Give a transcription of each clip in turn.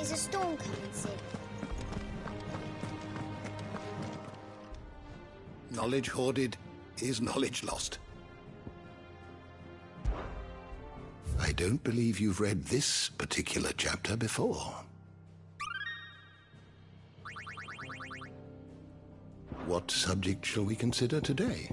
Is a storm coming, Sid? Knowledge hoarded is knowledge lost. I don't believe you've read this particular chapter before. What subject shall we consider today?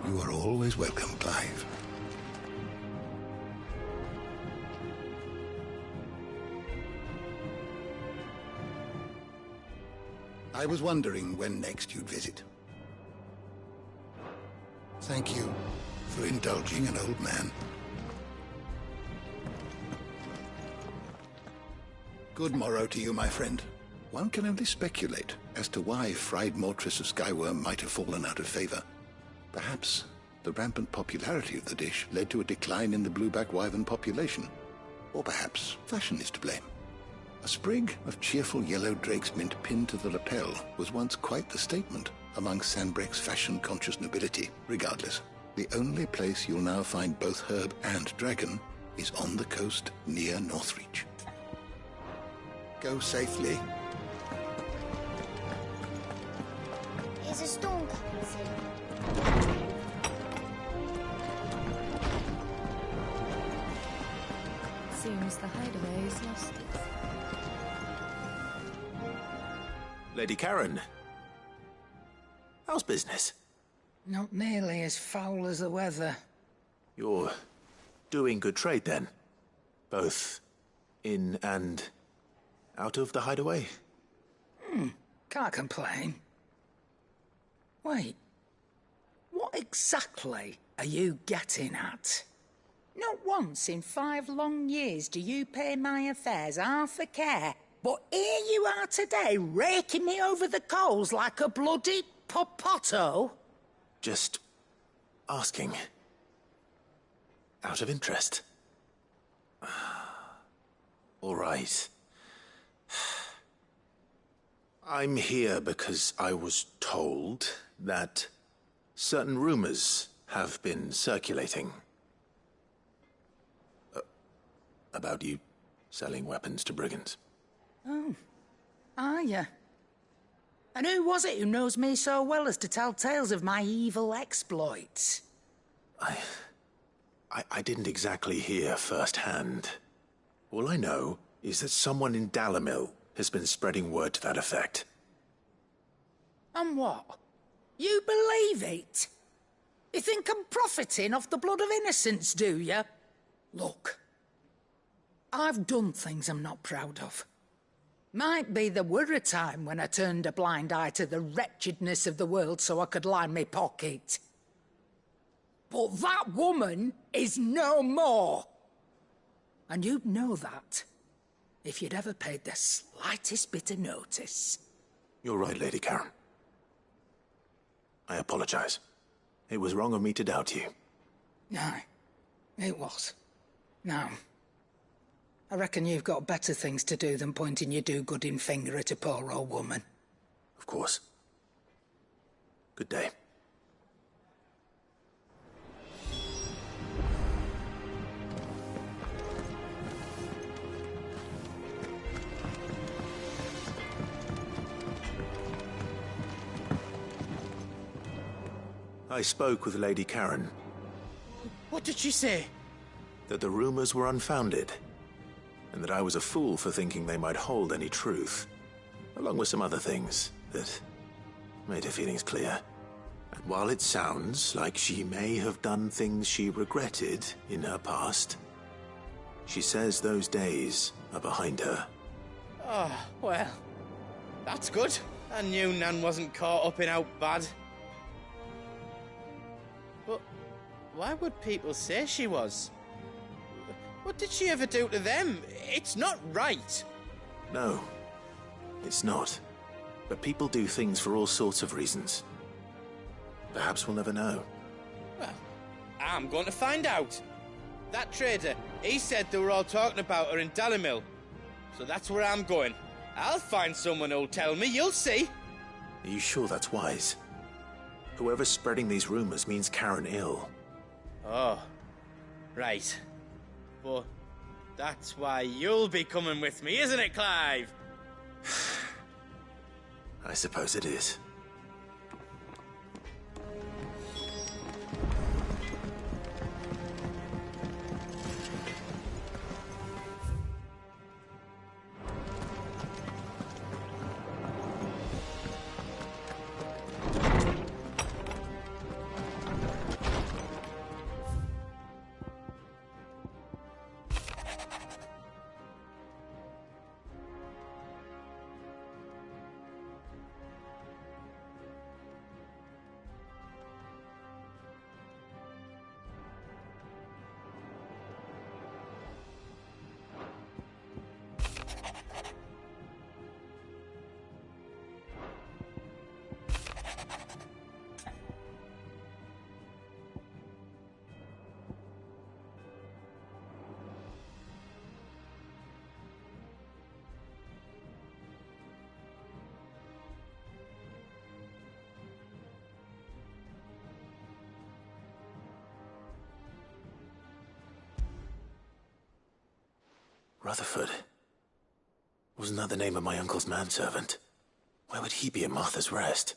You are always welcome, Clive. I was wondering when next you'd visit. Thank you for indulging an old man. Good morrow to you, my friend. One can only speculate as to why fried mortress of Skyworm might have fallen out of favor. Perhaps the rampant popularity of the dish led to a decline in the blueback wyvern population. Or perhaps fashion is to blame. A sprig of cheerful yellow drake's mint pinned to the lapel was once quite the statement among Sanbreque's fashion-conscious nobility. Regardless, the only place you'll now find both herb and dragon is on the coast near Northreach. Go safely. Here's a storm coming through. Seems the hideaway is lost its... Lady Karen, how's business? Not nearly as foul as the weather. You're doing good trade then? Both in and out of the hideaway? Can't complain. Wait, what exactly are you getting at? Not once in 5 long years do you pay my affairs half a care, but here you are today, raking me over the coals like a bloody popoto? Just asking. Out of interest. All right. I'm here because I was told that certain rumors have been circulating. About you selling weapons to brigands. Oh, are you? And who was it who knows me so well as to tell tales of my evil exploits? I didn't exactly hear firsthand. All I know is that someone in Dalamil has been spreading word to that effect. And what? You believe it? You think I'm profiting off the blood of innocents, do you? Look, I've done things I'm not proud of. Might be there were a time when I turned a blind eye to the wretchedness of the world so I could line my pocket. But that woman is no more. And you'd know that if you'd ever paid the slightest bit of notice. You're right, Lady Karen. I apologize. It was wrong of me to doubt you. No, it was. Now, I reckon you've got better things to do than pointing your do-gooding finger at a poor old woman. Of course. Good day. I spoke with Lady Karen. What did she say? That the rumors were unfounded, and that I was a fool for thinking they might hold any truth, along with some other things that made her feelings clear. And while it sounds like she may have done things she regretted in her past, she says those days are behind her. Oh, well, that's good. I knew Nan wasn't caught up in out bad. But why would people say she was? What did she ever do to them? It's not right. No, it's not. But people do things for all sorts of reasons. Perhaps we'll never know. Well, I'm going to find out. That trader, he said they were all talking about her in Dalamil. So that's where I'm going. I'll find someone who'll tell me, you'll see. Are you sure that's wise? Whoever's spreading these rumors means Karen ill. Oh, right. But that's why you'll be coming with me, isn't it, Clive? I suppose it is. Rutherford. Wasn't that the name of my uncle's manservant? Why would he be at Martha's Rest?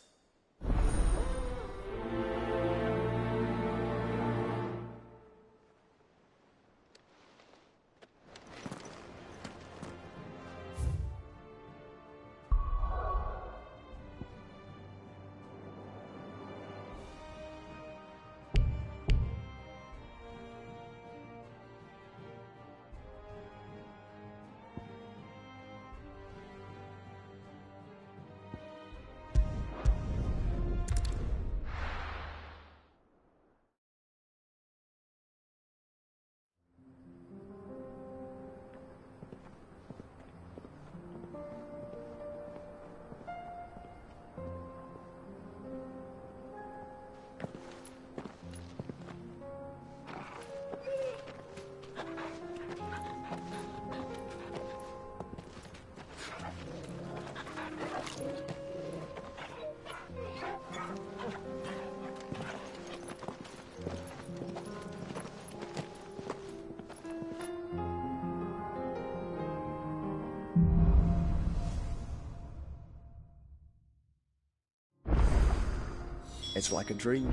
It's like a dream.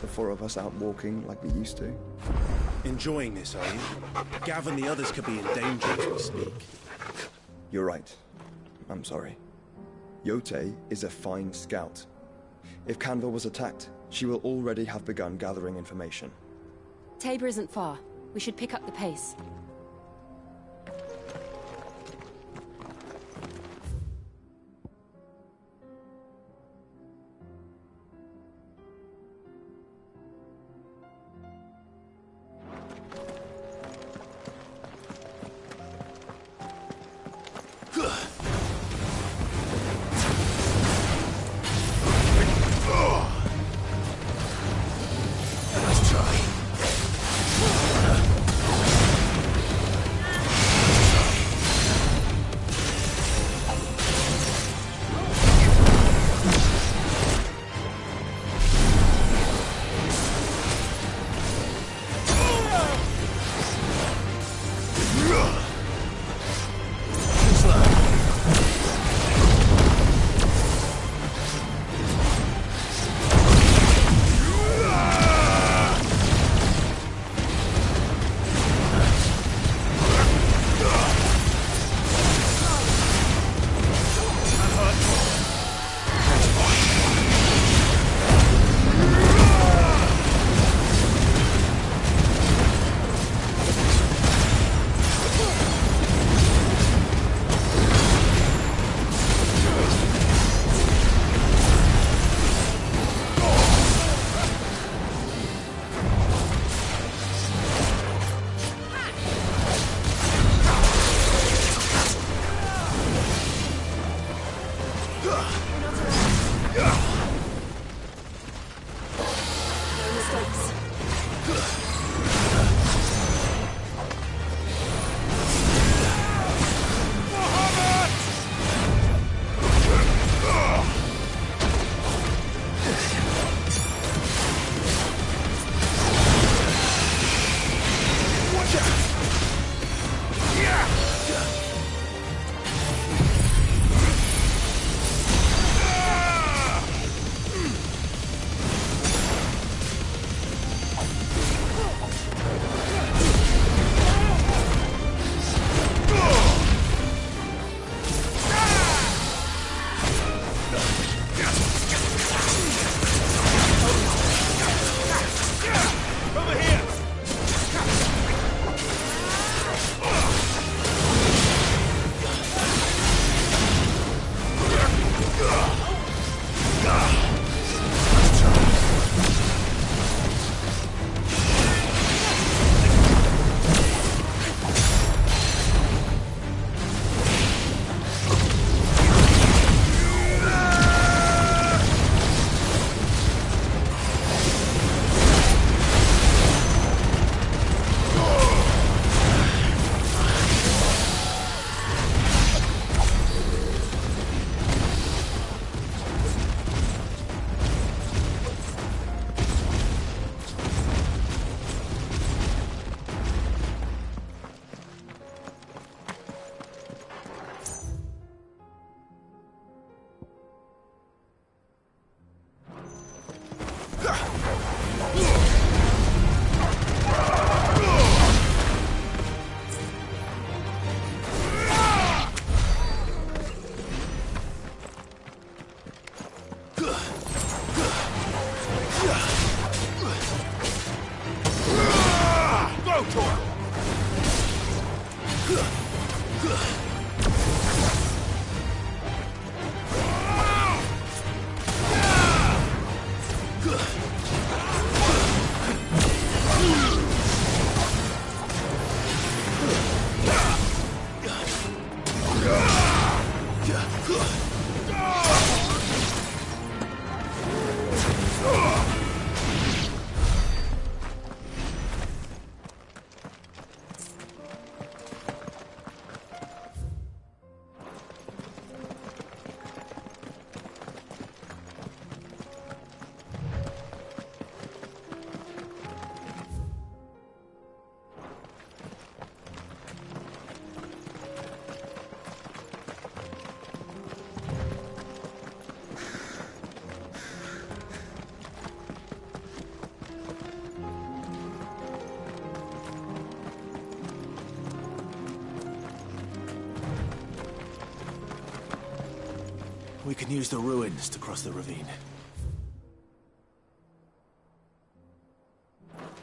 The four of us out walking like we used to. Enjoying this, are you? Gav and the others could be in danger as we speak. You're right. I'm sorry. Yote is a fine scout. If Canva was attacked, she will already have begun gathering information. Tabor isn't far. We should pick up the pace. Let's try. Go, Torgal! We can use the ruins to cross the ravine.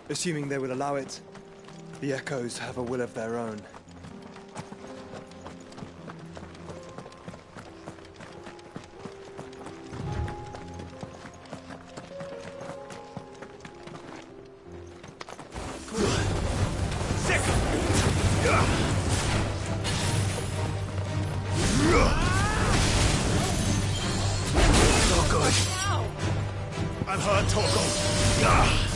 Assuming they will allow it, the Echoes have a will of their own. I'm hurt, Torgal.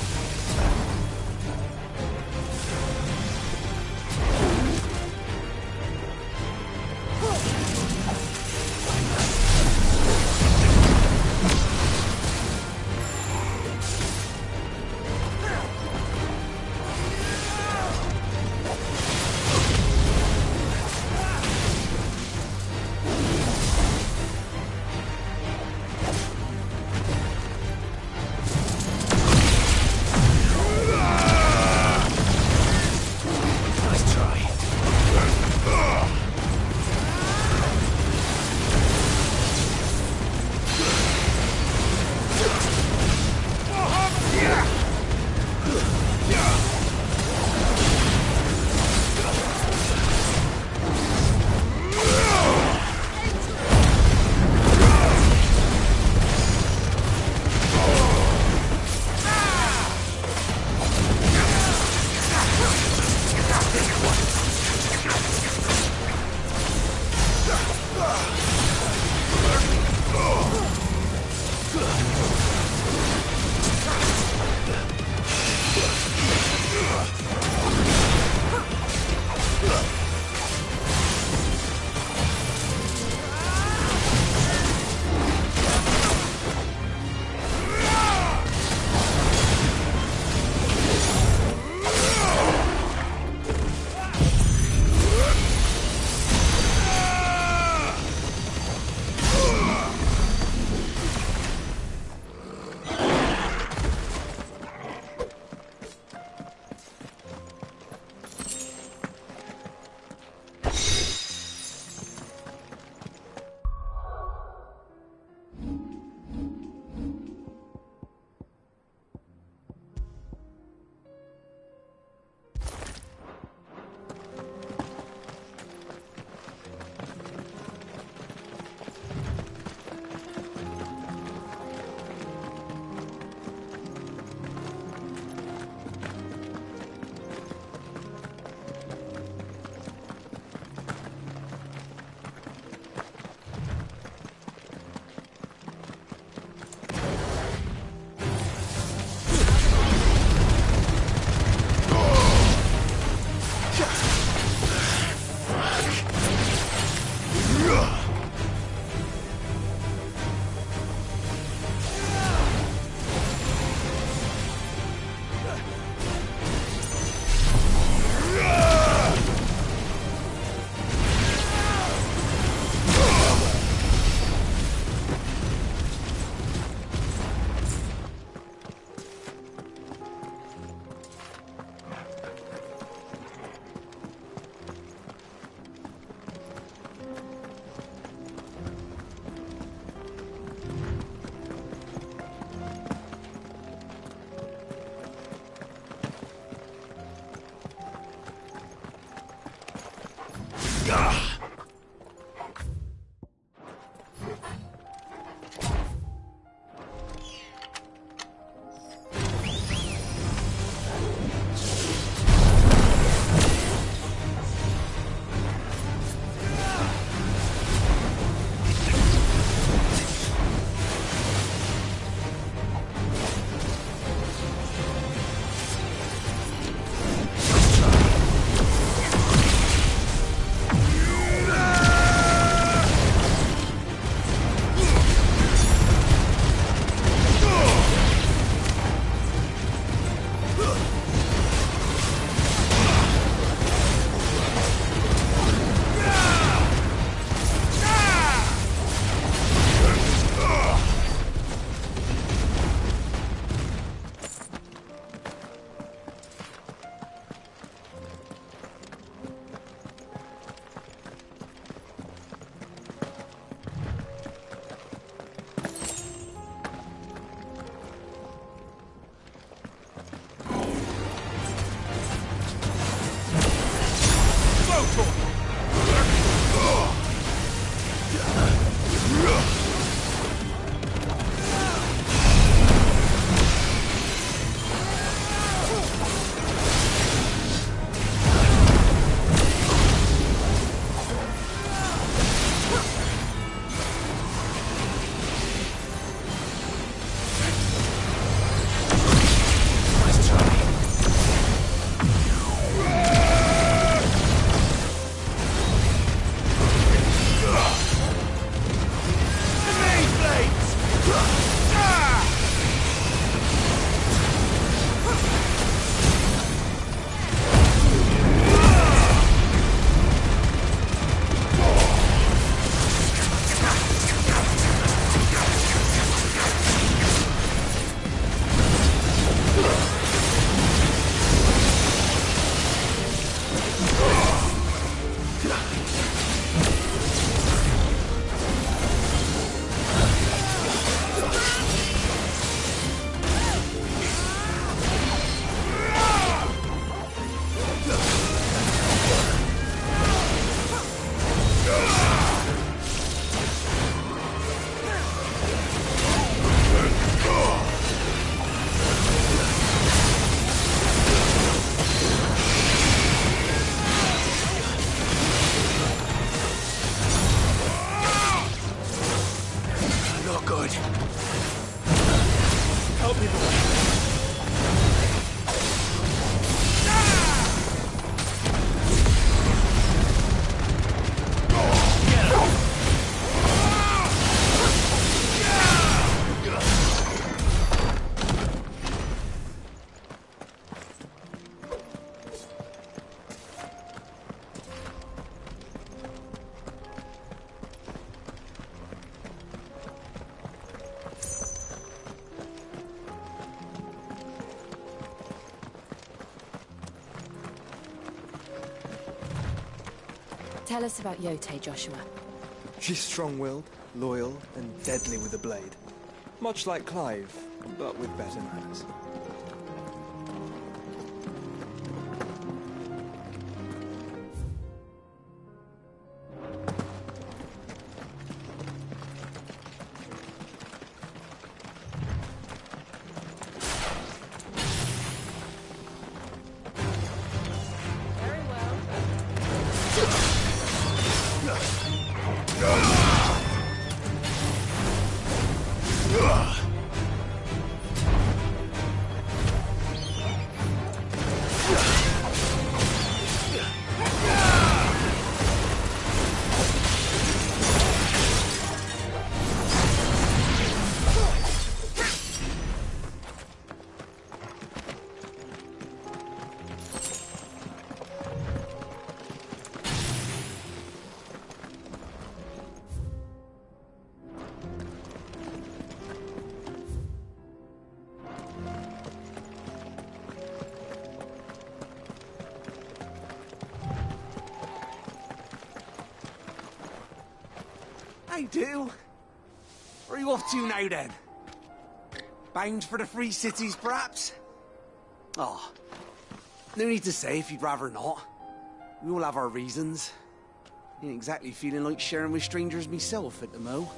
Tell us about Yote, Joshua. She's strong-willed, loyal, and deadly with a blade. Much like Clive, but with better manners. I do. Where are you off to now, then? Bound for the Free Cities, perhaps? Oh, no need to say if you'd rather not. We all have our reasons. Ain't exactly feeling like sharing with strangers myself at the mo.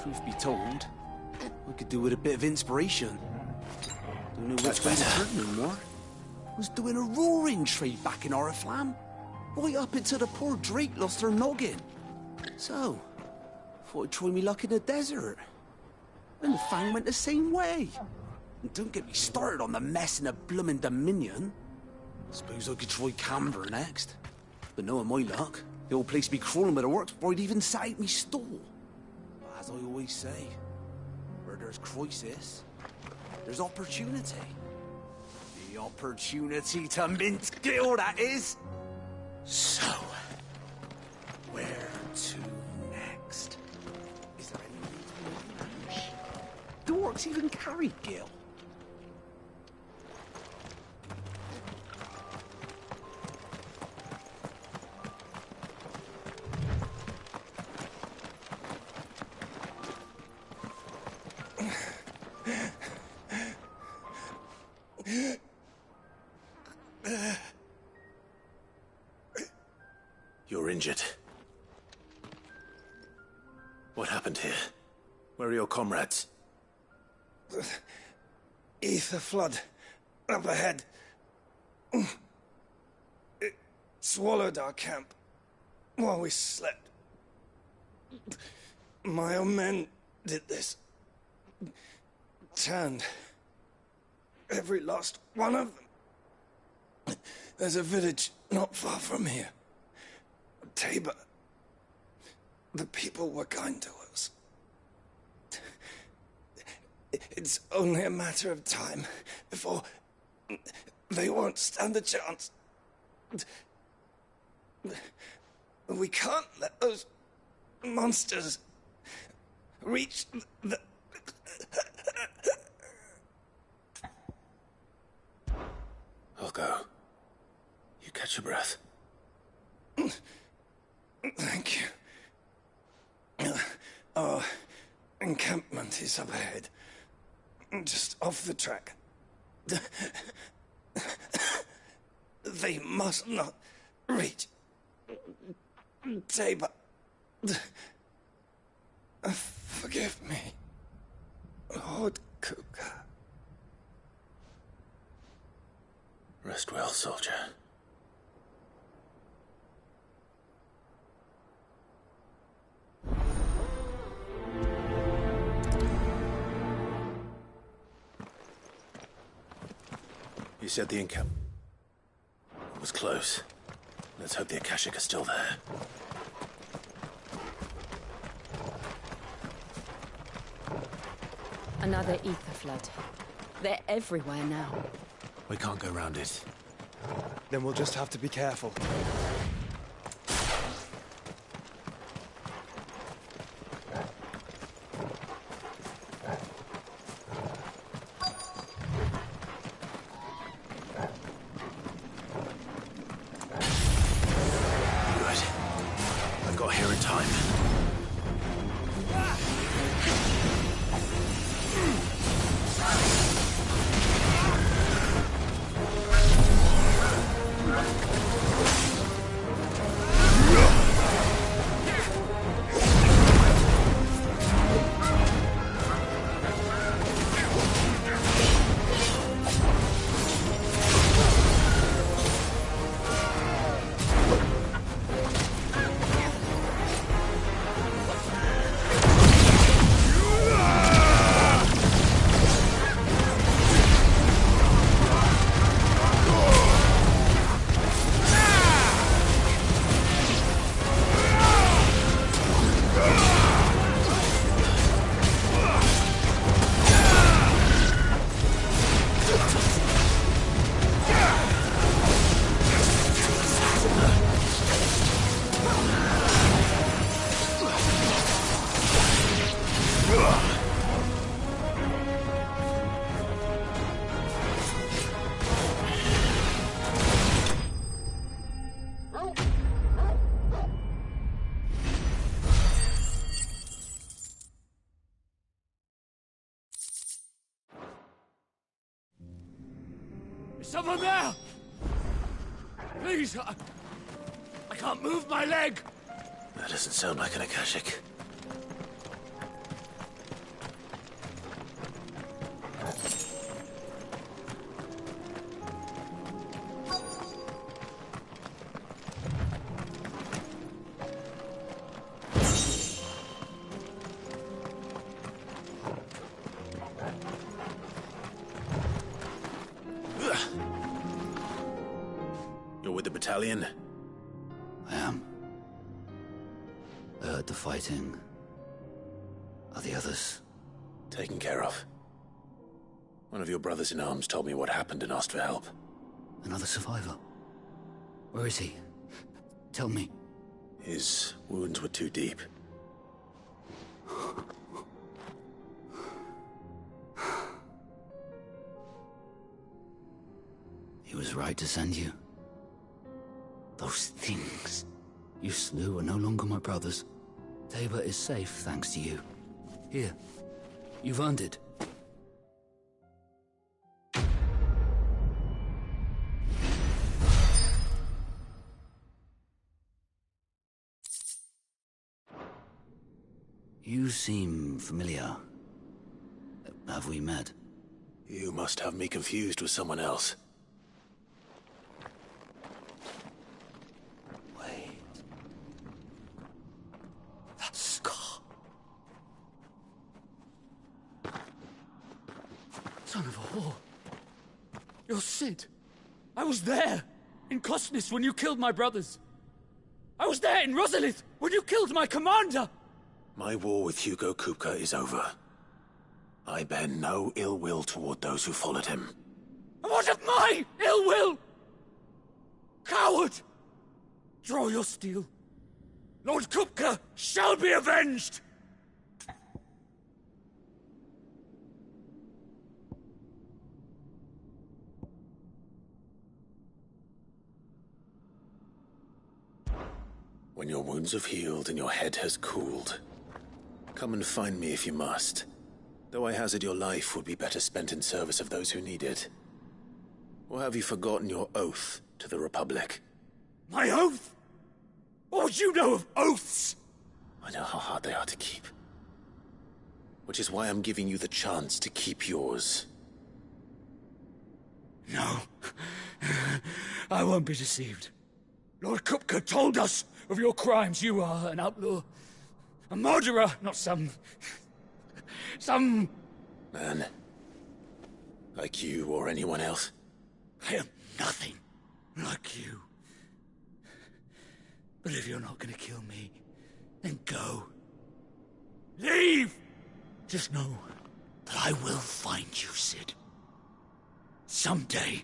Truth be told, I could do with a bit of inspiration. Don't know which way to turn no more. Was doing a roaring trade back in Oriflamme. Right up until the poor Drake lost her noggin. So, thought I'd try me luck in the desert. And the Fang went the same way. And don't get me started on the mess in the bloomin' Dominion. Suppose I could try Canberra next. But knowing my luck, the old place be crawling with the works before I'd even sat out me stall. But as I always say, where there's crisis, there's opportunity. The opportunity to mint Gil, that is. So, where to next? Is there any... Do orcs even carry Gil? You're injured. What happened here? Where are your comrades? Ether flood. Up ahead. It swallowed our camp while we slept. My own men did this. Turned every last one of them. There's a village not far from here. Tabor. The people were kind to us. It's only a matter of time before they won't stand a chance. We can't let those monsters reach the... I'll go. You catch your breath. Thank you. Our encampment is up ahead. Just off the track. They must not reach Tabor. Forgive me, Lord Kuka. Rest well, soldier. You said the income. It was close. Let's hope the Akashic are still there. Another ether flood. They're everywhere now. We can't go round it. Then we'll just have to be careful. Someone there! Please, I can't move my leg! That doesn't sound like an Akashic. You're with the battalion? I am. I heard the fighting. Are the others? Taken care of. One of your brothers in arms told me what happened and asked for help. Another survivor? Where is he? Tell me. His wounds were too deep. He was right to send you. Those things you slew are no longer my brothers. Tabor is safe thanks to you. Here, you've earned it. You seem familiar. Have we met? You must have me confused with someone else. Wait. That scar. Son of a whore. You're Sid. I was there, in Cosnis, when you killed my brothers. I was there in Rosalith, when you killed my commander! My war with Hugo Kupka is over. I bear no ill will toward those who followed him. And what of my ill will? Coward! Draw your steel. Lord Kupka shall be avenged! When your wounds have healed and your head has cooled, come and find me if you must. Though I hazard your life would be better spent in service of those who need it. Or have you forgotten your oath to the Republic? My oath? What would you know of oaths? I know how hard they are to keep. Which is why I'm giving you the chance to keep yours. No. I won't be deceived. Lord Kupka told us of your crimes. You are an outlaw. A murderer, not some man. Like you or anyone else. I am nothing like you. But if you're not gonna kill me, then go. Leave! Just know that I will find you, Sid. Someday.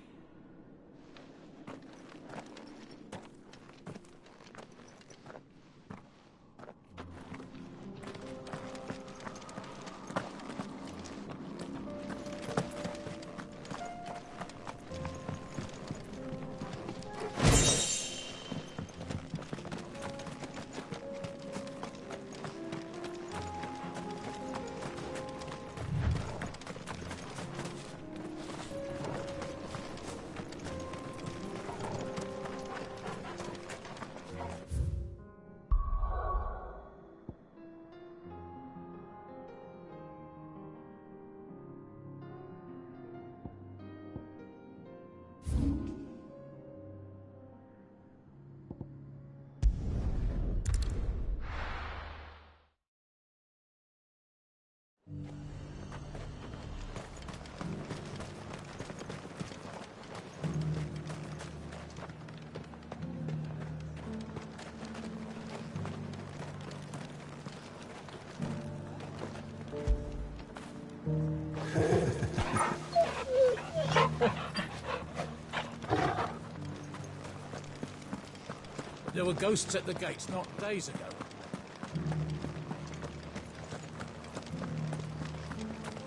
There were ghosts at the gates not days ago.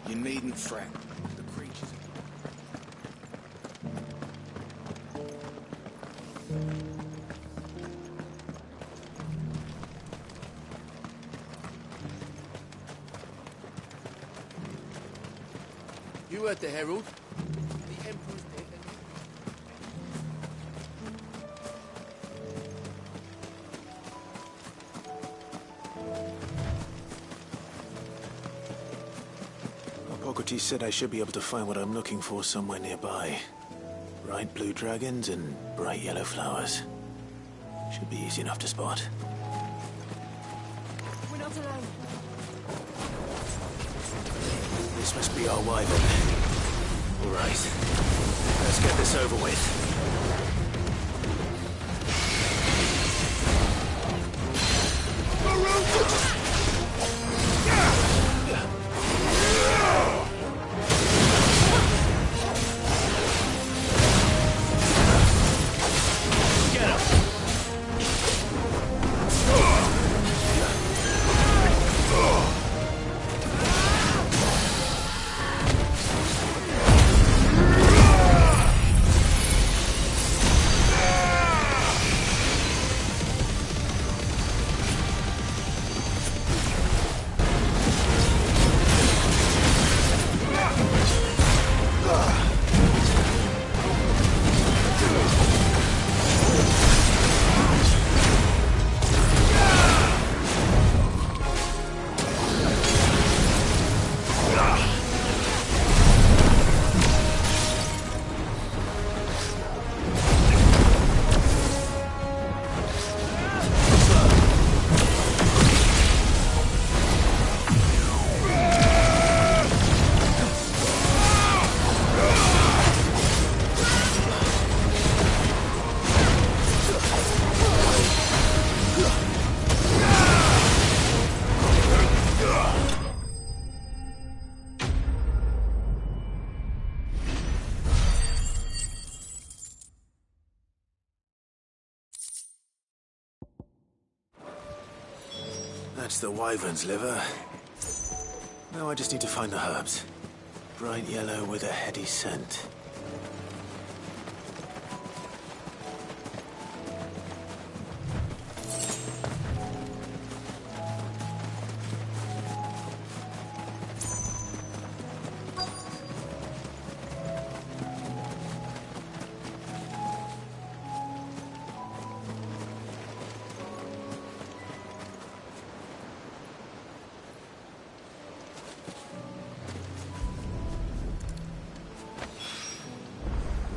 You needn't fret. The creatures... You heard the herald. The Emperor's dead. Socrates said I should be able to find what I'm looking for somewhere nearby. Bright blue dragons and bright yellow flowers. Should be easy enough to spot. We're not alone. This must be our wyvern. All right. Let's get this over with. That's the wyvern's liver. Now I just need to find the herbs. Bright yellow with a heady scent.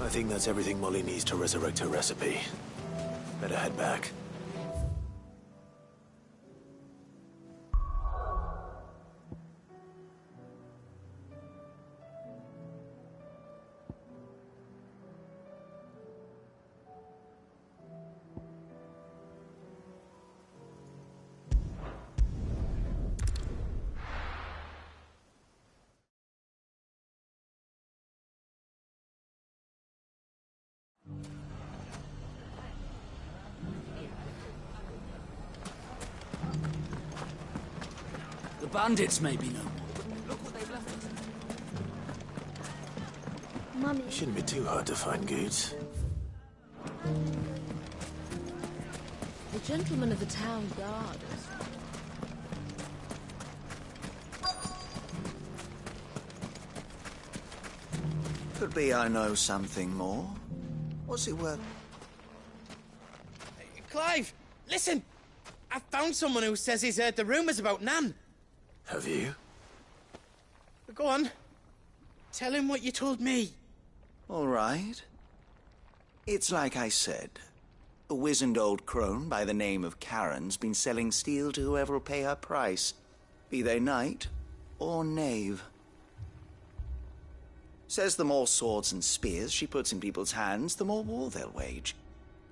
I think that's everything Molly needs to resurrect her recipe. Better head back. The bandits may be no more. Mummy. Shouldn't be too hard to find goods. The gentleman of the town guard. Could be I know something more. What's it worth? Clive, listen! I found someone who says he's heard the rumours about Nan. Have you? Go on. Tell him what you told me. All right. It's like I said. A wizened old crone by the name of Karen's been selling steel to whoever will pay her price, be they knight or knave. Says the more swords and spears she puts in people's hands, the more war they'll wage.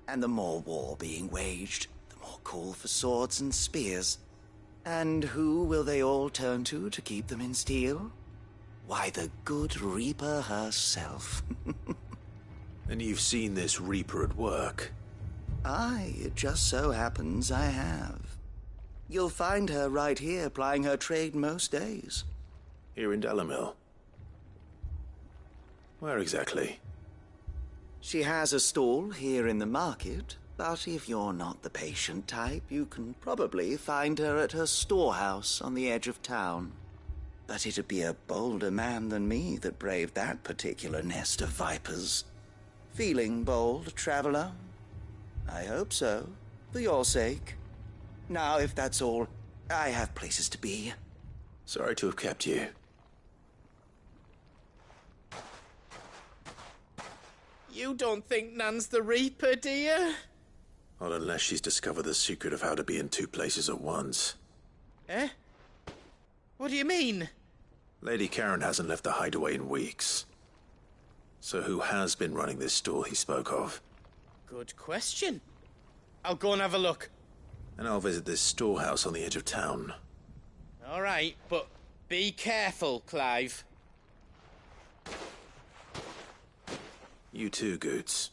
And the more war being waged, the more call for swords and spears. And who will they all turn to keep them in steel? Why, the good Reaper herself. And you've seen this Reaper at work? Aye, it just so happens I have. You'll find her right here plying her trade most days. Here in Delamil? Where exactly? She has a stall here in the market, but if you're not the patient type, you can probably find her at her storehouse on the edge of town. But it'd be a bolder man than me that braved that particular nest of vipers. Feeling bold, traveler? I hope so, for your sake. Now, if that's all, I have places to be. Sorry to have kept you. You don't think Nan's the Reaper, do you? Not unless she's discovered the secret of how to be in two places at once. Eh? What do you mean? Lady Karen hasn't left the hideaway in weeks. So who has been running this stall he spoke of? Good question. I'll go and have a look. And I'll visit this storehouse on the edge of town. All right, but be careful, Clive. You too, Goots.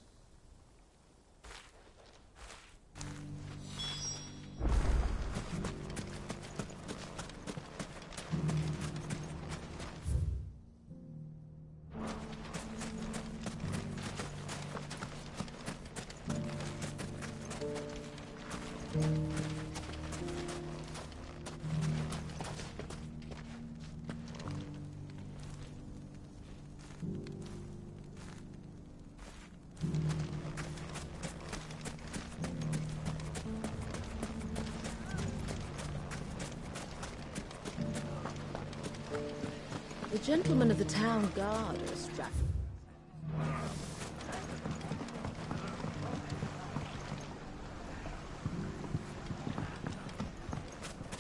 The gentlemen of the town guard are strapped.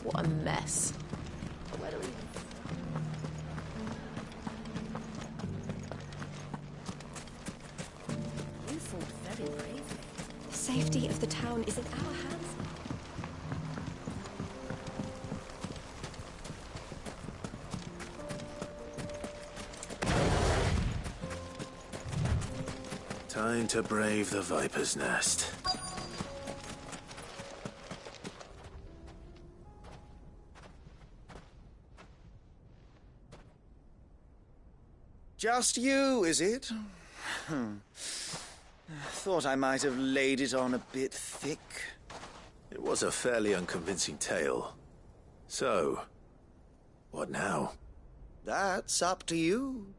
What a mess. Where do we... You fought very bravely. The safety of the town is in our hands. Time to brave the Viper's Nest. Just you, is it? Thought I might have laid it on a bit thick. It was a fairly unconvincing tale. So, what now? That's up to you.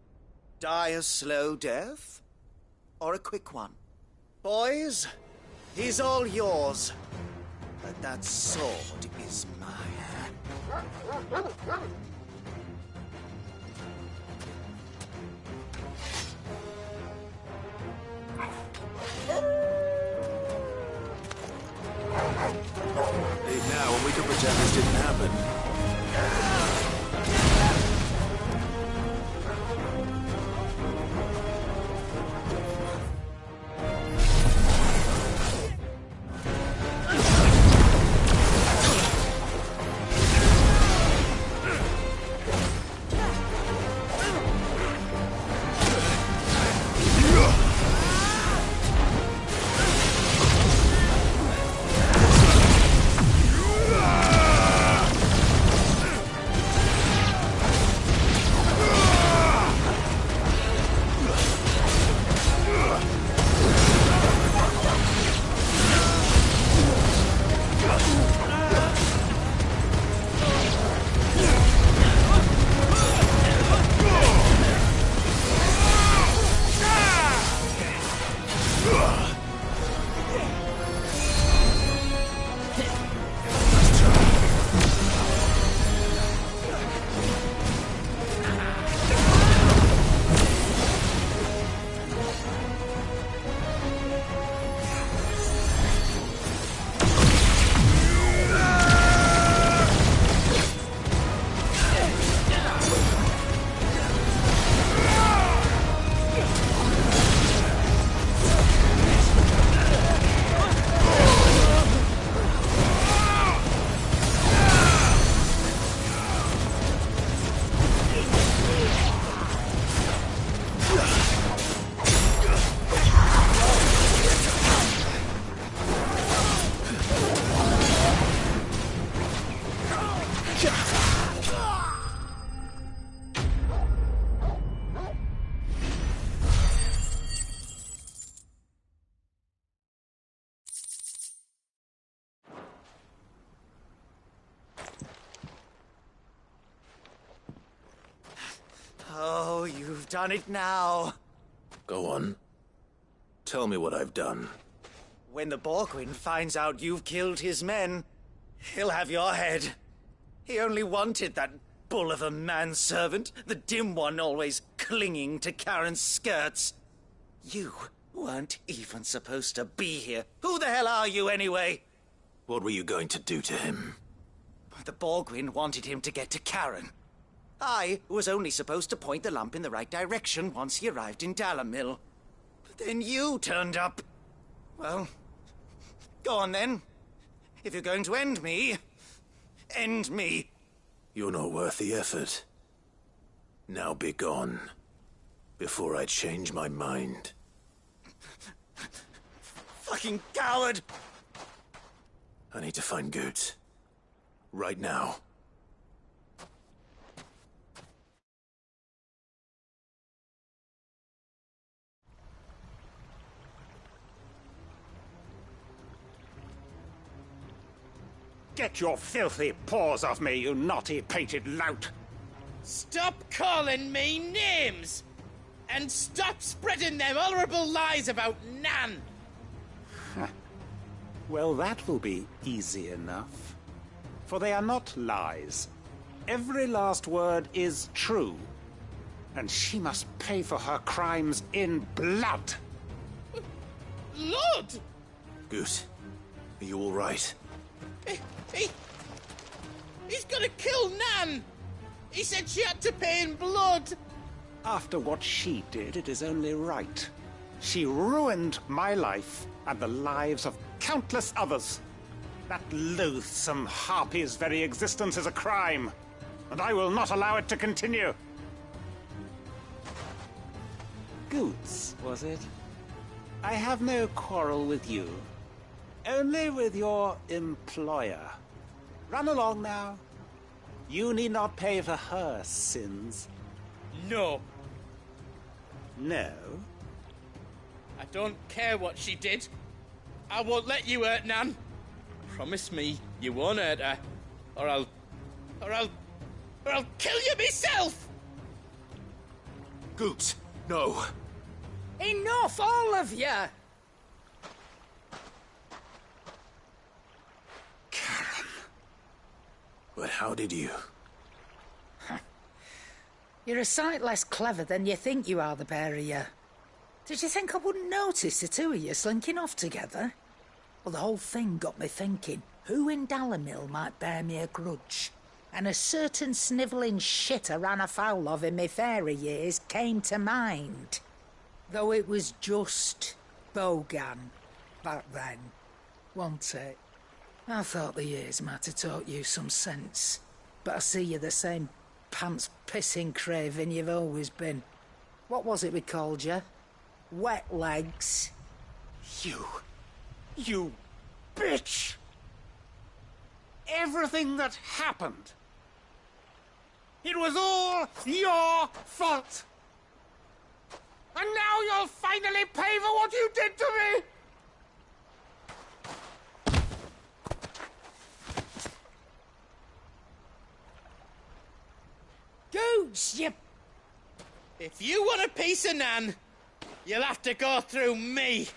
Die a slow death, or a quick one. Boys, he's all yours. But that sword is mine. Leave now, and we can pretend this didn't happen. Oh, you've done it now. Go on. Tell me what I've done. When the Borgwyn finds out you've killed his men, he'll have your head. He only wanted that bull of a manservant, the dim one always clinging to Karen's skirts. You weren't even supposed to be here. Who the hell are you, anyway? What were you going to do to him? The Borgwyn wanted him to get to Karen. I was only supposed to point the lamp in the right direction once he arrived in Dalamil. But then you turned up. Well, go on then. If you're going to end me, end me. You're not worth the effort. Now be gone, before I change my mind. Fucking coward! I need to find Goots. Right now. Get your filthy paws off me, you naughty painted lout! Stop calling me names! And stop spreading them horrible lies about Nan! Well, that will be easy enough. For they are not lies. Every last word is true. And she must pay for her crimes in blood. Lord! Goose, are you all right? He's gonna kill Nan! He said she had to pay in blood! After what she did, it is only right. She ruined my life and the lives of countless others. That loathsome harpy's very existence is a crime, and I will not allow it to continue. Goots, was it? I have no quarrel with you. Only with your employer. Run along now. You need not pay for her sins. No. No? I don't care what she did. I won't let you hurt Nan. Promise me you won't hurt her, or I'll kill you myself! Goots, no. Enough, all of you! Karen. But how did you? You're a sight less clever than you think you are, the pair of you. Did you think I wouldn't notice the two of you slinking off together? Well, the whole thing got me thinking, who in Dalamil might bear me a grudge? And a certain snivelling shit I ran afoul of in my fairy years came to mind. Though it was just Bogan back then, wasn't it? I thought the years might have taught you some sense, but I see you're the same pants-pissing craven you've always been. What was it we called you? Wet legs. You bitch! Everything that happened, it was all your fault! And now you'll finally pay for what you did to me! Goots, you... If you want a piece of Nan, you'll have to go through me.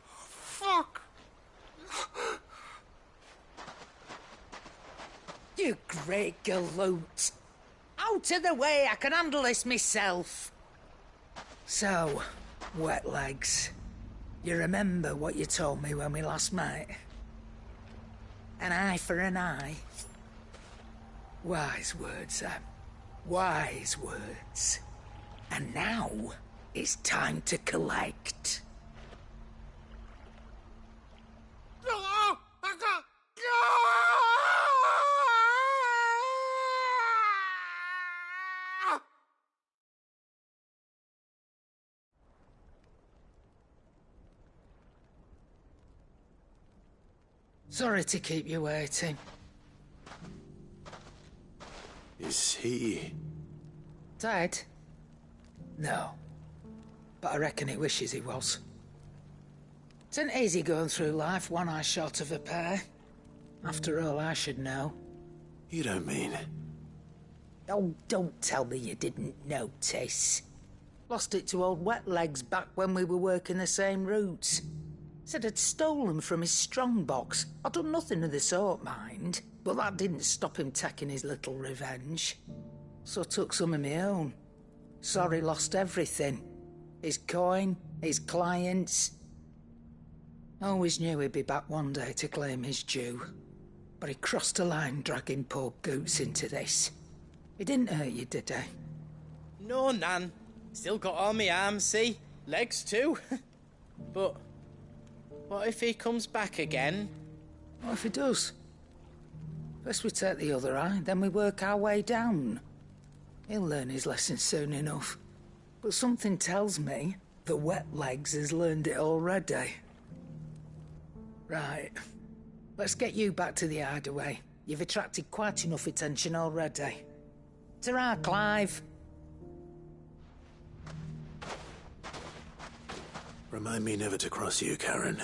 Fuck! You great galoot. Out of the way, I can handle this myself. So, wet legs, you remember what you told me when we last met? An eye for an eye. Wise words, Sam. Wise words. And now, it's time to collect. Sorry to keep you waiting. Is he... Dead? No. But I reckon he wishes he was. It ain't easy going through life one eye short of a pair. After all, I should know. You don't mean... Oh, don't tell me you didn't notice. Lost it to old Wet Legs back when we were working the same routes. Said I'd stolen from his strongbox. I'd done nothing of the sort, mind. But that didn't stop him taking his little revenge. So I took some of my own. Sorry lost everything. his coin, his clients. Always knew he'd be back one day to claim his due. But he crossed a line dragging poor Goots into this. He didn't hurt you, did he? No, Nan. Still got all my arms, see? Legs too. But what if he comes back again? What if he does? First we take the other eye, then we work our way down. He'll learn his lesson soon enough. But something tells me the wet legs has learned it already. Right. Let's get you back to the hideaway. You've attracted quite enough attention already. Ta-ra, Clive. Remind me never to cross you, Karen.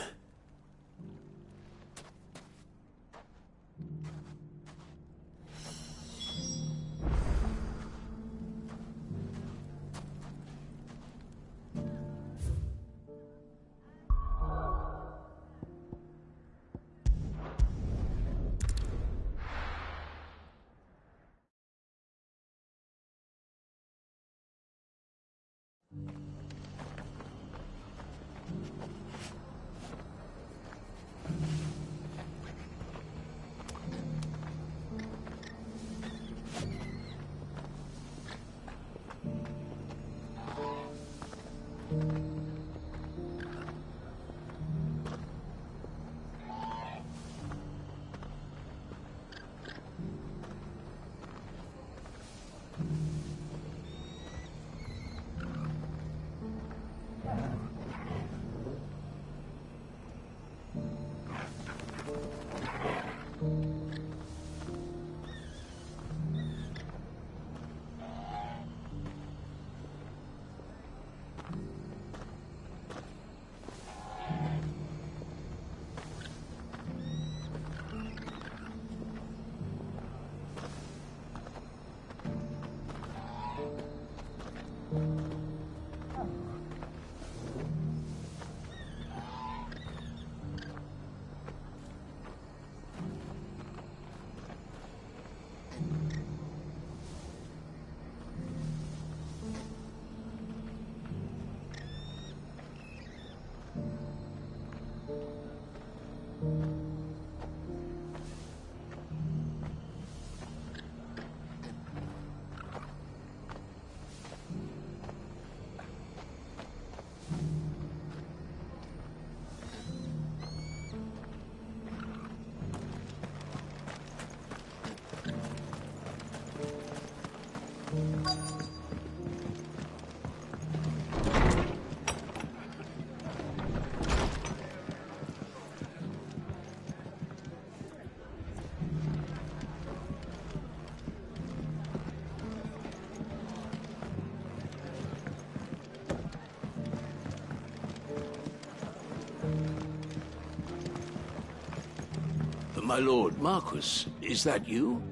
My lord Marquis, is that you?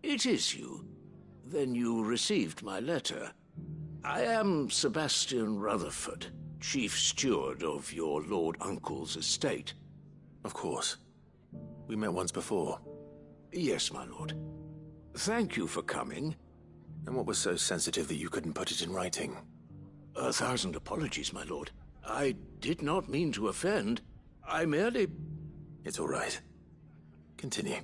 It is you. Then you received my letter. I am Sebastian Rutherford, chief steward of your lord uncle's estate. Of course. We met once before. Yes, my lord. Thank you for coming. And what was so sensitive that you couldn't put it in writing? 1,000 apologies, my lord. I did not mean to offend. I merely... It's all right. Continue.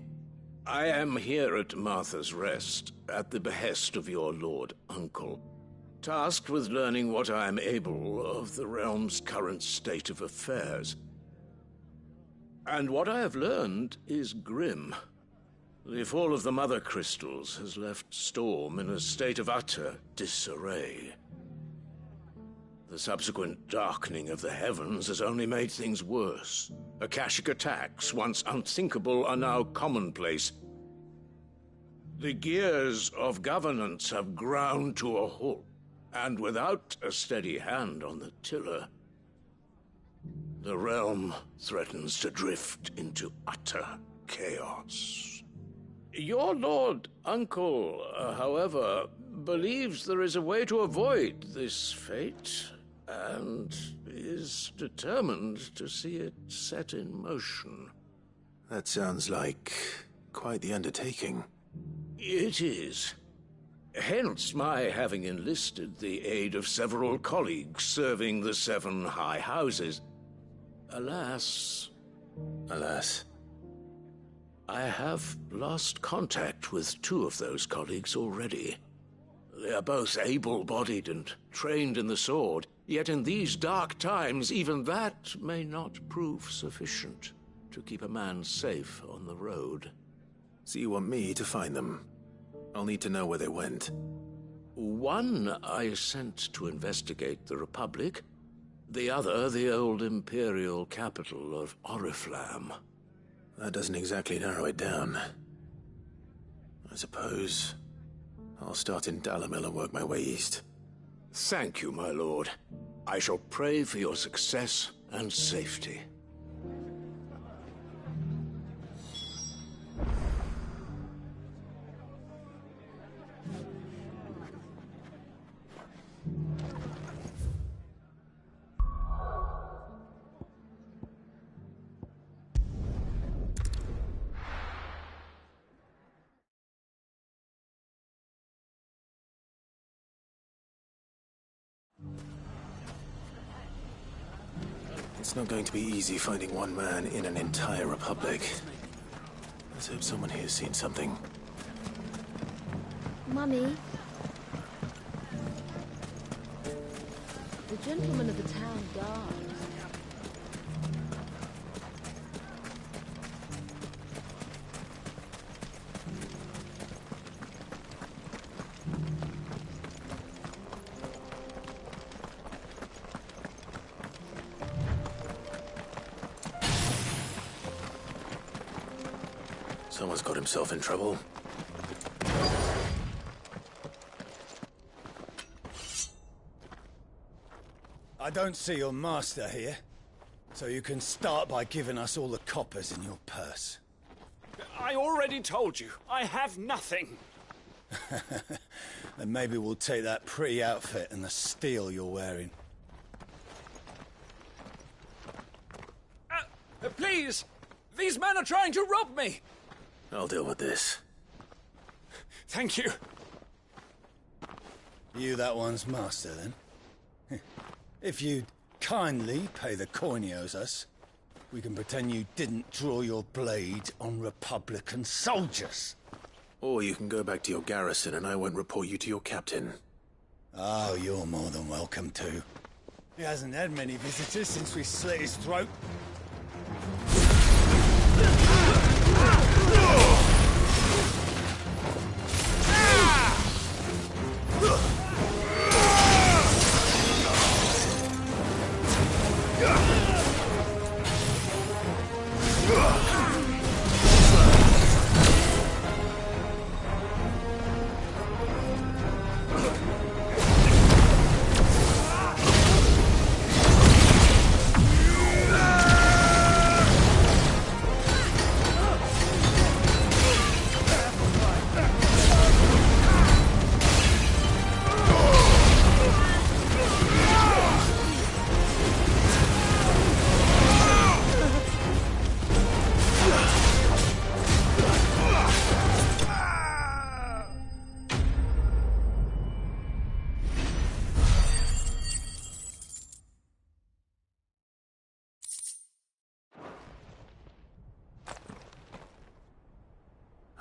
I am here at Martha's Rest, at the behest of your lord uncle, tasked with learning what I am able of the realm's current state of affairs. And what I have learned is grim. The fall of the Mother Crystals has left Storm in a state of utter disarray. The subsequent darkening of the heavens has only made things worse. Akashic attacks, once unthinkable, are now commonplace. The gears of governance have ground to a halt, and without a steady hand on the tiller, the realm threatens to drift into utter chaos. Your lord uncle, however, believes there is a way to avoid this fate, and is determined to see it set in motion. That sounds like quite the undertaking. It is. Hence my having enlisted the aid of several colleagues serving the 7 high houses. Alas, I have lost contact with 2 of those colleagues already. They are both able-bodied and trained in the sword, yet in these dark times even that may not prove sufficient to keep a man safe on the road. So you want me to find them? I'll need to know where they went. One I sent to investigate the Republic, the other the old Imperial capital of Oriflamme. That doesn't exactly narrow it down. I suppose I'll start in Dalimil and work my way east. Thank you, my lord. I shall pray for your success and safety. It's not going to be easy finding one man in an entire republic. Let's hope someone here's seen something. Mummy? The gentleman of the town guard. Someone's got himself in trouble. I don't see your master here, so you can start by giving us all the coppers in your purse. I already told you, I have nothing. Then maybe we'll take that pretty outfit and the steel you're wearing. Please! These men are trying to rob me! I'll deal with this. Thank you. You that one's master, then? If you'd kindly pay the coin he owes us, we can pretend you didn't draw your blade on Republican soldiers. Or you can go back to your garrison and I won't report you to your captain. Oh, you're more than welcome to. He hasn't had many visitors since we slit his throat.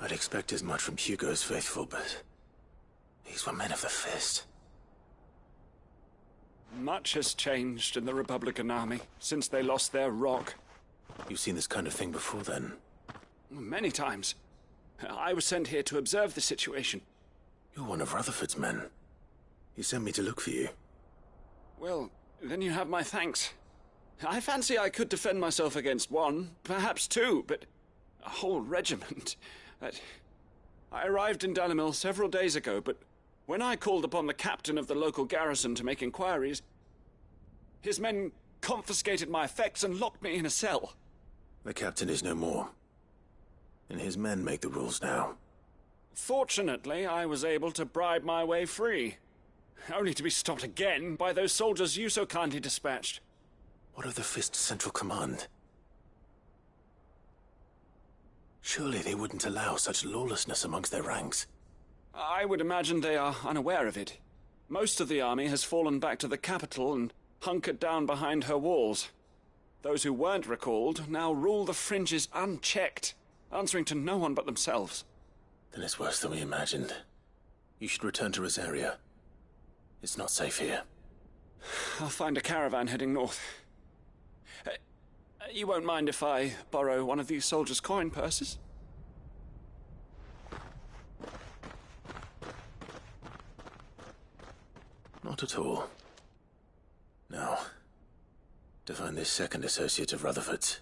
I'd expect as much from Hugo's faithful, but these were men of the fist. Much has changed in the Republican army since they lost their rock. You've seen this kind of thing before, then? Many times. I was sent here to observe the situation. You're one of Rutherford's men. He sent me to look for you. Well, then you have my thanks. I fancy I could defend myself against one, perhaps 2, but a whole regiment. I arrived in Dalimil several days ago, but when I called upon the captain of the local garrison to make inquiries, his men confiscated my effects and locked me in a cell. The captain is no more, and his men make the rules now. Fortunately, I was able to bribe my way free, only to be stopped again by those soldiers you so kindly dispatched. What of the Fist's Central Command? Surely they wouldn't allow such lawlessness amongst their ranks. I would imagine they are unaware of it. Most of the army has fallen back to the capital and hunkered down behind her walls. Those who weren't recalled now rule the fringes unchecked, answering to no one but themselves. Then it's worse than we imagined. You should return to Rosaria. It's not safe here. I'll find a caravan heading north. You won't mind if I borrow one of these soldiers' coin purses? Not at all. Now, to find this second associate of Rutherford's.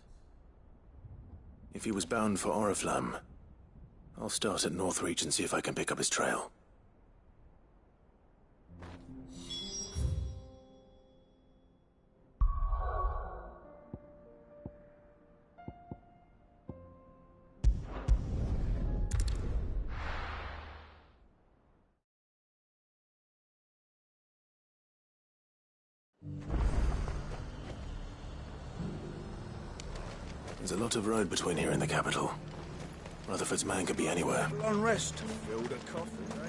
If he was bound for Oriflamme, I'll start at Northreach and see if I can pick up his trail. There's a lot of road between here and the capital. Rutherford's man could be anywhere. On rest, filled a coffin, eh?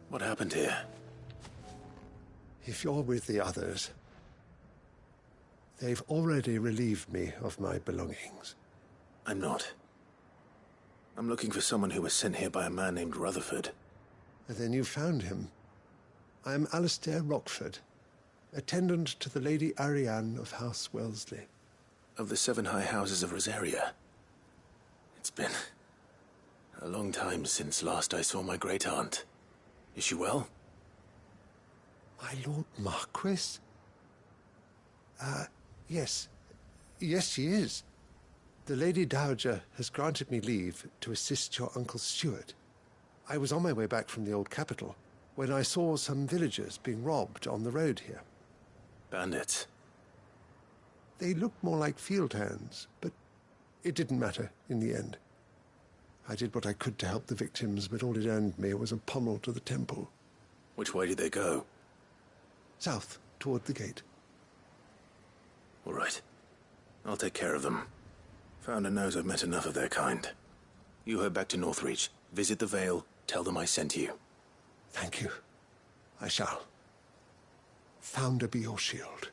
What happened here? If you're with the others, they've already relieved me of my belongings. I'm not. I'm looking for someone who was sent here by a man named Rutherford. Then you found him. I am Alistair Rockford, attendant to the Lady Ariane of House Wellesley. Of the 7 high houses of Rosaria. It's been a long time since last I saw my great-aunt. Is she well? My Lord Marquis? Yes. Yes, she is. The Lady Dowager has granted me leave to assist your Uncle Stuart. I was on my way back from the old capital when I saw some villagers being robbed on the road here. Bandits? They looked more like field hands, but it didn't matter in the end. I did what I could to help the victims, but all it earned me was a pommel to the temple. Which way did they go? South, toward the gate. All right. I'll take care of them. Founder knows I've met enough of their kind. You head back to Northreach, visit the Vale, tell them I sent you. Thank you. I shall. Founder be your shield.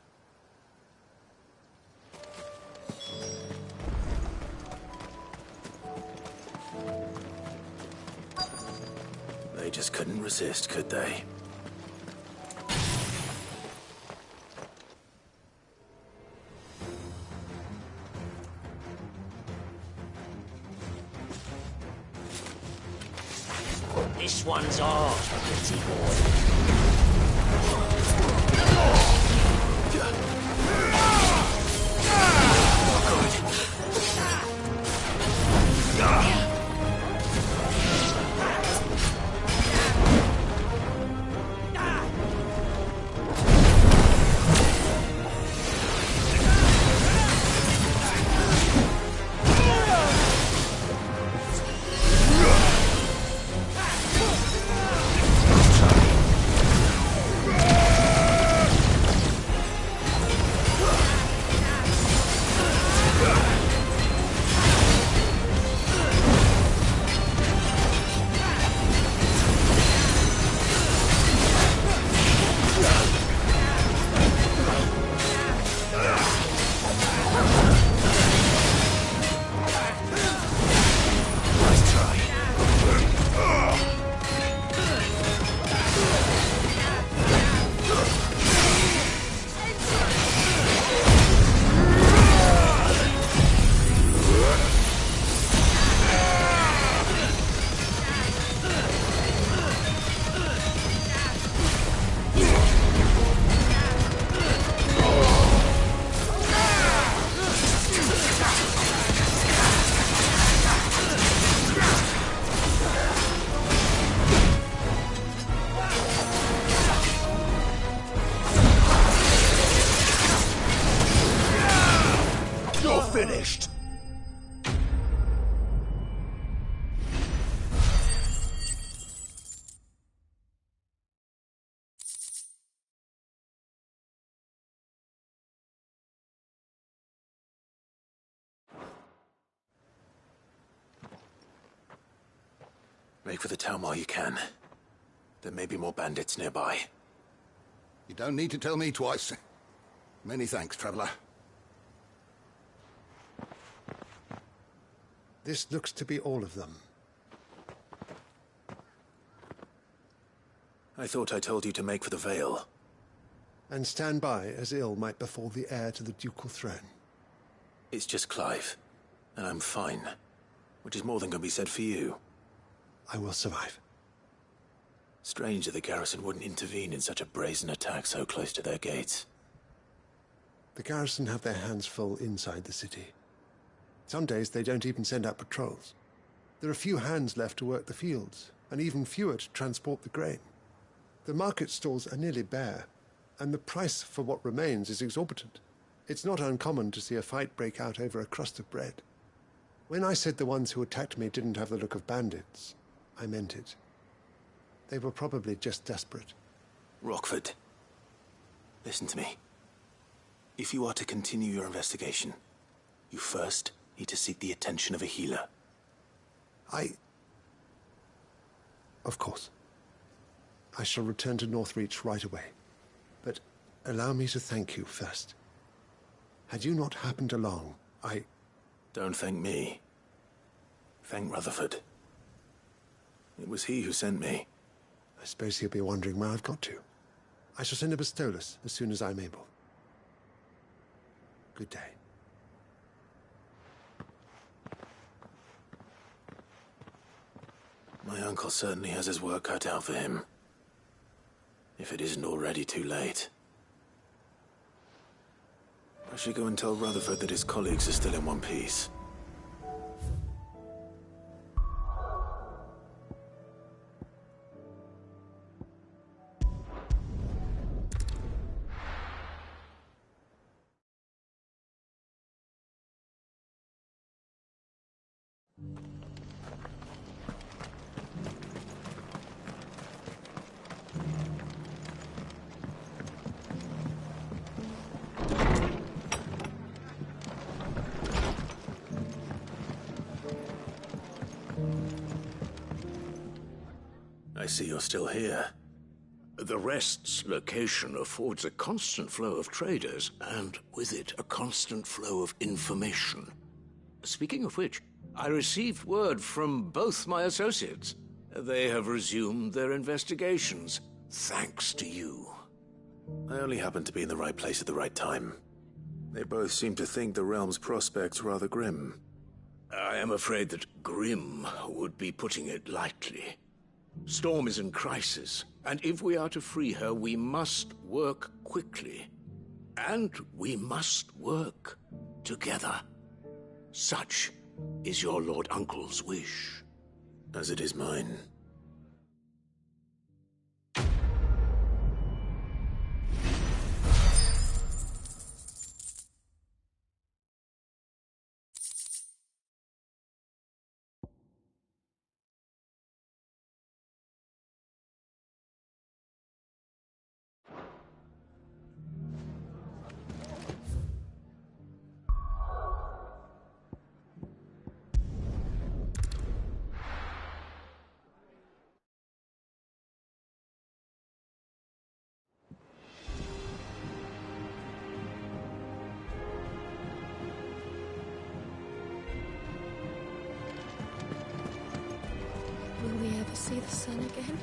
They just couldn't resist, could they? This one's ours, pretty boy. Make for the town while you can. There may be more bandits nearby. You don't need to tell me twice. Many thanks, traveler. This looks to be all of them. I thought I told you to make for the Vale. And stand by as ill might befall the heir to the ducal throne. It's just Clive, and I'm fine. Which is more than can be said for you. I will survive. Strange that the garrison wouldn't intervene in such a brazen attack so close to their gates. The garrison have their hands full inside the city. Some days they don't even send out patrols. There are few hands left to work the fields, and even fewer to transport the grain. The market stalls are nearly bare, and the price for what remains is exorbitant. It's not uncommon to see a fight break out over a crust of bread. When I said the ones who attacked me didn't have the look of bandits, I meant it. They were probably just desperate. Rockford, listen to me. If you are to continue your investigation, you first need to seek the attention of a healer. Of course. I shall return to Northreach right away. But allow me to thank you first. Had you not happened along, Don't thank me. Thank Rutherford. It was he who sent me. I suppose he'll be wondering where I've got to. I shall send a Bastolus as soon as I'm able. Good day. My uncle certainly has his work cut out for him. If it isn't already too late. I should go and tell Rutherford that his colleagues are still in one piece. I see you're still here. The Rest's location affords a constant flow of traders, and with it, a constant flow of information. Speaking of which, I received word from both my associates. They have resumed their investigations, thanks to you. I only happened to be in the right place at the right time. They both seem to think the realm's prospects rather grim. I am afraid that grim would be putting it lightly. Storm is in crisis, and if we are to free her, we must work quickly. And we must work together. Such is your Lord Uncle's wish. As it is mine. Will we ever see the sun again?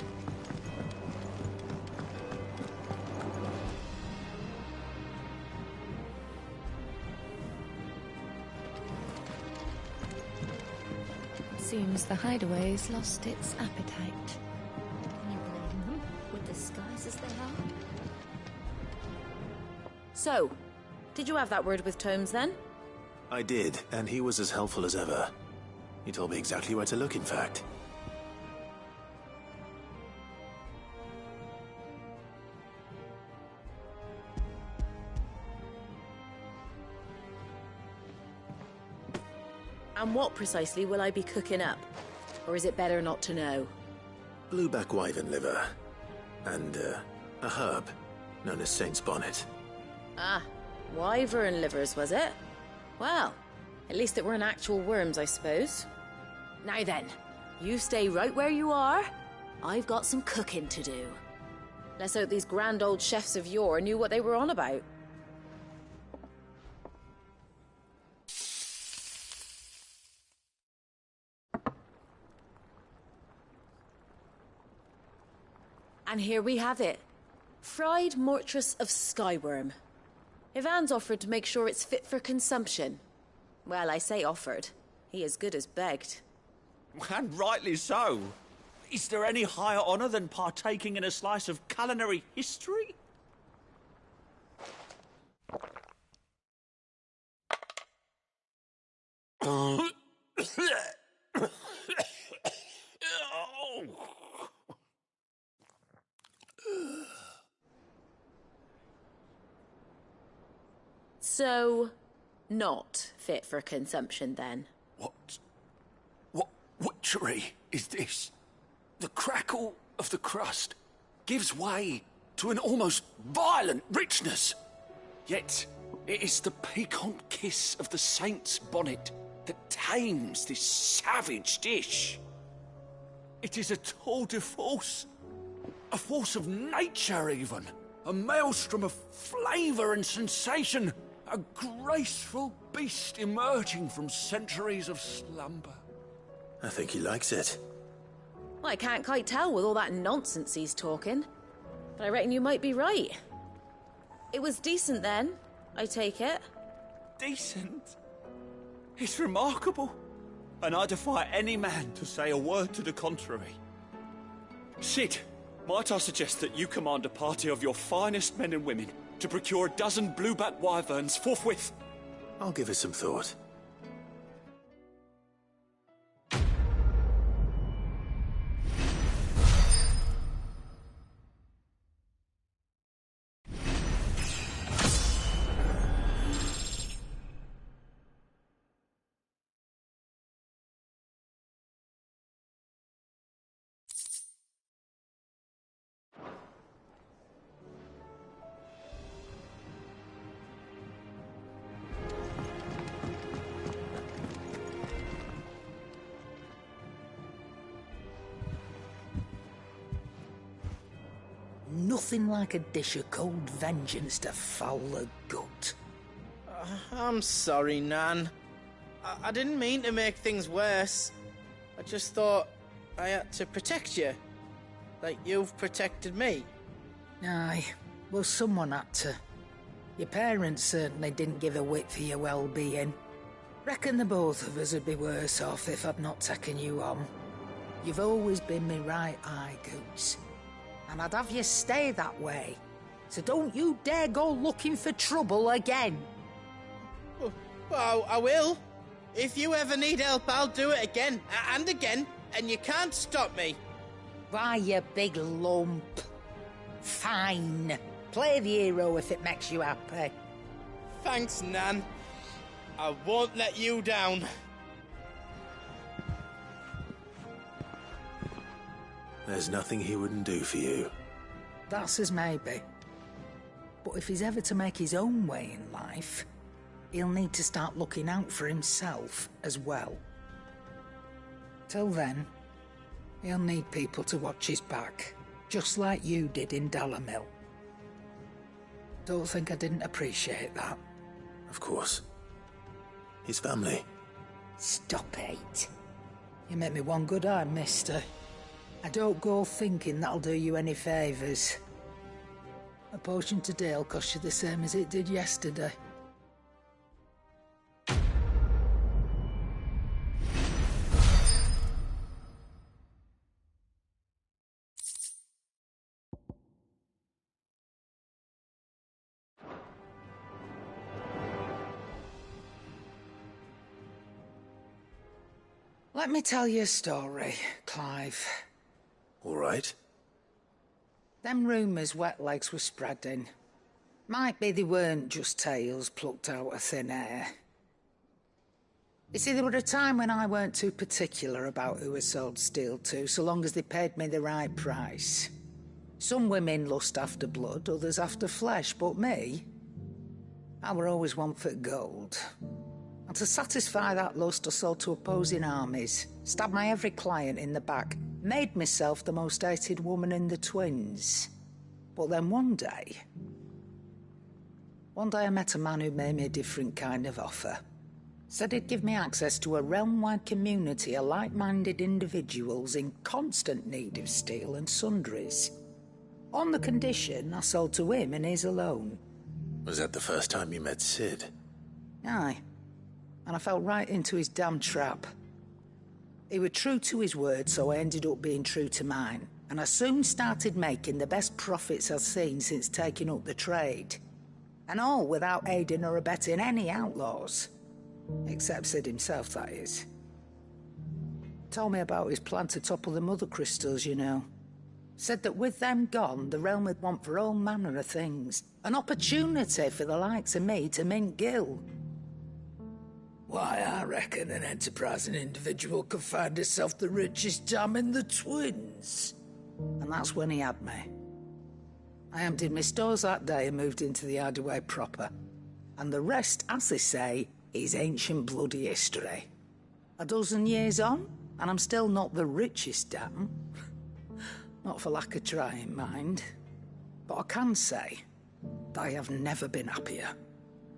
Seems the hideaway's lost its appetite. Can you blame them? With disguise as they are? So, did you have that word with Tomes then? I did, and he was as helpful as ever. He told me exactly where to look, in fact. And what precisely will I be cooking up? Or is it better not to know? Blueback wyvern liver. And, a herb known as Saint's Bonnet. Ah, wyvern livers, was it? Well, at least it weren't actual worms, I suppose. Now then, You stay right where you are. I've got some cooking to do. Let's hope these grand old chefs of yore knew what they were on about. And here we have it. Fried mortress of skyworm. Ivan's offered to make sure it's fit for consumption. Well, I say offered. He as good as begged. And rightly so. Is there any higher honour than partaking in a slice of culinary history? So, not fit for consumption then? What witchery is this? The crackle of the crust gives way to an almost violent richness. Yet, it is the piquant kiss of the saint's bonnet that tames this savage dish. It is a tour de force. A force of nature, even. A maelstrom of flavour and sensation. A graceful beast emerging from centuries of slumber. I think he likes it. Well, I can't quite tell with all that nonsense he's talking. But I reckon you might be right. It was decent then, I take it. Decent? It's remarkable. And I defy any man to say a word to the contrary. Sid, might I suggest that you command a party of your finest men and women to procure a dozen blueback wyverns forthwith? I'll give it some thought. Nothing like a dish of cold vengeance to foul the gut. I'm sorry, Nan. I didn't mean to make things worse. I just thought I had to protect you. Like you've protected me. Aye, well, someone had to. Your parents certainly didn't give a whit for your well-being. Reckon the both of us would be worse off if I'd not taken you on. You've always been me right eye, Goots. And I'd have you stay that way. So don't you dare go looking for trouble again. Well, I will. If you ever need help, I'll do it again and again, and you can't stop me. Why, you big lump. Fine. Play the hero if it makes you happy. Thanks, Nan. I won't let you down. There's nothing he wouldn't do for you. That's as maybe. But if he's ever to make his own way in life, he'll need to start looking out for himself as well. Till then, he'll need people to watch his back, just like you did in Dalamil. Don't think I didn't appreciate that. Of course. His family. Stop it. You make me one good eye, mister. I don't go thinking that'll do you any favours. A potion today'll cost you the same as it did yesterday. Let me tell you a story, Clive. All right. Them rumours Wetlegs were spreading. Might be they weren't just tales plucked out of thin air. You see, there were a time when I weren't too particular about who I sold steel to, so long as they paid me the right price. Some women lust after blood, others after flesh, but me, I were always one for gold. I And to satisfy that lust, I sold to opposing armies, stabbed my every client in the back, made myself the most hated woman in the twins. But then one day I met a man who made me a different kind of offer. Said he'd give me access to a realm-wide community of like-minded individuals in constant need of steel and sundries. On the condition I sold to him and his alone. Was that the first time you met Sid? Aye. And I fell right into his damn trap. He was true to his word, so I ended up being true to mine. And I soon started making the best profits I've seen since taking up the trade. And all without aiding or abetting any outlaws. Except Sid himself, that is. Told me about his plan to topple the mother crystals, you know. Said that with them gone, the realm would want for all manner of things. An opportunity for the likes of me to mint Gil. Why, I reckon an enterprising individual could find himself the richest dam in the twins. And that's when he had me. I emptied my stores that day and moved into the hideaway proper. And the rest, as they say, is ancient bloody history. A dozen years on, and I'm still not the richest dam. Not for lack of trying, mind. But I can say that I have never been happier.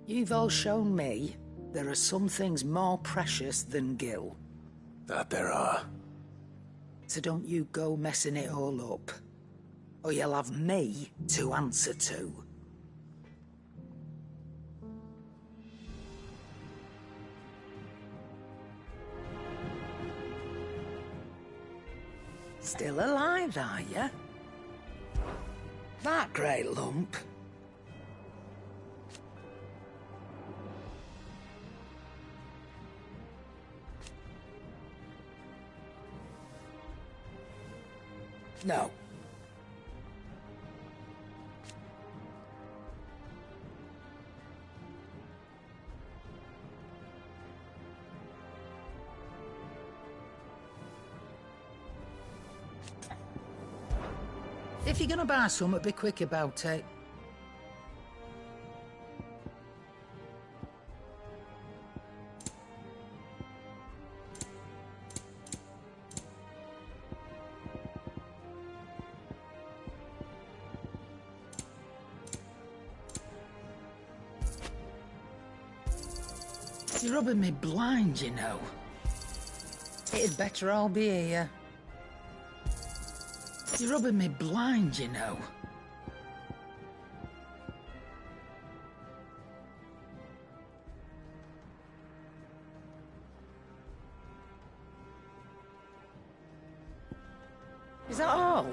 You've all shown me there are some things more precious than Gil. That there are. So don't you go messing it all up, or you'll have me to answer to. Still alive, are you? That great lump. No. If you're gonna buy something, be quick about it. You're rubbing me blind, you know. It'd better all be here. You're rubbing me blind, you know. Is that all?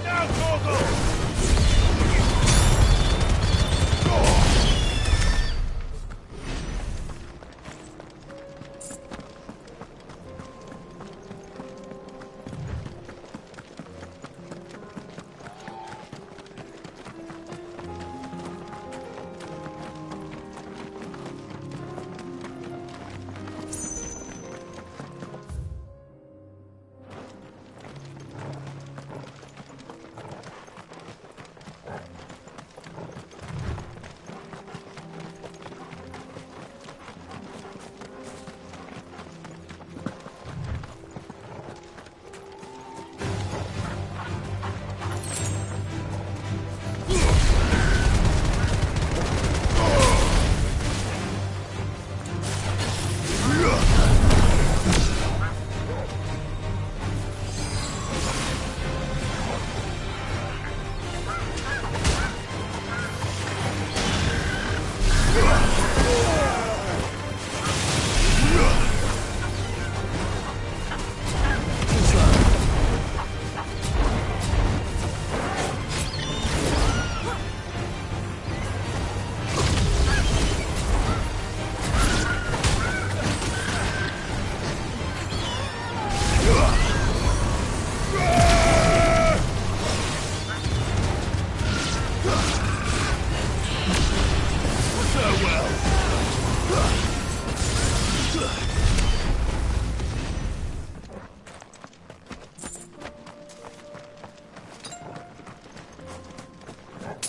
Now, Gorgo!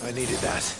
I needed that.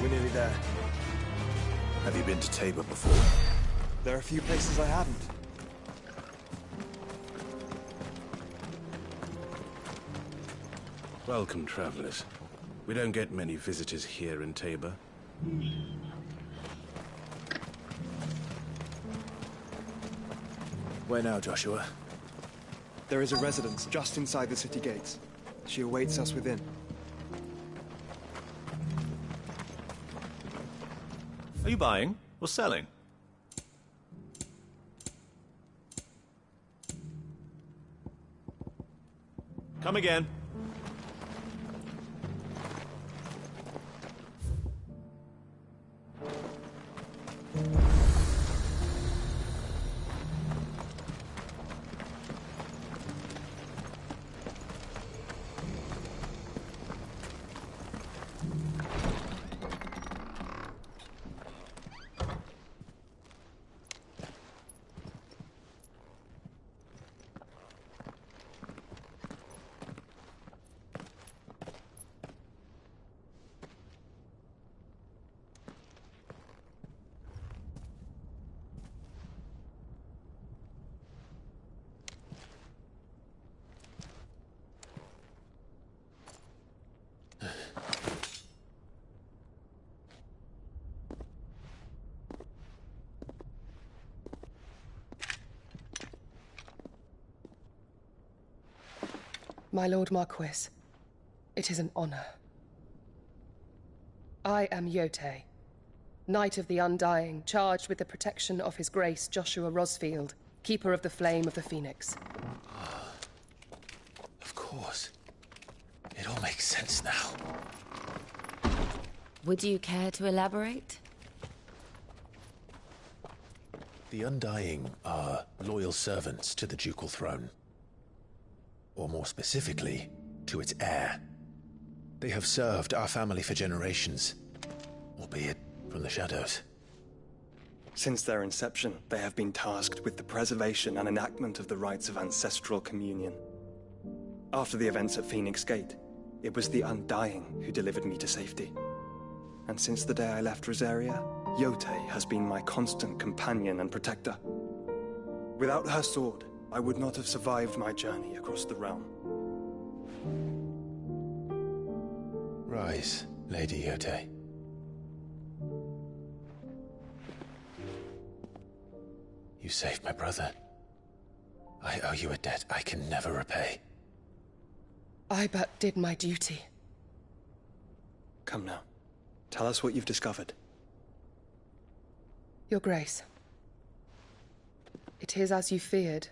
We're nearly there. Have you been to Tabor before? There are a few places I haven't. Welcome, travelers. We don't get many visitors here in Tabor. Where now, Joshua? There is a residence just inside the city gates. She awaits us within. Are you buying or selling? Come again. My Lord Marquis, it is an honor. I am Yote, Knight of the Undying, charged with the protection of His Grace Joshua Rosfield, Keeper of the Flame of the Phoenix. Of course. It all makes sense now. Would you care to elaborate? The Undying are loyal servants to the ducal throne. Or more specifically, to its heir. They have served our family for generations, albeit from the shadows. Since their inception, they have been tasked with the preservation and enactment of the rites of ancestral communion. After the events at Phoenix Gate, it was the Undying who delivered me to safety. And since the day I left Rosaria, Yote has been my constant companion and protector. Without her sword, I would not have survived my journey across the realm. Rise, Lady Yote. You saved my brother. I owe you a debt I can never repay. I but did my duty. Come now. Tell us what you've discovered. Your Grace. It is as you feared.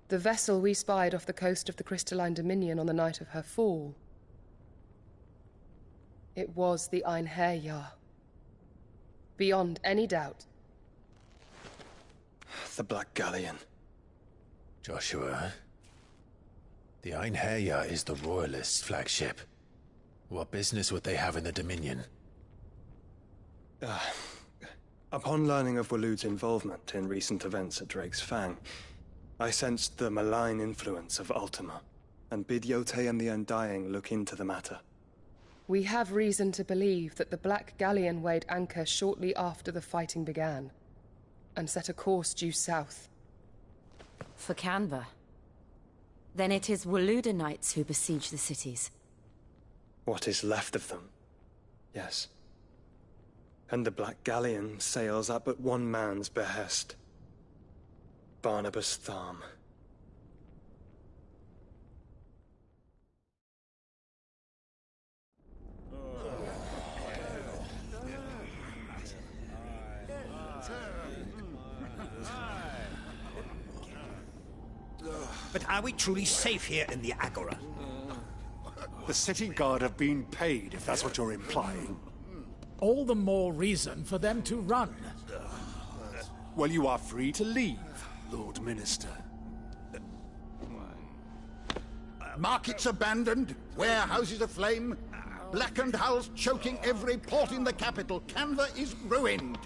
The vessel we spied off the coast of the Crystalline Dominion on the night of her fall. It was the Einherjar. Beyond any doubt. The Black Galleon. Joshua, the Einherjar is the Royalists' flagship. What business would they have in the Dominion? Upon learning of Waloed's involvement in recent events at Drake's Fang, I sensed the malign influence of Ultima, and bid Yote and the Undying look into the matter. We have reason to believe that the Black Galleon weighed anchor shortly after the fighting began, and set a course due south. For Canva. Then it is Waloed Knights who besiege the cities. What is left of them? Yes. And the Black Galleon sails at but one man's behest. Barnabas Tharm. But are we truly safe here in the Agora? The city guard have been paid, if that's what you're implying. All the more reason for them to run. Well, you are free to leave, Lord Minister. Markets abandoned, warehouses aflame, blackened hulls choking every port in the capital. Canva is ruined.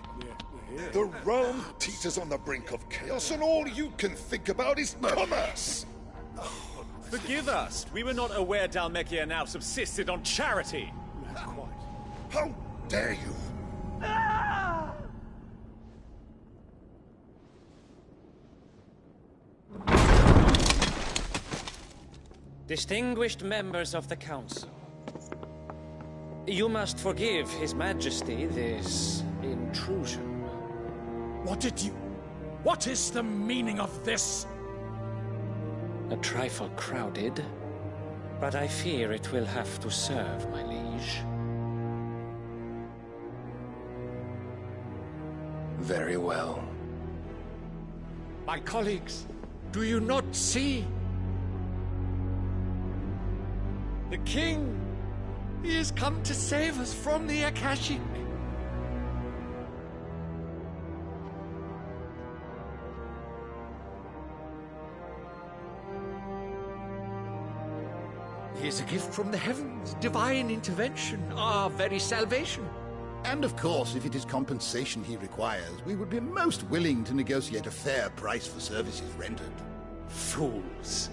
The realm teeters on the brink of chaos, and all you can think about is commerce. Forgive us. We were not aware Dhalmekia now subsisted on charity. How dare you? Distinguished members of the Council, you must forgive His Majesty this intrusion. What is the meaning of this? A trifle crowded, but I fear it will have to serve, my liege. Very well. My colleagues, do you not see? The king! He has come to save us from the Akashic. He is a gift from the heavens, divine intervention, our very salvation. And of course, if it is compensation he requires, we would be most willing to negotiate a fair price for services rendered. Fools.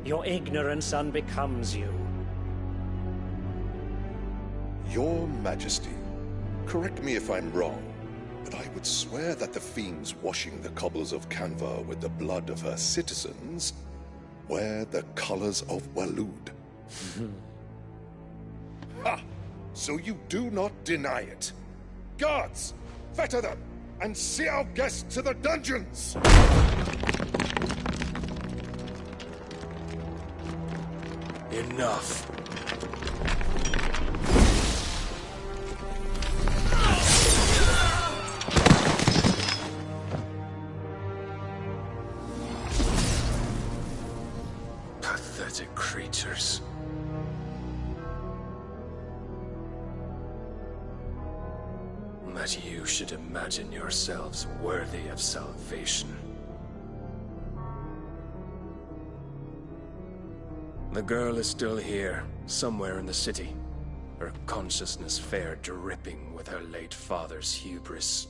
Your ignorance unbecomes you. Your Majesty, correct me if I'm wrong, but I would swear that the fiends washing the cobbles of Canva with the blood of her citizens wear the colors of Waloed. Ha! So you do not deny it. Guards, fetter them, and see our guests to the dungeons! Enough. Pathetic creatures. That you should imagine yourselves worthy of salvation. The girl is still here, somewhere in the city, her consciousness fair dripping with her late father's hubris.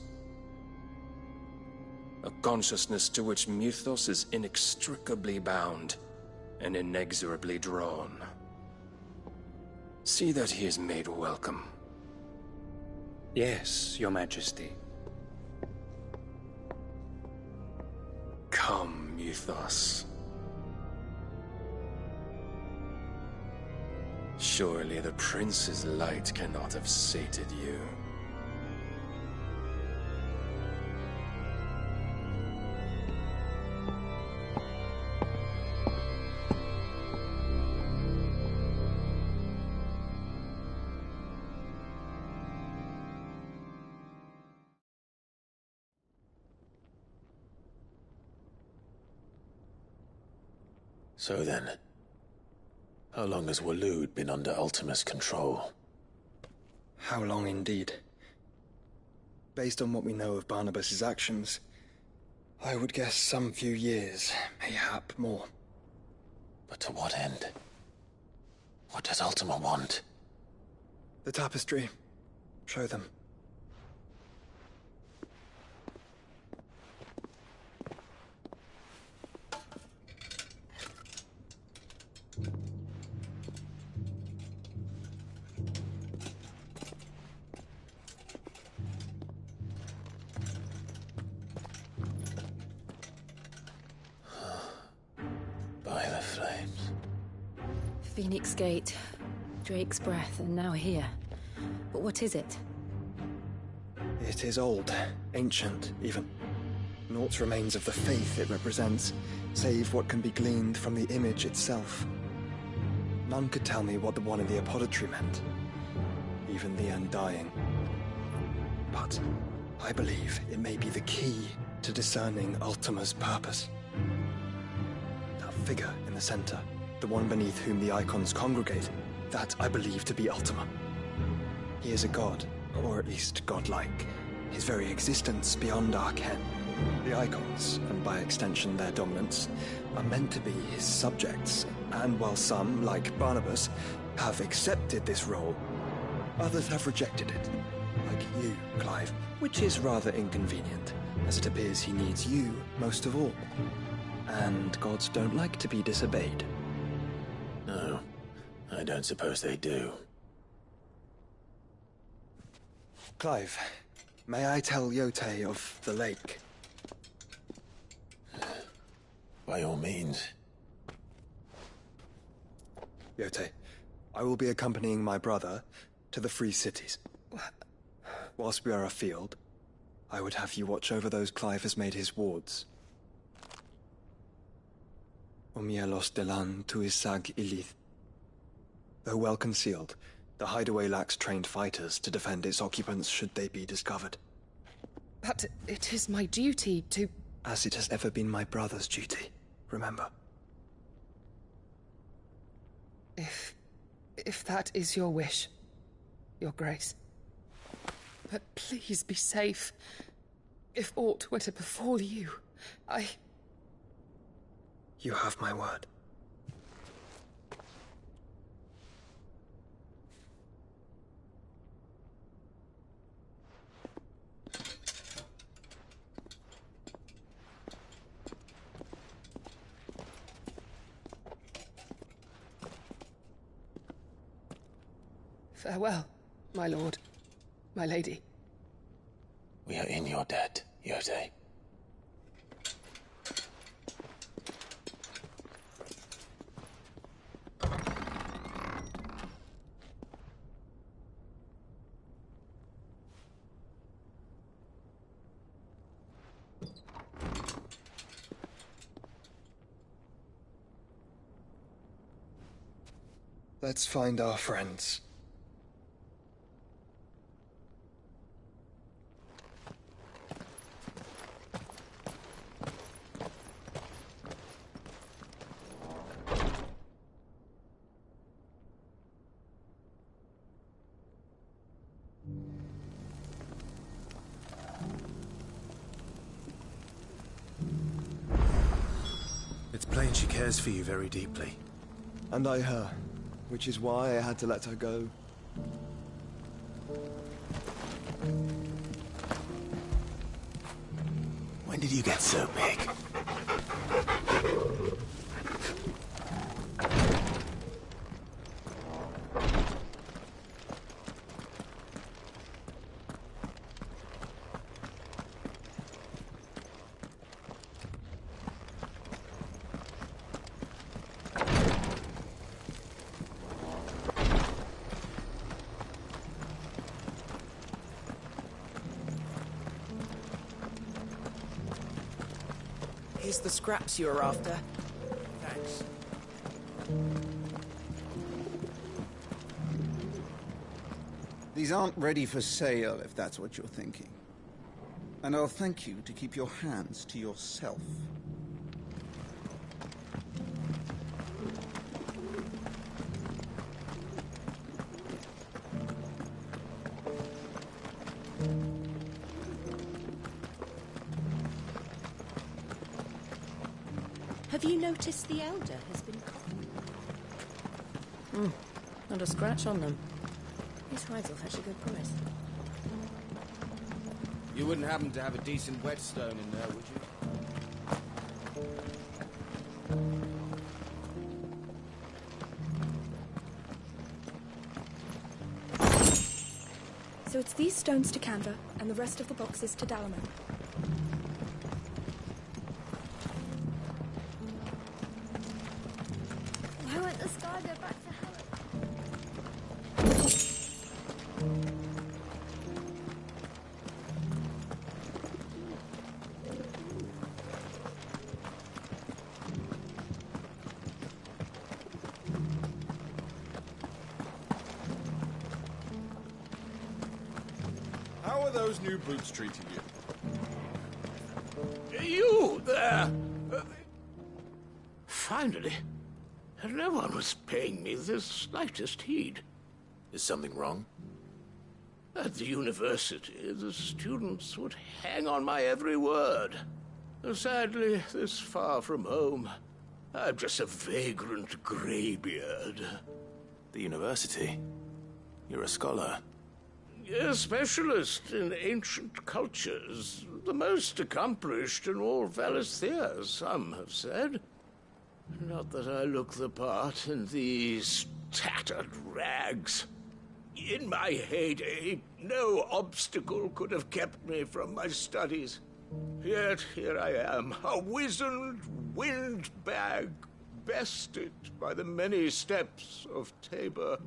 A consciousness to which Mythos is inextricably bound and inexorably drawn. See that he is made welcome. Yes, Your Majesty. Come, Mythos. Surely the prince's light cannot have sated you. So then, how long has Waloed been under Ultima's control? How long indeed? Based on what we know of Barnabas's actions, I would guess some few years, mayhap more. But to what end? What does Ultima want? The tapestry. Show them. By the flames. Phoenix Gate, Drake's Breath, and now here. But what is it? It is old, ancient, even. Naught remains of the faith it represents, save what can be gleaned from the image itself. None could tell me what the one in the apothecary meant, even the Undying. But I believe it may be the key to discerning Ultima's purpose. That figure in the center, the one beneath whom the icons congregate, that I believe to be Ultima. He is a god, or at least godlike, his very existence beyond our ken. The icons, and by extension their dominance, are meant to be his subjects, and while some, like Barnabas, have accepted this role, others have rejected it, like you, Clive, which is rather inconvenient, as it appears he needs you most of all. And gods don't like to be disobeyed. No, I don't suppose they do. Clive, may I tell Yote of the lake? By all means. Yote, I will be accompanying my brother to the Free Cities. Whilst we are afield, I would have you watch over those Clive has made his wards. Omielos delan tuisag ilith. Though well concealed, the hideaway lacks trained fighters to defend its occupants should they be discovered. But it is my duty to... As it has ever been my brother's duty, remember. If that is your wish, Your Grace. But please be safe. If aught were to befall you, You have my word. Farewell, my lord, my lady. We are in your debt, Yode. Let's find our friends. It's plain she cares for you very deeply. And I her, which is why I had to let her go. When did you get so big? Here's the scraps you were after. Thanks. These aren't ready for sale, if that's what you're thinking. And I'll thank you to keep your hands to yourself. Have you noticed the Elder has been caught? Not a scratch on them. These hides will fetch a good price. You wouldn't happen to have a decent whetstone in there, would you? So it's these stones to Canva, and the rest of the boxes to Dalamon. Why won't the sky go back to hell? How are those new boots treating you? You there! Finally. No one was paying me the slightest heed. Is something wrong? At the university, the students would hang on my every word. Sadly, this far from home, I'm just a vagrant greybeard. The university? You're a scholar. A specialist in ancient cultures. The most accomplished in all Valisthea, some have said. Not that I look the part in these tattered rags. In my heyday, no obstacle could have kept me from my studies. Yet here I am, a wizened windbag, bested by the many steps of Tabor.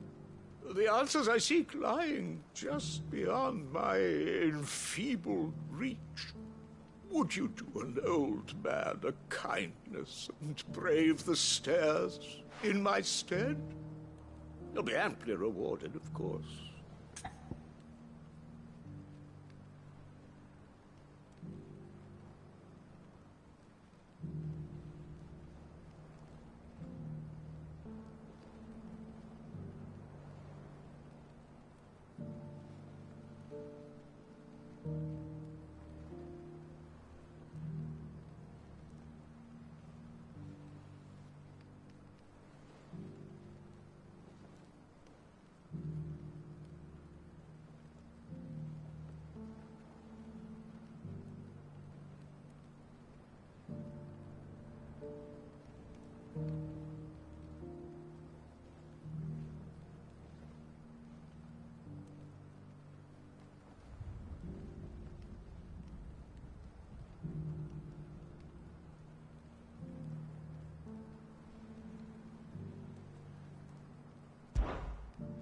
The answers I seek lying just beyond my enfeebled reach. Would you do an old man a kindness and brave the stairs in my stead? You'll be amply rewarded, of course.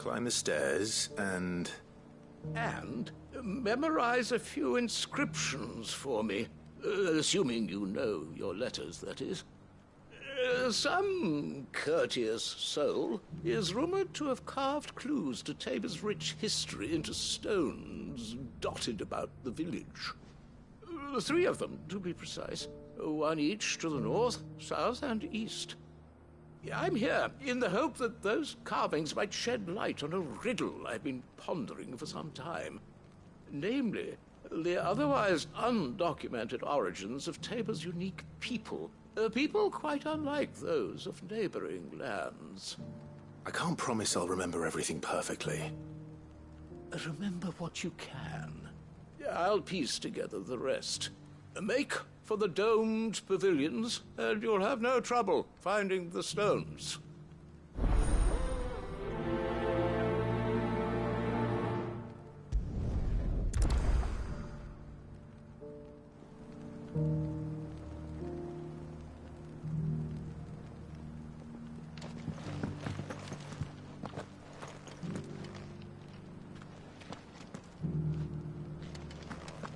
Climb the stairs and... And memorize a few inscriptions for me. Assuming you know your letters, that is. Some courteous soul is rumored to have carved clues to Tabor's rich history into stones dotted about the village. 3 of them, to be precise. 1 each to the north, south, and east. I'm here in the hope that those carvings might shed light on a riddle I've been pondering for some time. Namely, the otherwise undocumented origins of Tabor's unique people. People quite unlike those of neighboring lands. I can't promise I'll remember everything perfectly. Remember what you can. I'll piece together the rest. Make for the domed pavilions, and you'll have no trouble finding the stones.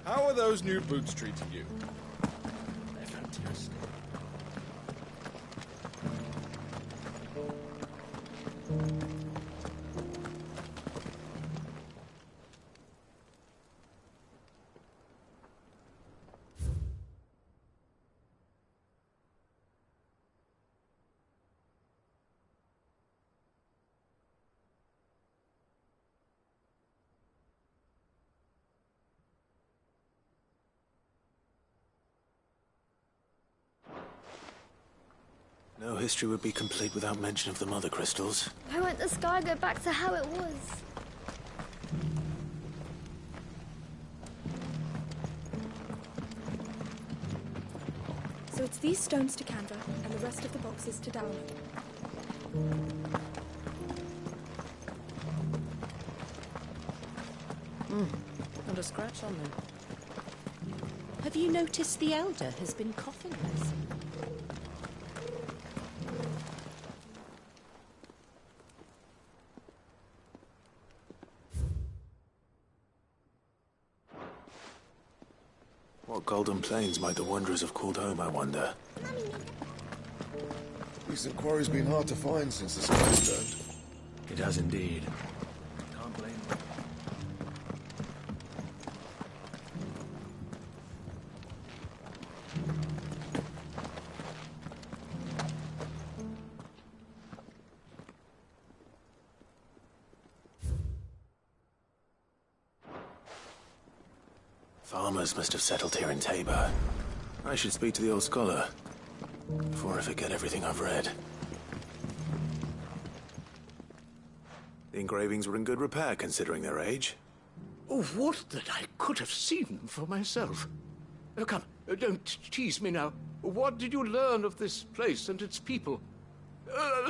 How are those new boots treating you? They're fantastic. No history would be complete without mention of the Mother Crystals. Why won't the sky go back to how it was? So it's these stones to Canva, and the rest of the boxes to download. Not a scratch on them. Have you noticed the Elder has been coffin-less? What golden plains might the Wanderers have called home, I wonder? Recent quarry's been hard to find since the sky's turned. It has indeed. Can't blame them. Farmers must have settled here in Tabor. I should speak to the old scholar before I forget everything I've read. The engravings were in good repair considering their age. Oh, would that I could have seen them for myself. Come, don't tease me now. What did you learn of this place and its people?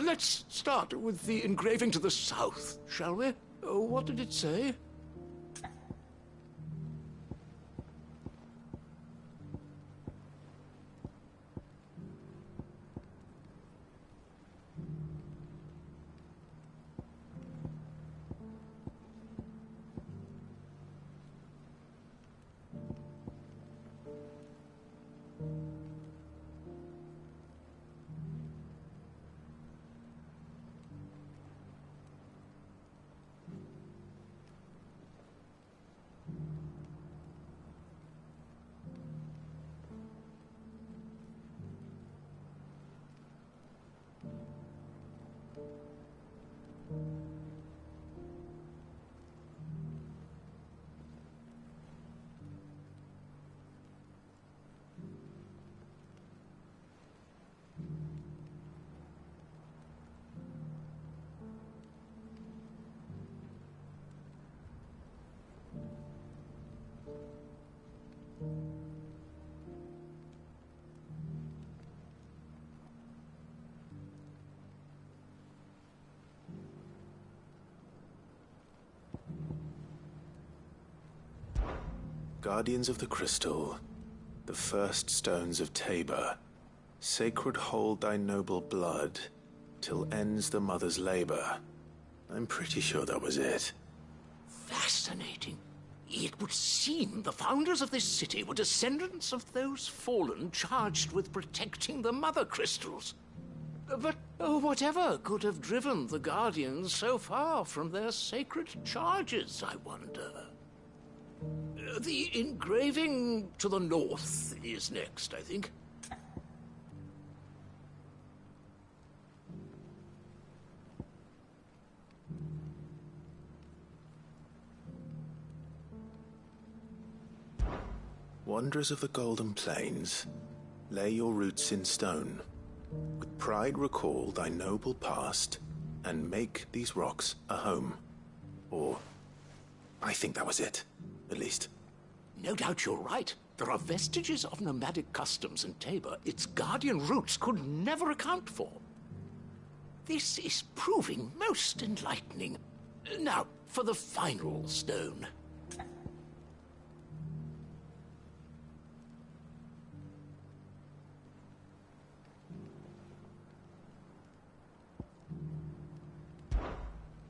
Let's start with the engraving to the south, shall we? What did it say? Guardians of the Crystal, the first stones of Tabor, sacred hold thy noble blood, till ends the mother's labor. I'm pretty sure that was it. Fascinating. It would seem the founders of this city were descendants of those fallen charged with protecting the Mother Crystals. But whatever could have driven the Guardians so far from their sacred charges, I wonder? The engraving to the north is next, I think. Wanderers of the Golden Plains, lay your roots in stone. With pride recall thy noble past, and make these rocks a home. Or, I think that was it, at least. No doubt you're right. There are vestiges of nomadic customs in Tabor its guardian roots could never account for. This is proving most enlightening. Now, for the final stone.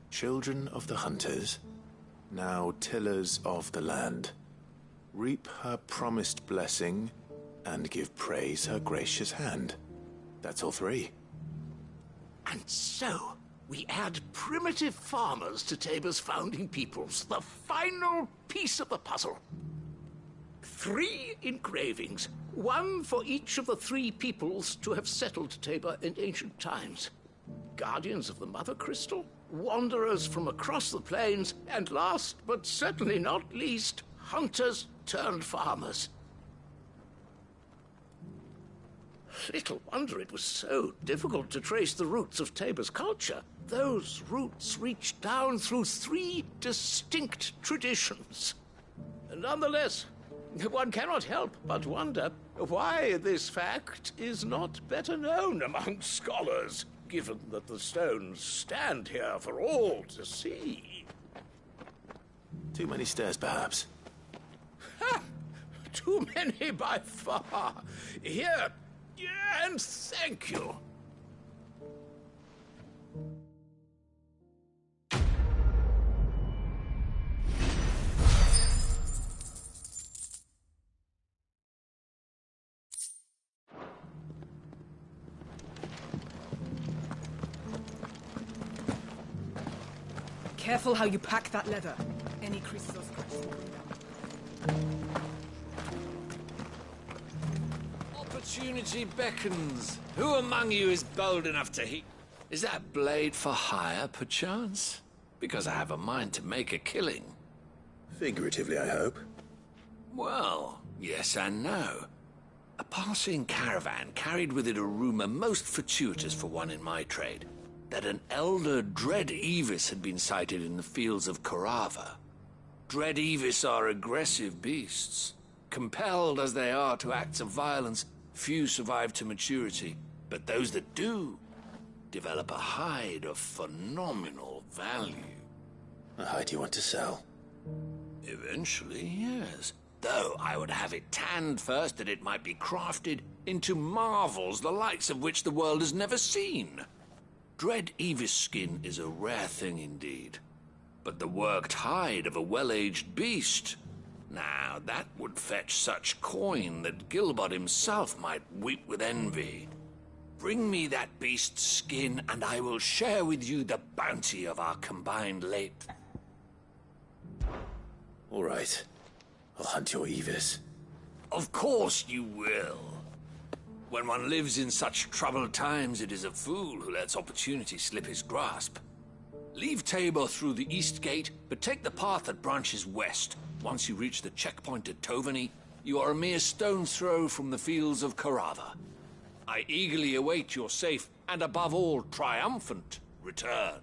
Children of the hunters, now tillers of the land, reap her promised blessing and give praise her gracious hand. That's all three. And so, we add primitive farmers to Tabor's founding peoples, the final piece of the puzzle. 3 engravings, one for each of the 3 peoples to have settled Tabor in ancient times. Guardians of the Mother Crystal, wanderers from across the plains, and last but certainly not least, hunters turned farmers. Little wonder it was so difficult to trace the roots of Tabor's culture. Those roots reach down through 3 distinct traditions. Nonetheless, one cannot help but wonder why this fact is not better known among scholars, given that the stones stand here for all to see. Too many stairs, perhaps. Ha! Too many by far. Here, and thank you. Careful how you pack that leather. Any creases or scratches. Opportunity beckons. Who among you is bold enough to heat? Is that blade for hire, perchance? Because I have a mind to make a killing. Figuratively, I hope. Well, yes and no. A passing caravan carried with it a rumor most fortuitous for one in my trade, that an elder Dread Evis had been sighted in the fields of Carava. Dread Evis are aggressive beasts. Compelled as they are to acts of violence, few survive to maturity, but those that do develop a hide of phenomenal value. A hide you want to sell? Eventually, yes. Though I would have it tanned first that it might be crafted into marvels the likes of which the world has never seen. Dread Evis skin is a rare thing indeed. But the worked hide of a well-aged beast, now that would fetch such coin that Gilbert himself might weep with envy. Bring me that beast's skin, and I will share with you the bounty of our combined late. All right. I'll hunt your Evis. Of course you will. When one lives in such troubled times, it is a fool who lets opportunity slip his grasp. Leave Tabor through the east gate, but take the path that branches west. Once you reach the checkpoint at Tovany, you are a mere stone's throw from the fields of Carava. I eagerly await your safe, and above all, triumphant return.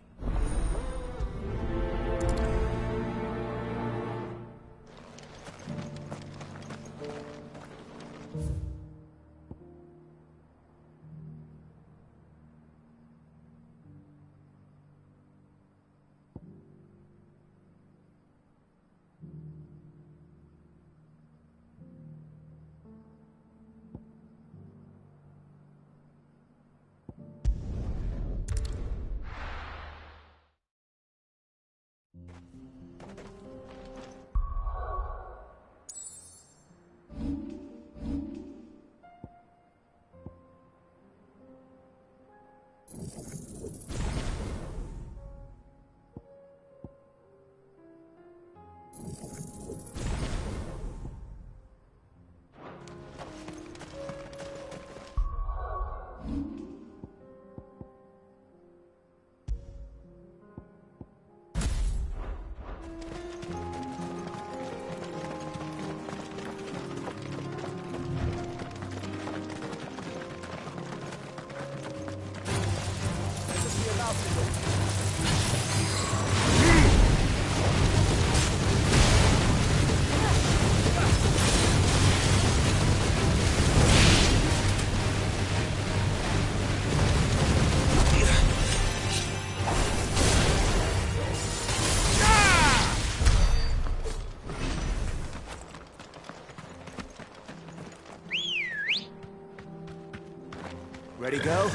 Ready, go?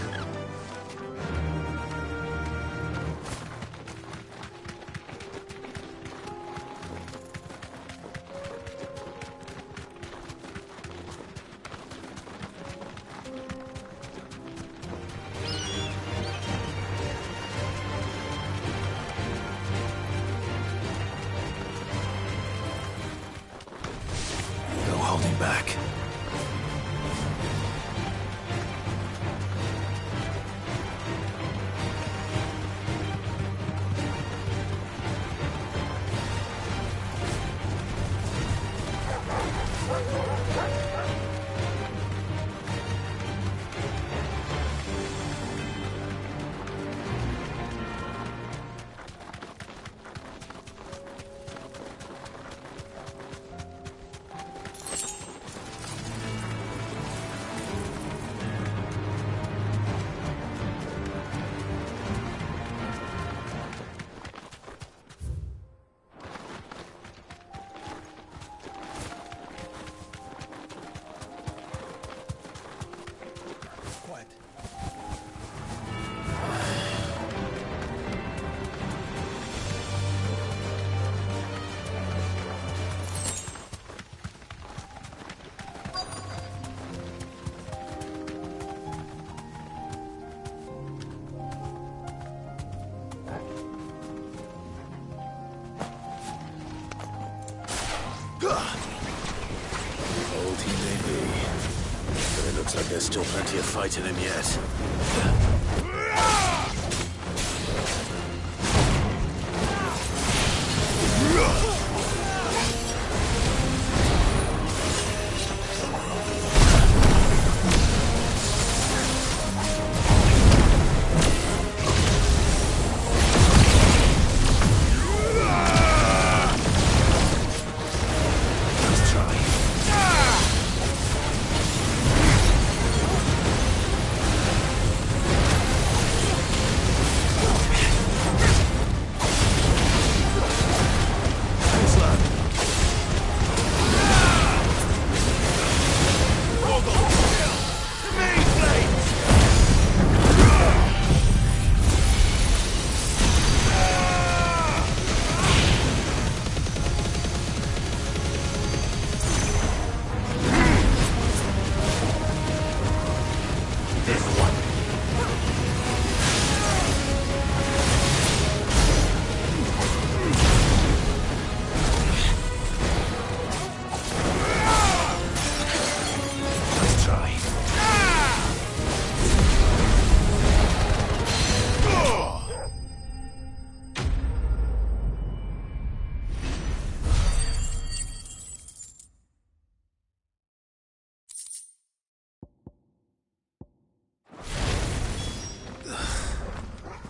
No holding back. Old he may be, but it looks like there's still plenty of fight in him yet.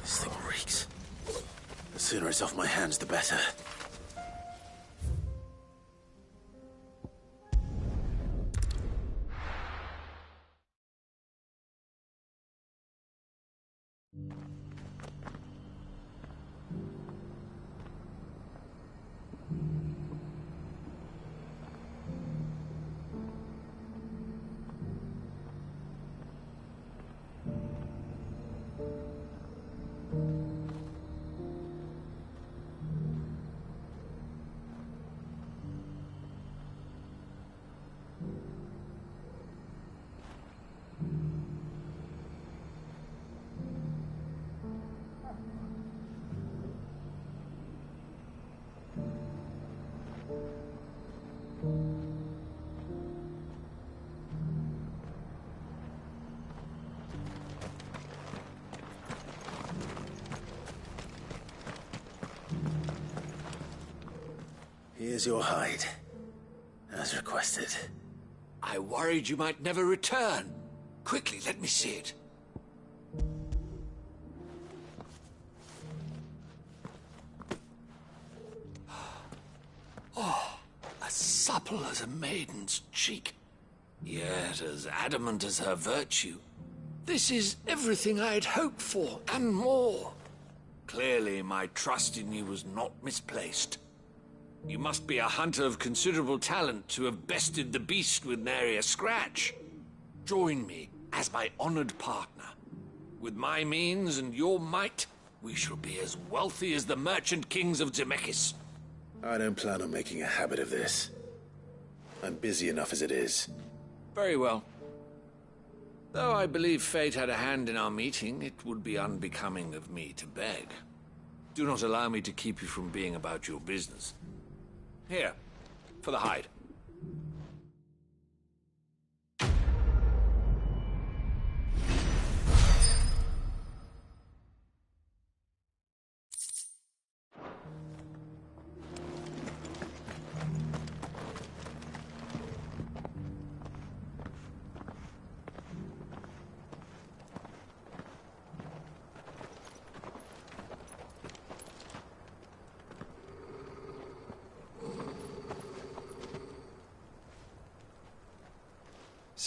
This thing reeks. The sooner it's off my hands, the better. Here's your hide, as requested. I worried you might never return. Quickly, let me see it. Oh, as supple as a maiden's cheek, yet as adamant as her virtue. This is everything I had hoped for, and more. Clearly, my trust in you was not misplaced. You must be a hunter of considerable talent to have bested the beast with nary a scratch. Join me as my honored partner. With my means and your might, we shall be as wealthy as the merchant kings of Zemeckis. I don't plan on making a habit of this. I'm busy enough as it is. Very well. Though I believe fate had a hand in our meeting, it would be unbecoming of me to beg. Do not allow me to keep you from being about your business. Here, for the hide.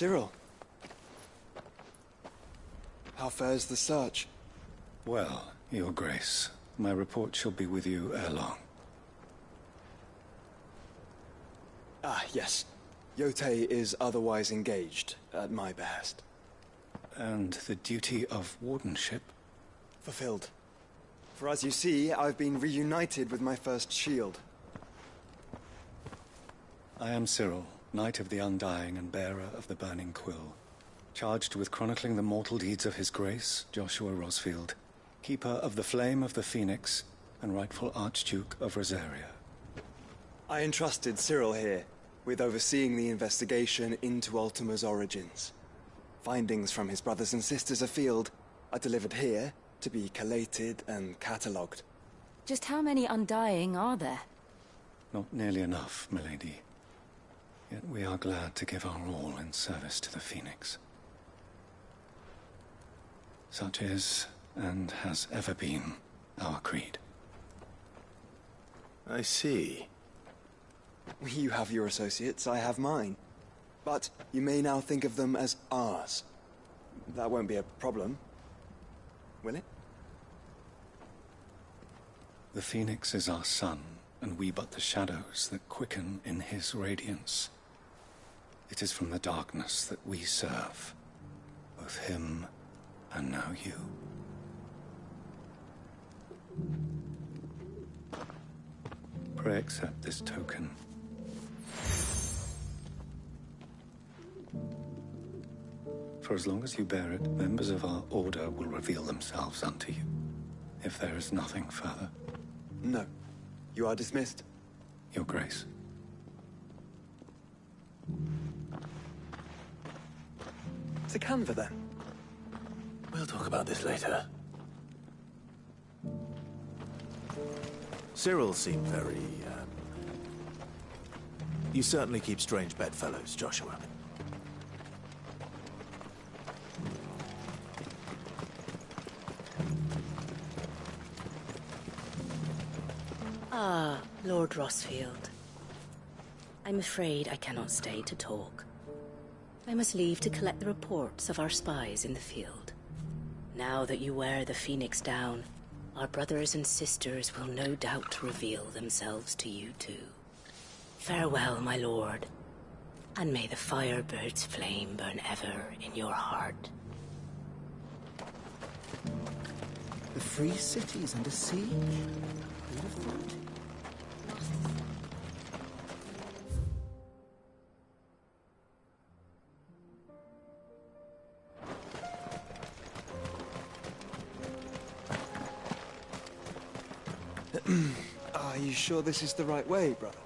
Cyril. How fares the search? Well, Your Grace, my report shall be with you ere long. Ah, yes. Yotei is otherwise engaged, at my behest. And the duty of wardenship? Fulfilled. For as you see, I've been reunited with my first shield. I am Cyril, Knight of the Undying and bearer of the Burning Quill, charged with chronicling the mortal deeds of His Grace, Joshua Rosfield, Keeper of the Flame of the Phoenix, and rightful Archduke of Rosaria. I entrusted Cyril here with overseeing the investigation into Ultima's origins. Findings from his brothers and sisters afield are delivered here to be collated and catalogued. Just how many Undying are there? Not nearly enough, milady. Yet we are glad to give our all in service to the Phoenix. Such is, and has ever been, our creed. I see. You have your associates, I have mine. But you may now think of them as ours. That won't be a problem, will it? The Phoenix is our sun, and we but the shadows that quicken in his radiance. It is from the darkness that we serve, both him and now you. Pray accept this token. For as long as you bear it, members of our order will reveal themselves unto you, if there is nothing further. No. You are dismissed. Your Grace. To Canva, then. We'll talk about this later. Cyril seemed very, You certainly keep strange bedfellows, Joshua. Ah, Lord Rosfield. I'm afraid I cannot stay to talk. I must leave to collect the reports of our spies in the field. Now that you wear the Phoenix down, our brothers and sisters will no doubt reveal themselves to you too. Farewell, my lord, and may the Firebird's flame burn ever in your heart. The free city is under siege? Who'd have thought it? Are you sure this is the right way, brother?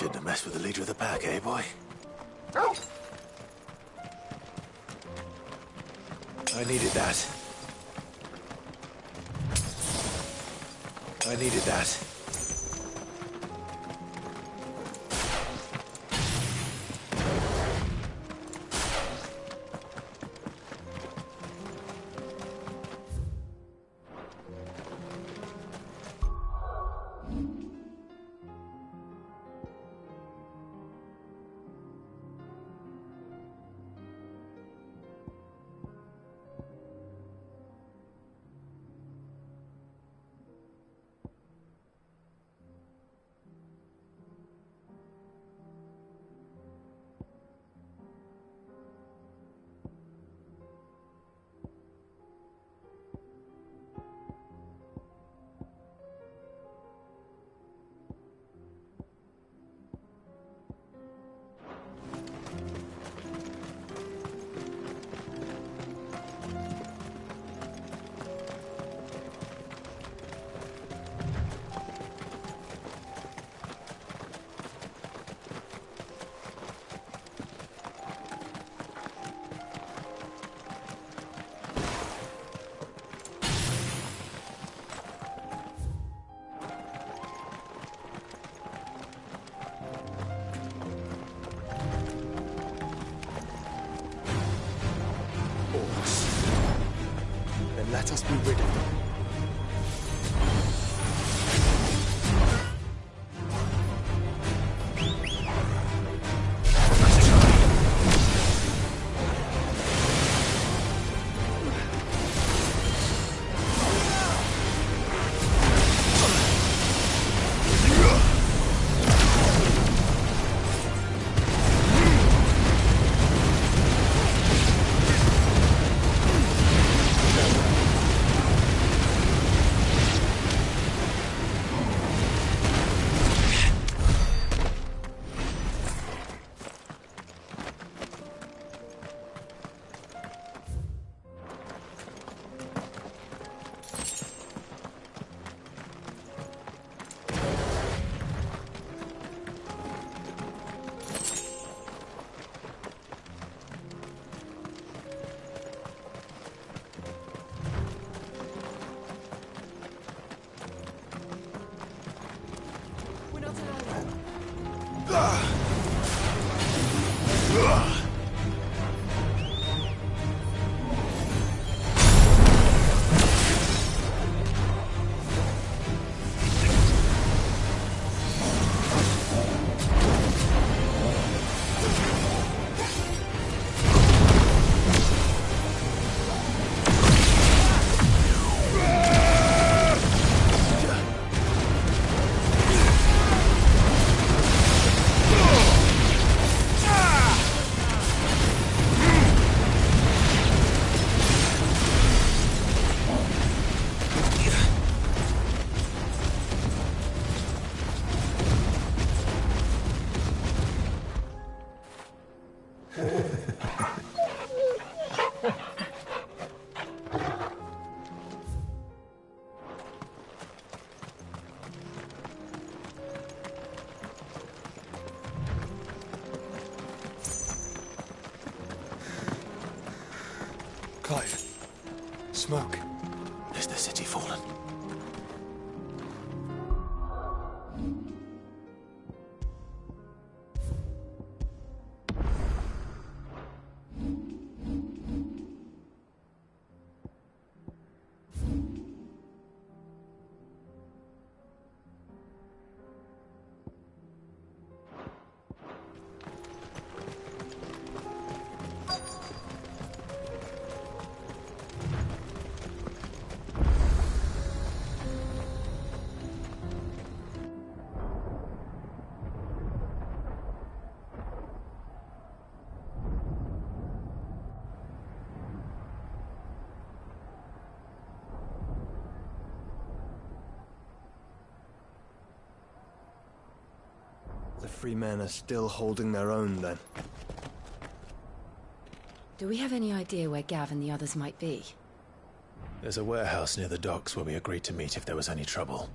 Shouldn't have messed with the leader of the pack, eh, boy? I needed that. I needed that. Let us be rid of them. Clive. Smoke. Is the city fallen? The free men are still holding their own, then. Do we have any idea where Gav and the others might be? There's a warehouse near the docks where we agreed to meet if there was any trouble.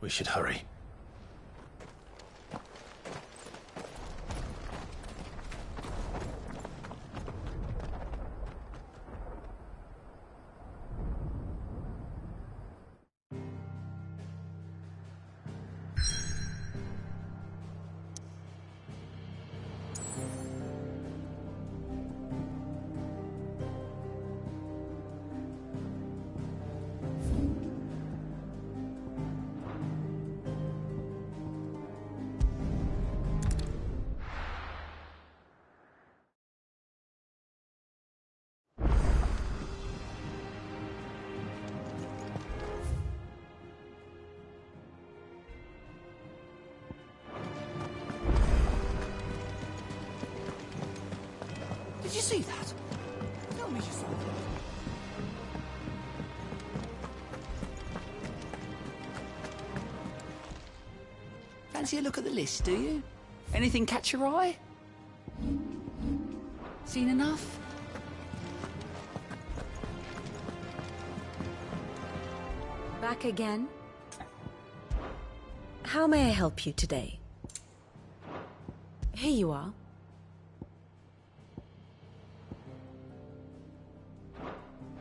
We should hurry. Did you see that? Tell me you saw that. Fancy a look at the list, do you? Anything catch your eye? Seen enough? Back again? How may I help you today? Here you are.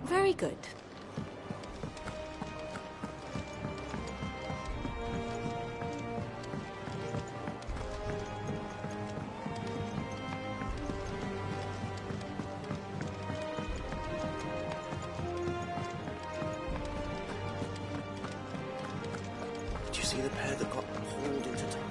Very good. Did you see the pair that got hauled into time?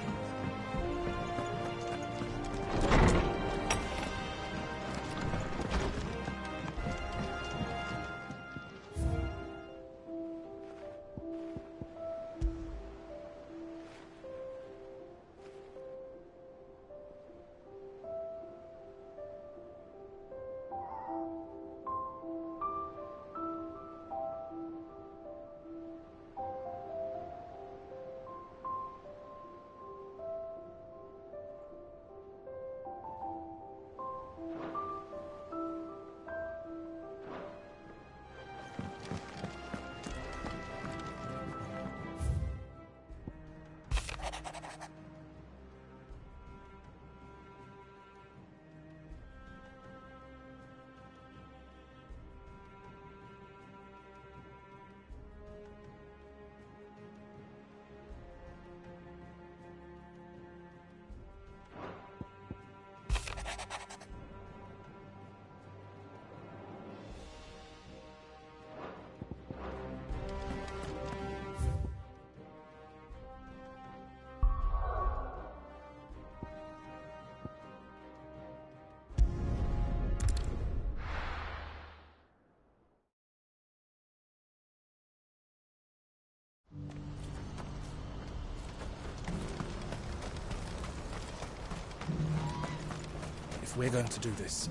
if we're going to do this.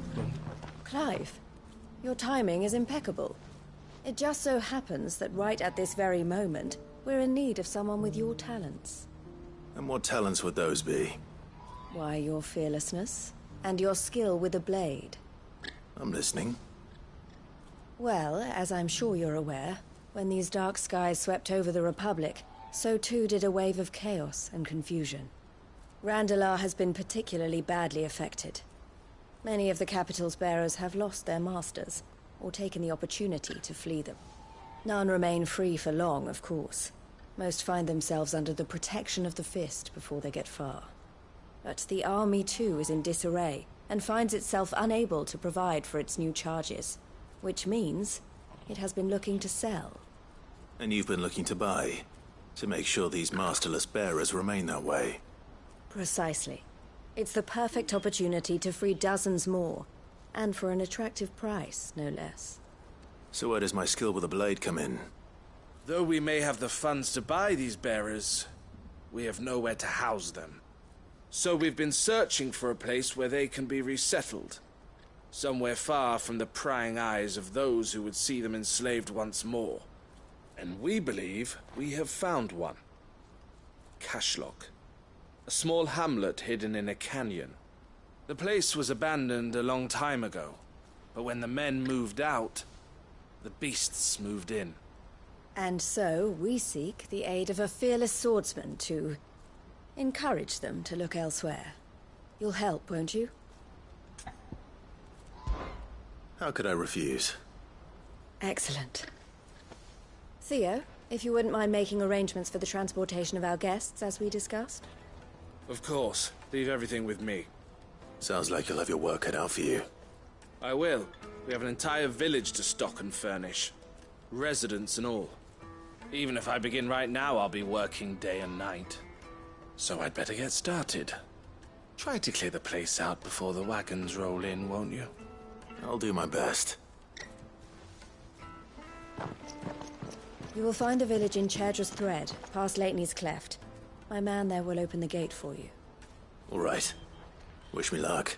Clive, your timing is impeccable. It just so happens that right at this very moment, we're in need of someone with your talents. And what talents would those be? Why, your fearlessness, and your skill with a blade. I'm listening. Well, as I'm sure you're aware, when these dark skies swept over the Republic, so too did a wave of chaos and confusion. Randalar has been particularly badly affected. Many of the capital's bearers have lost their masters, or taken the opportunity to flee them. None remain free for long, of course. Most find themselves under the protection of the Fist before they get far. But the army too is in disarray, and finds itself unable to provide for its new charges. Which means it has been looking to sell. And you've been looking to buy, to make sure these masterless bearers remain that way. Precisely. It's the perfect opportunity to free dozens more, and for an attractive price, no less. So where does my skill with a blade come in? Though we may have the funds to buy these bearers, we have nowhere to house them. So we've been searching for a place where they can be resettled. Somewhere far from the prying eyes of those who would see them enslaved once more. And we believe we have found one. Cashlock. A small hamlet hidden in a canyon. The place was abandoned a long time ago, but when the men moved out, the beasts moved in. And so we seek the aid of a fearless swordsman to encourage them to look elsewhere. You'll help, won't you? How could I refuse? Excellent. Theo, if you wouldn't mind making arrangements for the transportation of our guests, as we discussed? Of course. Leave everything with me. Sounds like you'll have your work cut out for you. I will. We have an entire village to stock and furnish. Residents and all. Even if I begin right now, I'll be working day and night. So I'd better get started. Try to clear the place out before the wagons roll in, won't you? I'll do my best. You will find a village in Chadra's Thread, past Lateney's Cleft. My man there will open the gate for you. All right. Wish me luck.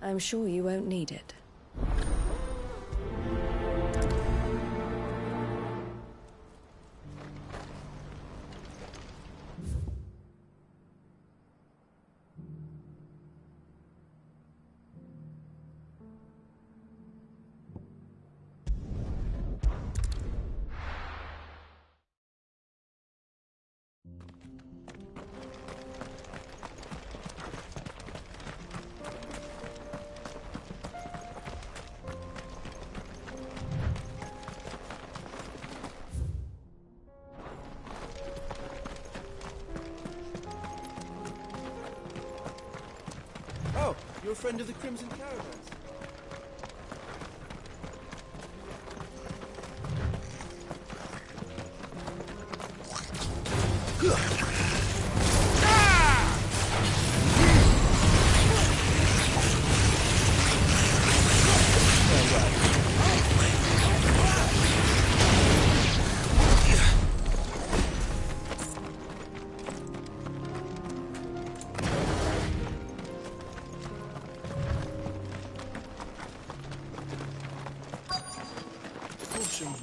I'm sure you won't need it. Oh, you're a friend of the Crimson Caravans.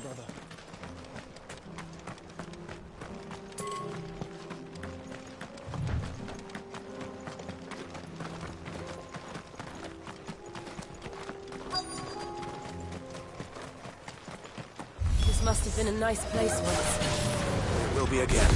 Brother. This must have been a nice place once. Will be again.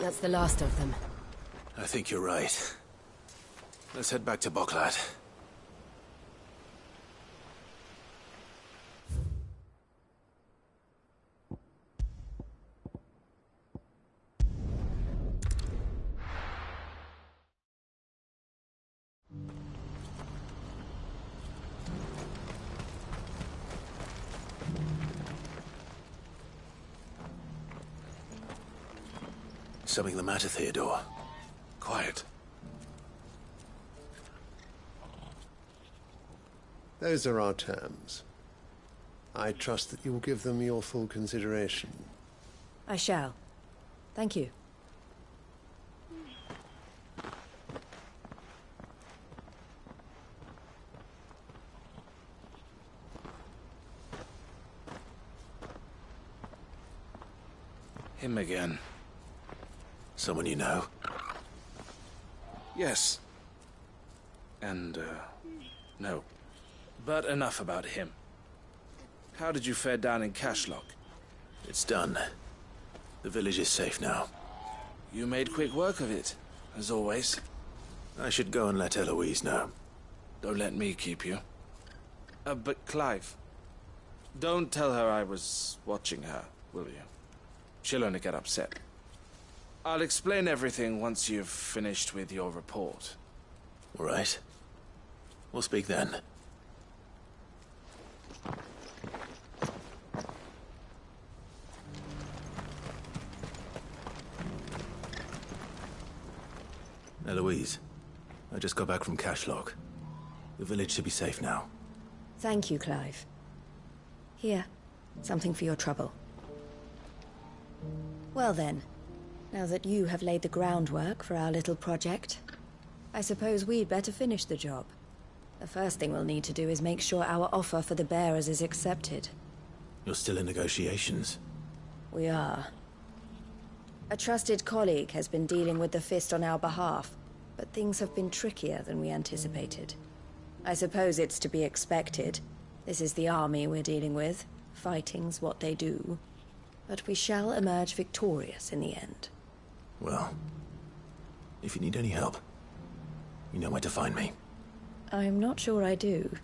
that's the last of them. I think you're right. Let's head back to Boklat. Something the matter, Theodore? Quiet. Those are our terms. I trust that you will give them your full consideration. I shall. Thank you. Him again. Someone you know? Yes. And, no. But enough about him. How did you fare down in Cashlock? It's done. The village is safe now. You made quick work of it, as always. I should go and let Eloise know. Don't let me keep you. But Clive, don't tell her I was watching her, will you? She'll only get upset. I'll explain everything once you've finished with your report. All right. We'll speak then. Eloise, I just got back from Cashlock. The village should be safe now. Thank you, Clive. Here, something for your trouble. Well then, now that you have laid the groundwork for our little project, I suppose we'd better finish the job. The first thing we'll need to do is make sure our offer for the bearers is accepted. You're still in negotiations? We are. A trusted colleague has been dealing with the Fist on our behalf, but things have been trickier than we anticipated. I suppose it's to be expected. This is the army we're dealing with. Fighting's what they do. But we shall emerge victorious in the end. Well, if you need any help, you know where to find me. I'm not sure I do,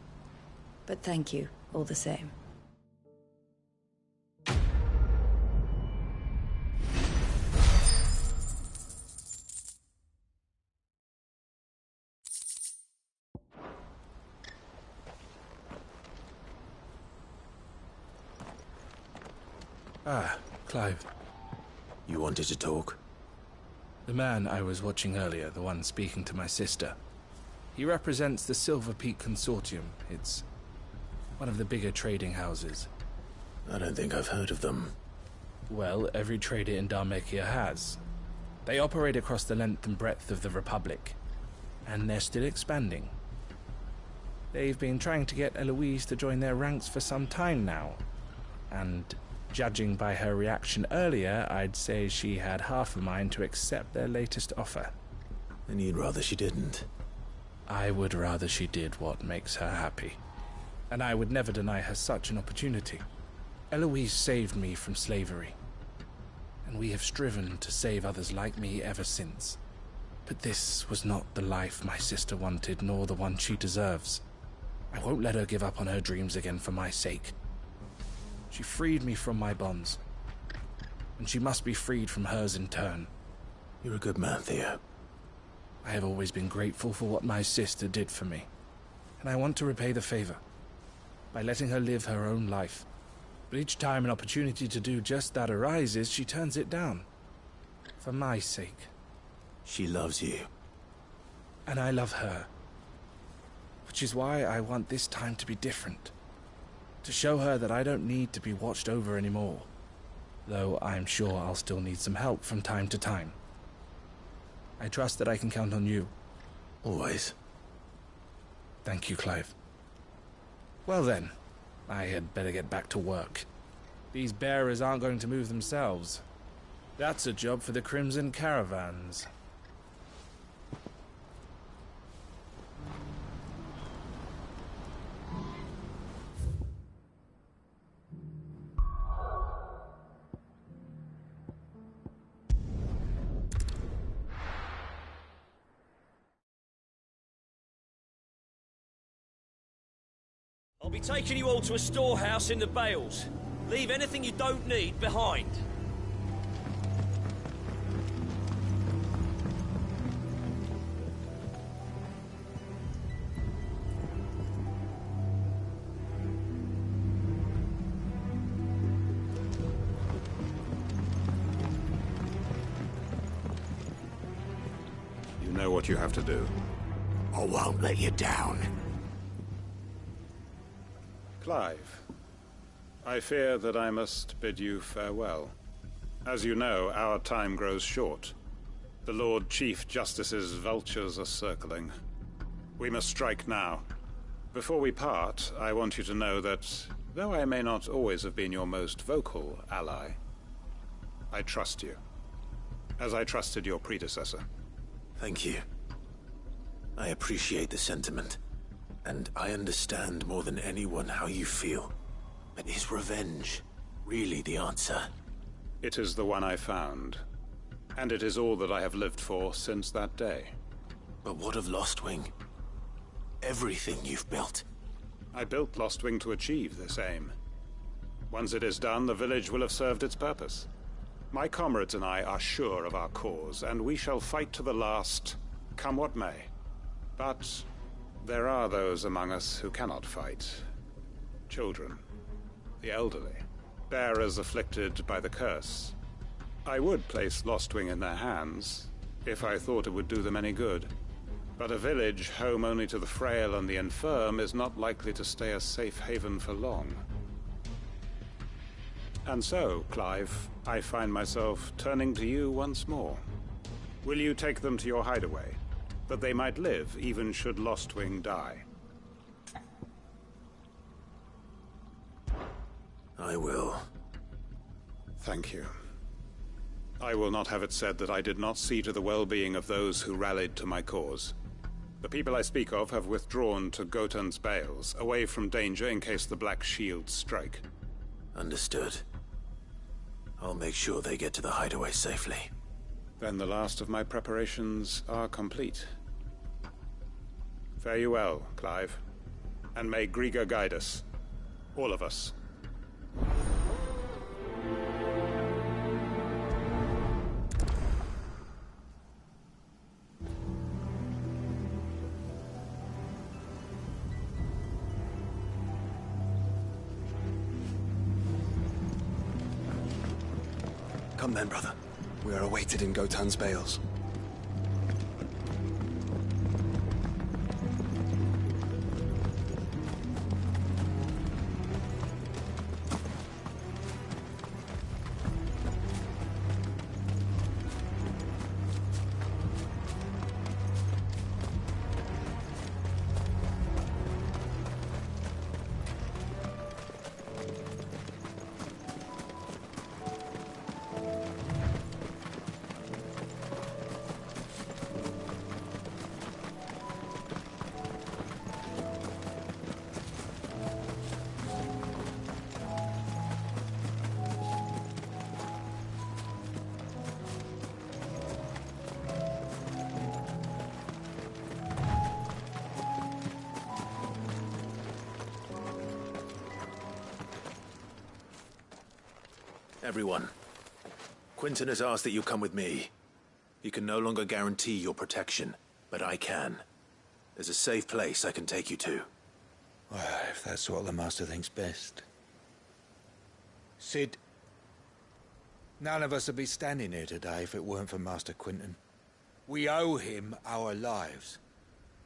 but thank you all the same. Ah, Clive. You wanted to talk? The man I was watching earlier, the one speaking to my sister. He represents the Silver Peak Consortium. It's one of the bigger trading houses. I don't think I've heard of them. Well, every trader in Dharmekia has. They operate across the length and breadth of the Republic, and they're still expanding. They've been trying to get Eloise to join their ranks for some time now, and judging by her reaction earlier, I'd say she had half a mind to accept their latest offer. And you'd rather she didn't? I would rather she did what makes her happy. And I would never deny her such an opportunity. Eloise saved me from slavery. And we have striven to save others like me ever since. But this was not the life my sister wanted, nor the one she deserves. I won't let her give up on her dreams again for my sake. She freed me from my bonds, and she must be freed from hers in turn. You're a good man, Theo. I have always been grateful for what my sister did for me, and I want to repay the favor by letting her live her own life. But each time an opportunity to do just that arises, she turns it down. For my sake. She loves you. And I love her. Which is why I want this time to be different. To show her that I don't need to be watched over anymore. Though I'm sure I'll still need some help from time to time. I trust that I can count on you. Always. Thank you, Clive. Well then, I had better get back to work. These bearers aren't going to move themselves. That's a job for the Crimson Caravans. I'll be taking you all to a storehouse in the Bales. Leave anything you don't need behind. You know what you have to do. I won't let you down. Clive, I fear that I must bid you farewell. As you know, our time grows short. The Lord Chief Justice's vultures are circling. We must strike now. Before we part, I want you to know that, though I may not always have been your most vocal ally, I trust you, as I trusted your predecessor. Thank you. I appreciate the sentiment, and I understand more than anyone how you feel. But is revenge really the answer? It is the one I found, and it is all that I have lived for since that day. But what of Lostwing? Everything you've built. I built Lostwing to achieve this aim. Once it is done, the village will have served its purpose. My comrades and I are sure of our cause, and we shall fight to the last, come what may. But there are those among us who cannot fight. Children, the elderly, bearers afflicted by the curse. I would place Lostwing in their hands, if I thought it would do them any good. But a village home only to the frail and the infirm is not likely to stay a safe haven for long. And so, Clive, I find myself turning to you once more. Will you take them to your hideaway, that they might live even should Lostwing die? I will. Thank you. I will not have it said that I did not see to the well-being of those who rallied to my cause. The people I speak of have withdrawn to Gotan's Bales, away from danger in case the Black Shields strike. Understood. I'll make sure they get to the hideaway safely. Then the last of my preparations are complete. Fare you well, Clive. And may Griga guide us. All of us. Come then, brother. We are awaited in Gotan's Bales. Everyone, Quinton has asked that you come with me. He can no longer guarantee your protection, but I can. There's a safe place I can take you to. Well, if that's what the Master thinks best. Sid, none of us would be standing here today if it weren't for Master Quinton. We owe him our lives.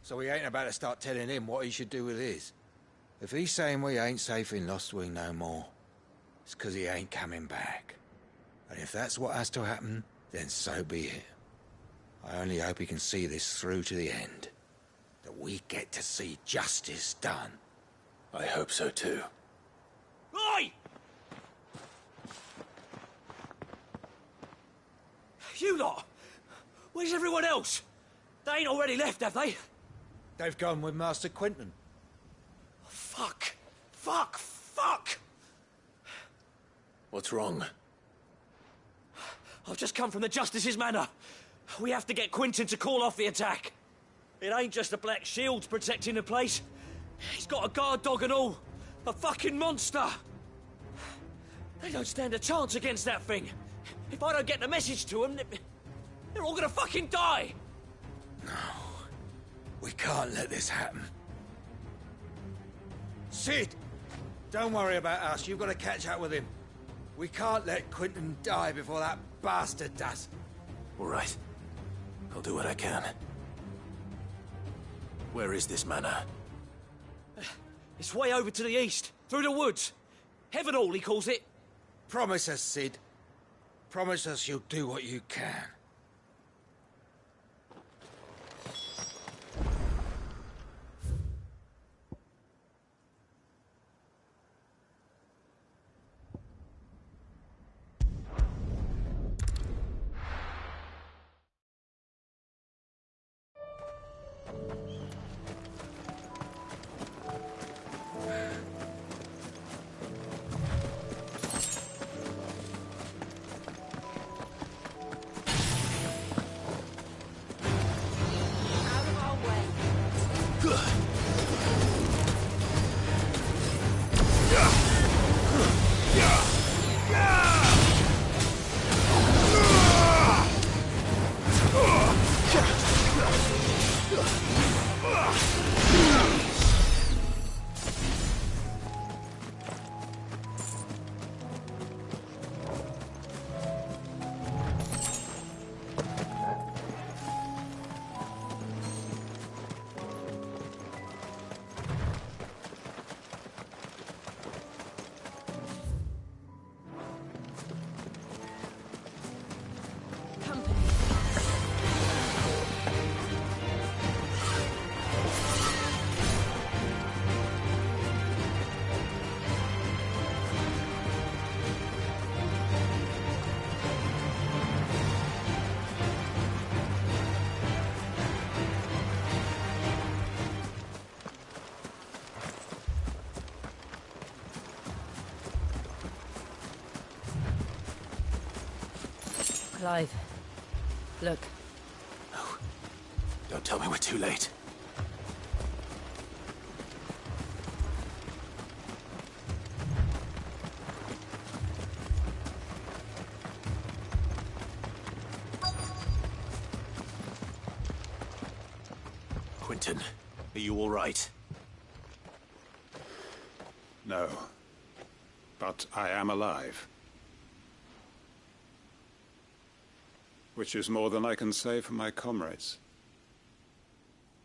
So we ain't about to start telling him what he should do with his. If he's saying we ain't safe in Lostwing no more, it's 'cause he ain't coming back. And if that's what has to happen, then so be it. I only hope he can see this through to the end. That we get to see justice done. I hope so too. Oi! You lot! Where's everyone else? They ain't already left, have they? They've gone with Master Quinton. Fuck! Fuck! Fuck! What's wrong? I've just come from the Justice's manor. We have to get Quinton to call off the attack. It ain't just the Black Shields protecting the place. He's got a guard dog and all. A fucking monster! They don't stand a chance against that thing. If I don't get the message to them, they're all gonna fucking die! No. We can't let this happen. Sid! Don't worry about us. You've got to catch up with him. We can't let Quentin die before that bastard does. All right. I'll do what I can. Where is this manor? It's way over to the east, through the woods. Heaven Hall, he calls it. Promise us, Sid. Promise us you'll do what you can. Clive, look. No. Don't tell me we're too late. Quentin, are you all right? No. But I am alive. Which is more than I can say for my comrades.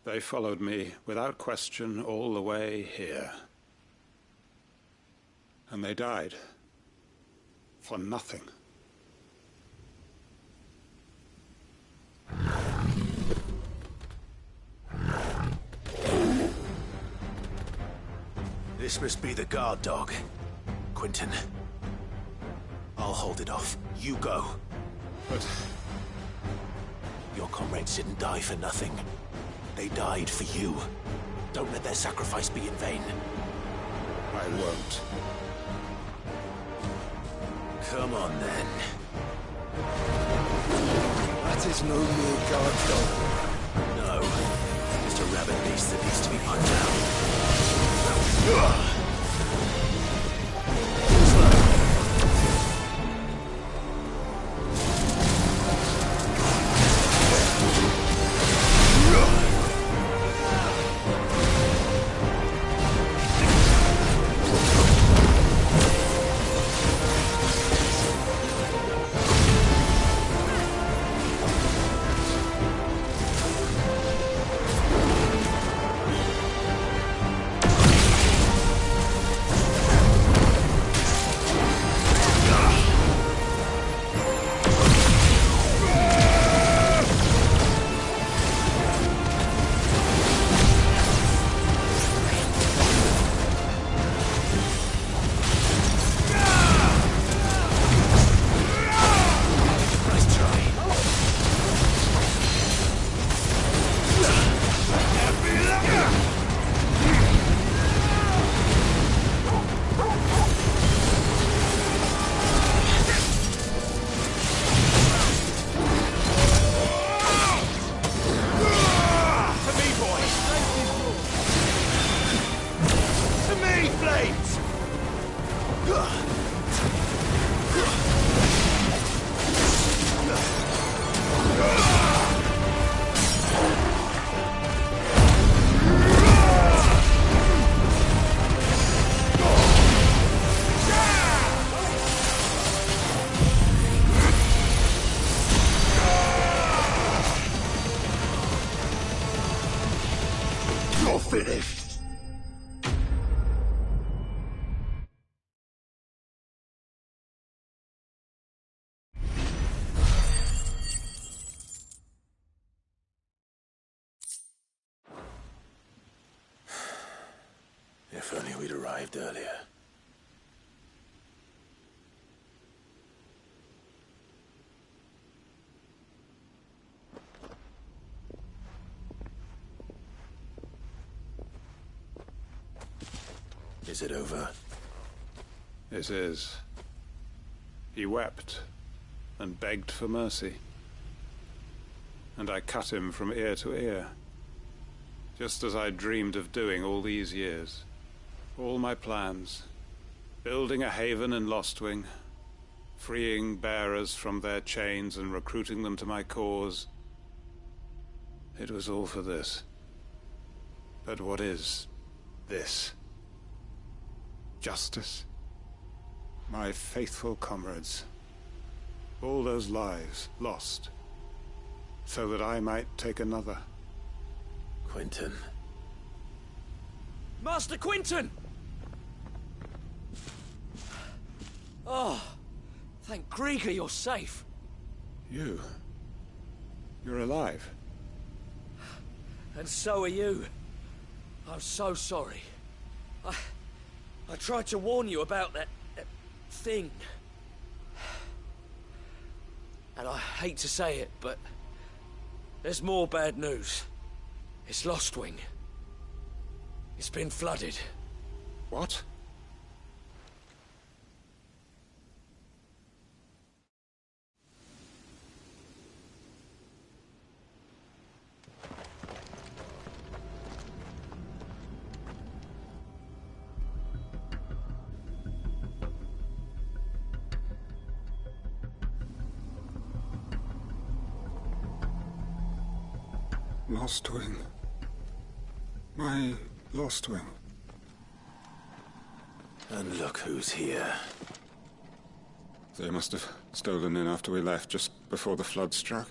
They followed me without question all the way here. And they died. For nothing. This must be the guard dog. Quentin. I'll hold it off. You go. But your comrades didn't die for nothing. They died for you. Don't let their sacrifice be in vain. I won't. Come on, then. That is no mere guard dog. No. Just a rabid beast that needs to be put down. If only we'd arrived earlier. Is it over? It is. He wept and begged for mercy. And I cut him from ear to ear, just as I dreamed of doing all these years. All my plans, building a haven in Lostwing, freeing bearers from their chains and recruiting them to my cause. It was all for this. But what is this? Justice? My faithful comrades. All those lives lost, so that I might take another. Quentin. Master Quentin! Oh, thank Grieger you're safe. You're alive. And so are you. I'm so sorry. I tried to warn you about that thing. And I hate to say it, but there's more bad news. It's Lostwing. It's been flooded. What? Lostwing. My Lostwing. And look who's here. They must have stolen in after we left, just before the flood struck.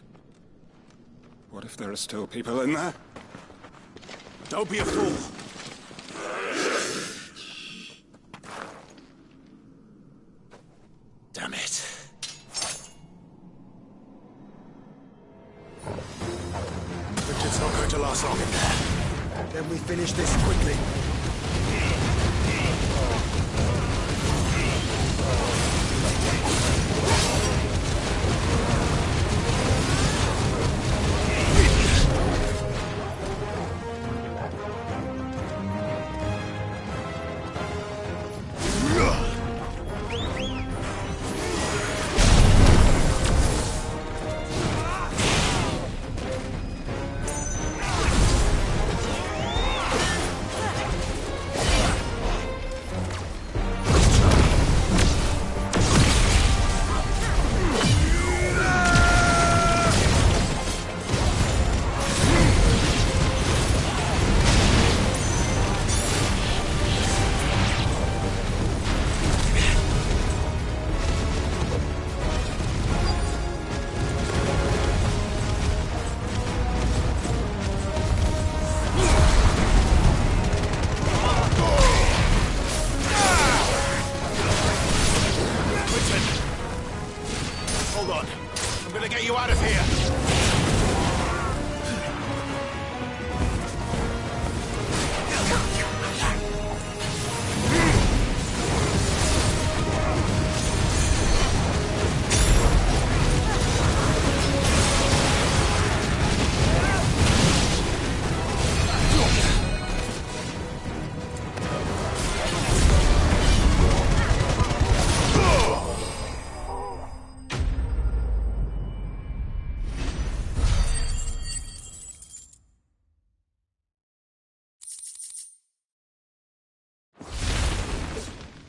What if there are still people in there? Don't be a fool! Damn it. Richard's not going to last long in there. Then we finish this quickly.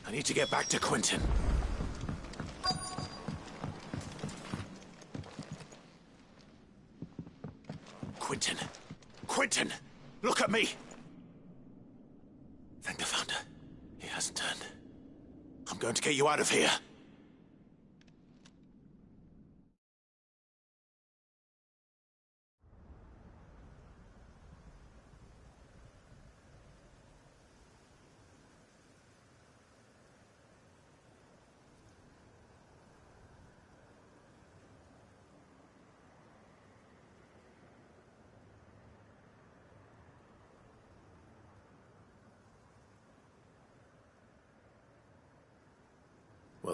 I need to get back to Quentin. Quentin! Quentin! Look at me! Thank the Founder. He hasn't turned. I'm going to get you out of here.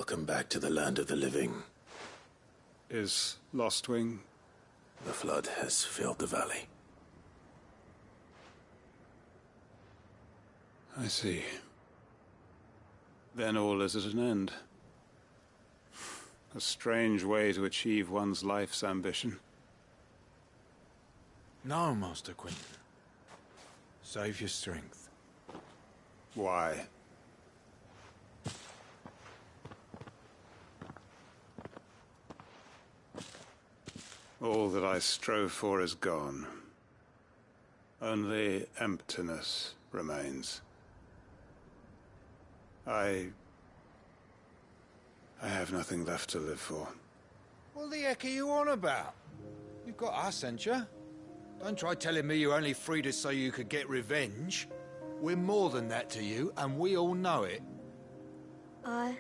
Welcome back to the land of the living. Is Lostwing? The flood has filled the valley. I see. Then all is at an end. A strange way to achieve one's life's ambition. No, Master Quinton. Save your strength. Why? All that I strove for is gone. Only emptiness remains. I have nothing left to live for. What the heck are you on about? You've got us, ain't you? Don't try telling me you only freed us so you could get revenge. We're more than that to you, and we all know it. I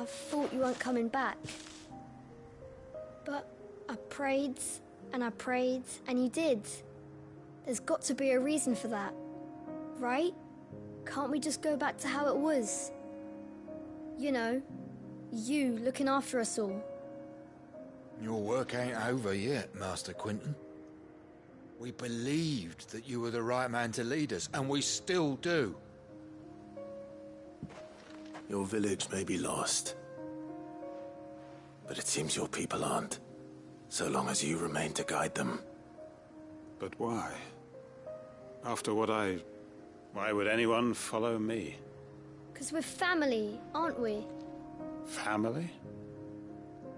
thought you weren't coming back. But I prayed, and you did. There's got to be a reason for that, right? Can't we just go back to how it was? You know, you looking after us all. Your work ain't over yet, Master Quinton. We believed that you were the right man to lead us, and we still do. Your village may be lost, but it seems your people aren't, so long as you remain to guide them. But why? After what why would anyone follow me? 'Cause we're family, aren't we? Family?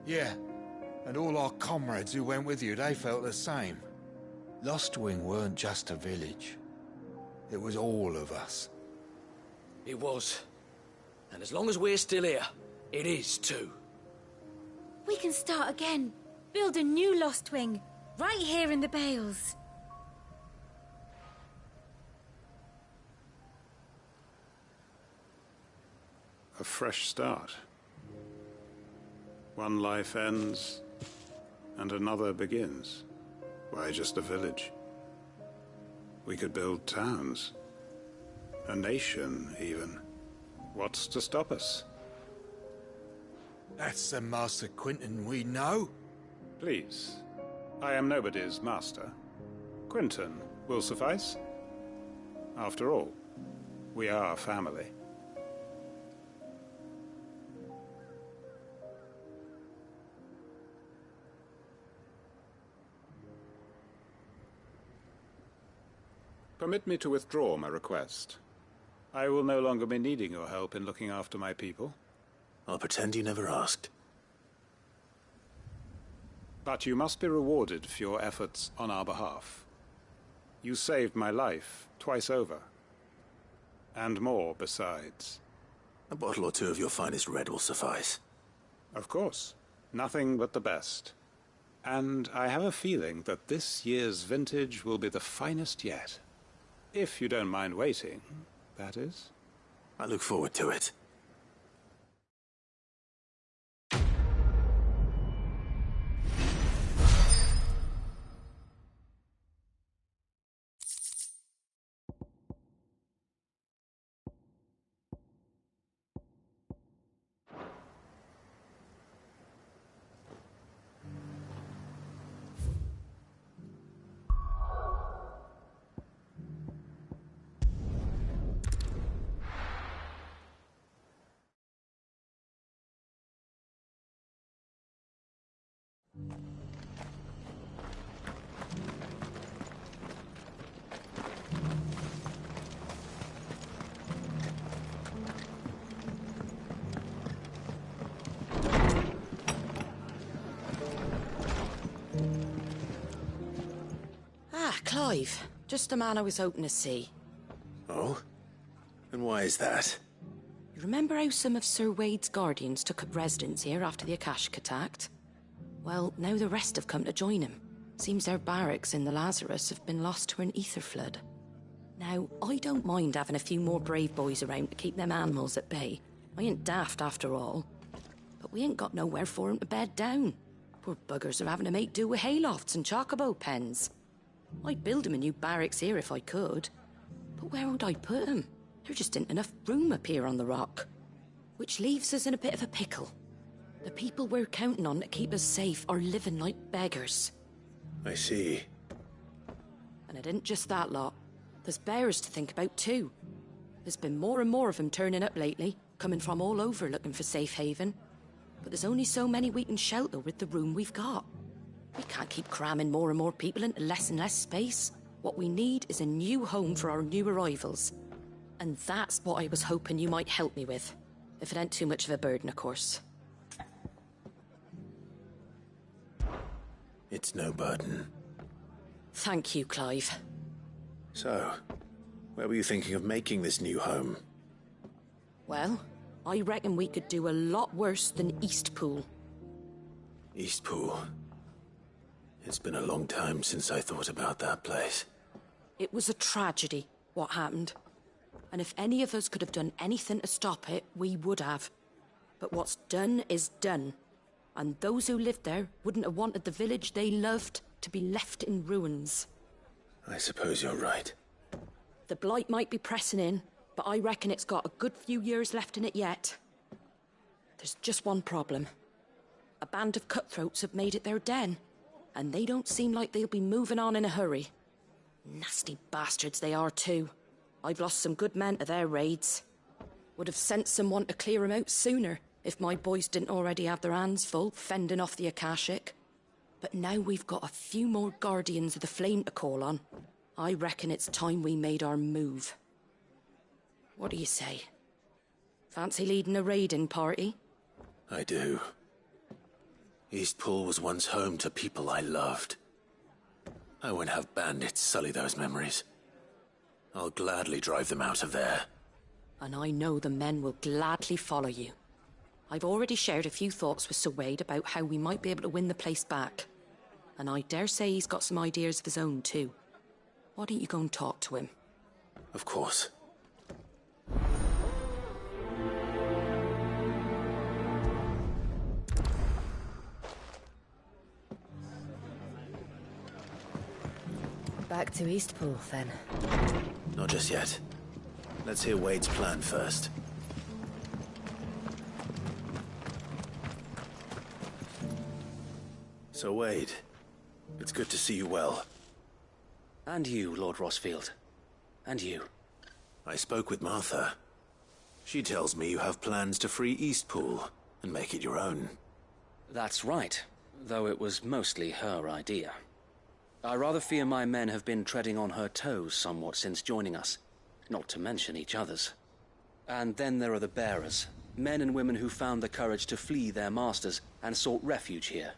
Yeah, and all our comrades who went with you, they felt the same. Lostwing weren't just a village. It was all of us. It was. And as long as we're still here, it is too. We can start again. Build a new Lostwing. Right here in the Bales. A fresh start. One life ends, and another begins. Why just a village? We could build towns. A nation, even. What's to stop us? That's the Master Quinton we know. Please. I am nobody's master. Quinton will suffice. After all, we are family. Permit me to withdraw my request. I will no longer be needing your help in looking after my people. I'll pretend you never asked. But you must be rewarded for your efforts on our behalf. You saved my life twice over. And more besides. A bottle or two of your finest red will suffice. Of course. Nothing but the best. And I have a feeling that this year's vintage will be the finest yet. If you don't mind waiting, that is. I look forward to it. Clive. Just the man I was hoping to see. Oh? And why is that? You remember how some of Sir Wade's guardians took up residence here after the Akashic attacked? Well, now the rest have come to join him. Seems their barracks in the Lazarus have been lost to an ether flood. Now, I don't mind having a few more brave boys around to keep them animals at bay. I ain't daft after all. But we ain't got nowhere for 'em to bed down. Poor buggers are having to make do with haylofts and chocobo pens. I'd build 'em a new barracks here if I could. But where would I put 'em? There just ain't enough room up here on the rock. Which leaves us in a bit of a pickle. The people we're counting on to keep us safe are living like beggars. I see. And it ain't just that lot. There's bears to think about too. There's been more and more of them turning up lately, coming from all over looking for safe haven. But there's only so many we can shelter with the room we've got. We can't keep cramming more and more people into less and less space. What we need is a new home for our new arrivals. And that's what I was hoping you might help me with. If it ain't too much of a burden, of course. It's no burden. Thank you, Clive. So, where were you thinking of making this new home? Well, I reckon we could do a lot worse than Eastpool. Eastpool. It's been a long time since I thought about that place. It was a tragedy, what happened. And if any of us could have done anything to stop it, we would have. But what's done is done. And those who lived there wouldn't have wanted the village they loved to be left in ruins. I suppose you're right. The blight might be pressing in, but I reckon it's got a good few years left in it yet. There's just one problem. A band of cutthroats have made it their den, and they don't seem like they'll be moving on in a hurry. Nasty bastards they are too. I've lost some good men to their raids. Would have sent someone to clear 'em out sooner, if my boys didn't already have their hands full fending off the Akashic. But now we've got a few more Guardians of the Flame to call on. I reckon it's time we made our move. What do you say? Fancy leading a raiding party? I do. Eastpool was once home to people I loved. I won't have bandits sully those memories. I'll gladly drive them out of there. And I know the men will gladly follow you. I've already shared a few thoughts with Sir Wade about how we might be able to win the place back. And I dare say he's got some ideas of his own too. Why don't you go and talk to him? Of course. Back to Eastpool, then. Not just yet. Let's hear Wade's plan first. So, Wade, it's good to see you well. And you, Lord Rosfield. And you. I spoke with Martha. She tells me you have plans to free Eastpool and make it your own. That's right, though it was mostly her idea. I rather fear my men have been treading on her toes somewhat since joining us, not to mention each other's. And then there are the bearers, men and women who found the courage to flee their masters and sought refuge here.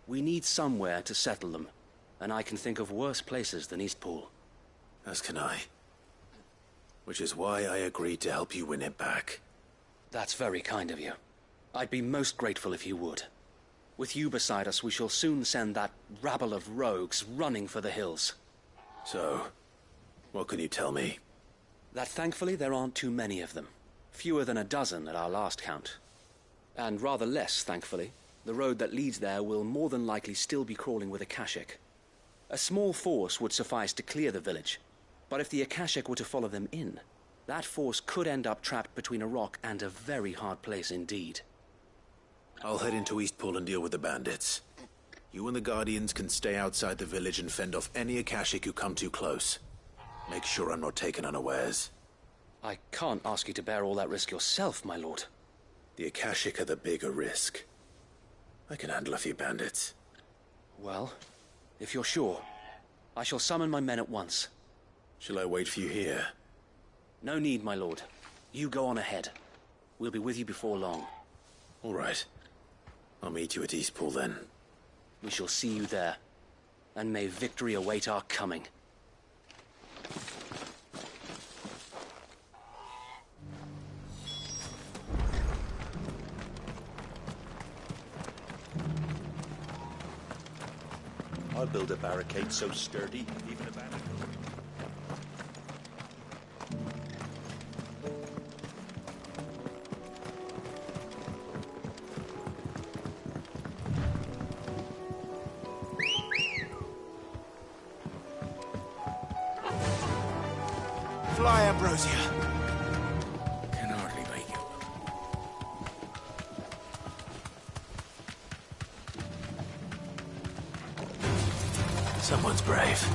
We need somewhere to settle them, and I can think of worse places than Eastpool. As can I. Which is why I agreed to help you win it back. That's very kind of you. I'd be most grateful if you would. With you beside us, we shall soon send that rabble of rogues running for the hills. So, what can you tell me? That thankfully there aren't too many of them. Fewer than a dozen at our last count. And rather less, thankfully. The road that leads there will more than likely still be crawling with Akashic. A small force would suffice to clear the village, but if the Akashic were to follow them in, that force could end up trapped between a rock and a very hard place indeed. I'll head into Eastpool and deal with the bandits. You and the Guardians can stay outside the village and fend off any Akashic who come too close. Make sure I'm not taken unawares. I can't ask you to bear all that risk yourself, my lord. The Akashic are the bigger risk. I can handle a few bandits. Well, if you're sure, I shall summon my men at once. Shall I wait for you here? No need, my lord. You go on ahead. We'll be with you before long. All right. I'll meet you at Eastpool then. We shall see you there. And may victory await our coming. I'll build a barricade so sturdy, even a bandit. Fly, Ambrosia. Can hardly make it. Everyone's brave.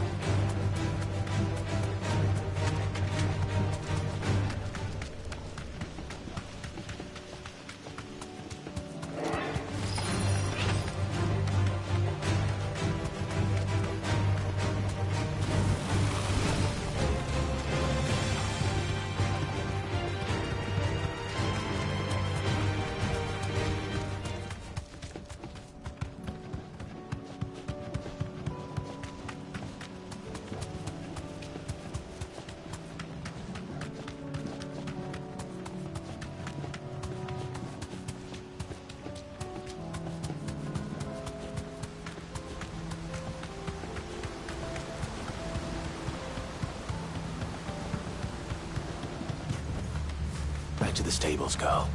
Back to the stables, Carl.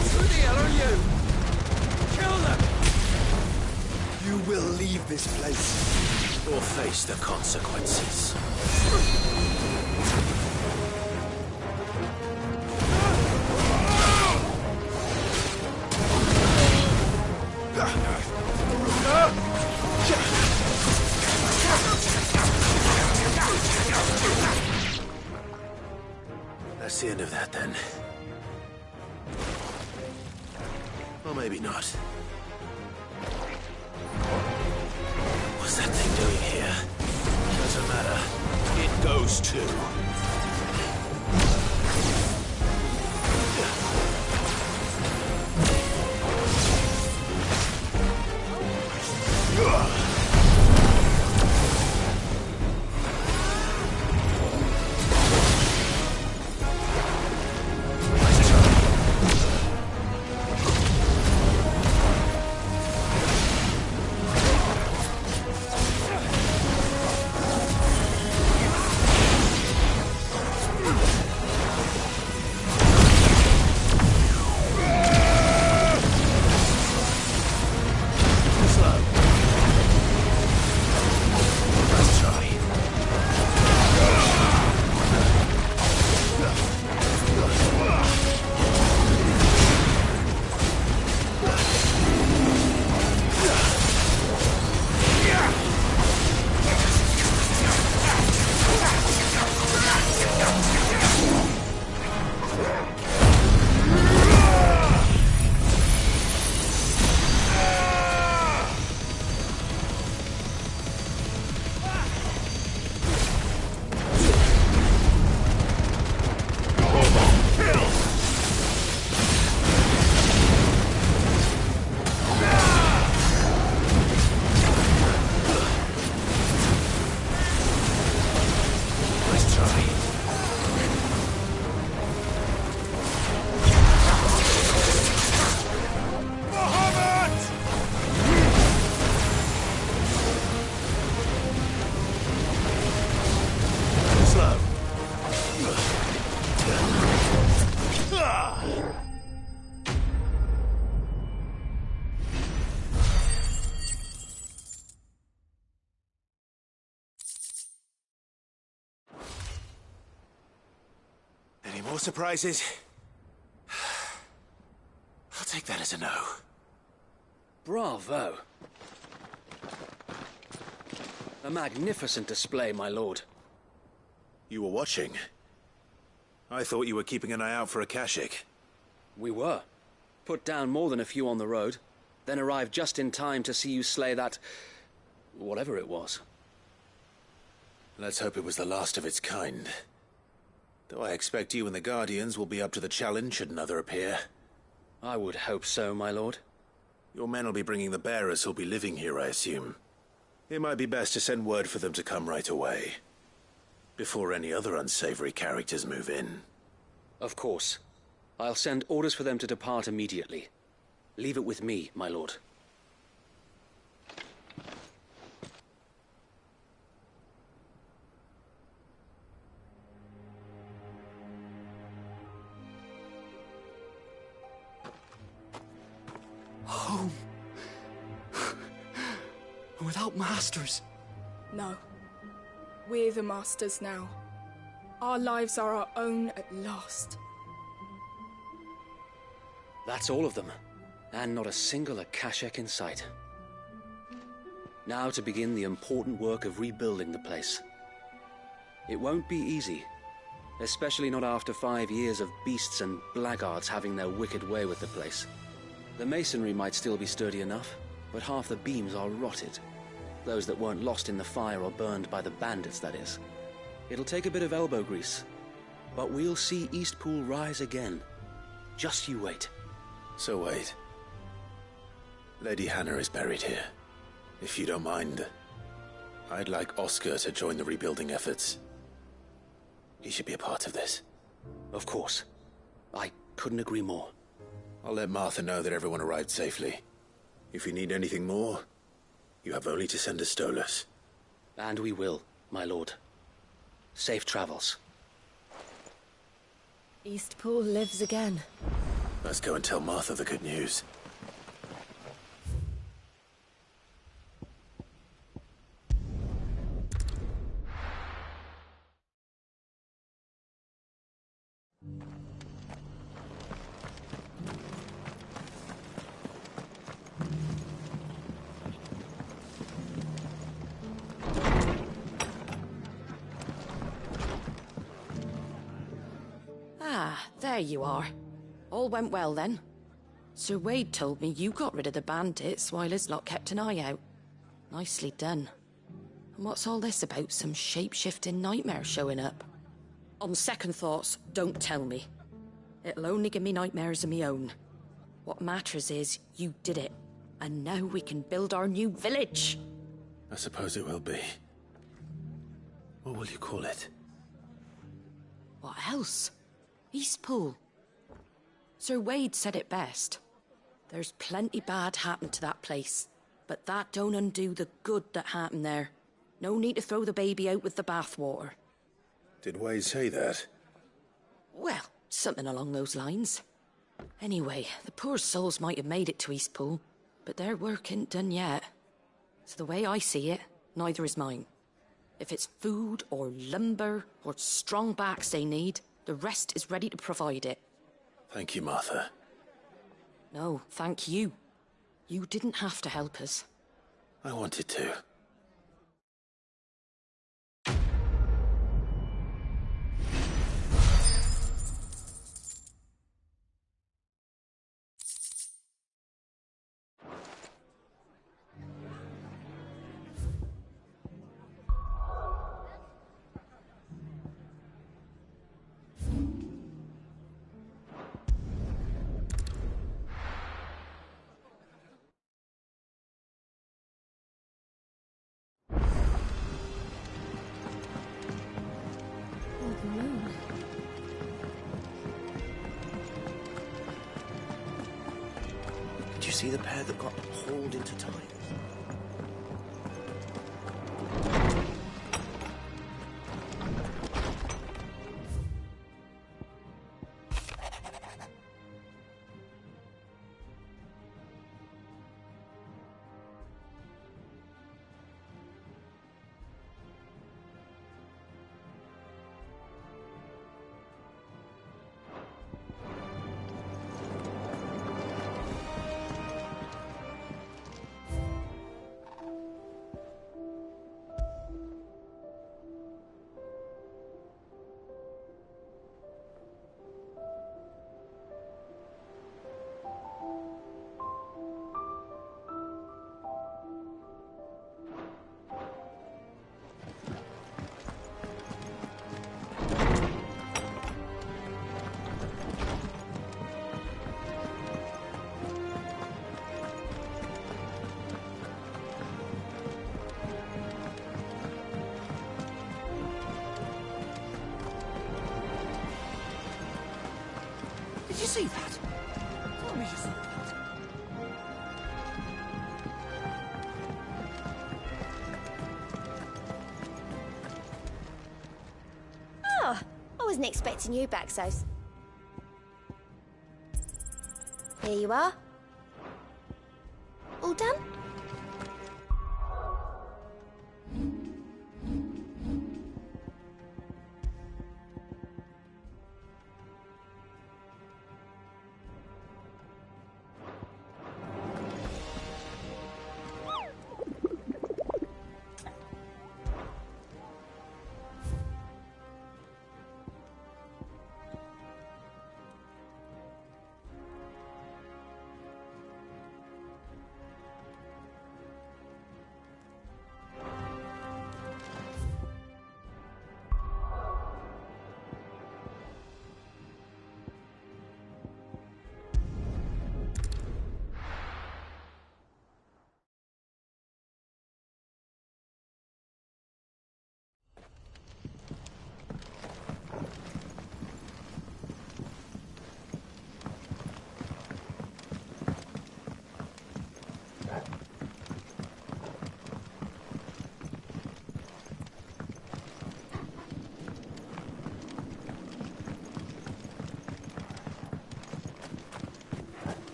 Who the hell are you? Kill them! You will leave this place. Or face the consequences. That's the end of that, then. Or maybe not. What's that thing doing here? Doesn't matter. It goes too. Any more surprises? I'll take that as a no. Bravo. A magnificent display, my lord. You were watching? I thought you were keeping an eye out for a Kashik. We were. Put down more than a few on the road, then arrived just in time to see you slay that... whatever it was. Let's hope it was the last of its kind. Though I expect you and the Guardians will be up to the challenge should another appear. I would hope so, my lord. Your men will be bringing the bearers who'll be living here, I assume. It might be best to send word for them to come right away, before any other unsavory characters move in. Of course. I'll send orders for them to depart immediately. Leave it with me, my lord. without masters. No. We're the masters now. Our lives are our own at last. That's all of them, and not a single Akashek in sight. Now to begin the important work of rebuilding the place. It won't be easy, especially not after 5 years of beasts and blackguards having their wicked way with the place. The masonry might still be sturdy enough, but half the beams are rotted. Those that weren't lost in the fire or burned by the bandits, that is. It'll take a bit of elbow grease, but we'll see Eastpool rise again. Just you wait. So wait. Lady Hannah is buried here. If you don't mind, I'd like Oscar to join the rebuilding efforts. He should be a part of this. Of course. I couldn't agree more. I'll let Martha know that everyone arrived safely. If you need anything more, you have only to send a Stolas. And we will, my lord. Safe travels. Eastpool lives again. Let's go and tell Martha the good news. Ah, there you are. All went well then. Sir Wade told me you got rid of the bandits while his lot kept an eye out. Nicely done. And what's all this about some shape-shifting nightmare showing up? On second thoughts, don't tell me. It'll only give me nightmares of me own. What matters is you did it, and now we can build our new village. I suppose it will be. What will you call it? What else? Eastpool. Sir Wade said it best. There's plenty bad happened to that place, but that don't undo the good that happened there. No need to throw the baby out with the bathwater. Did Wade say that? Well, something along those lines. Anyway, the poor souls might have made it to Eastpool, but their work ain't done yet. So the way I see it, neither is mine. If it's food or lumber or strong backs they need, the rest is ready to provide it. Thank you, Martha. No, thank you. You didn't have to help us. I wanted to. Did you see the pair that got hauled into time? Did you see that? Tell me you saw that. Oh, I wasn't expecting you back, Sos. Here you are. All done?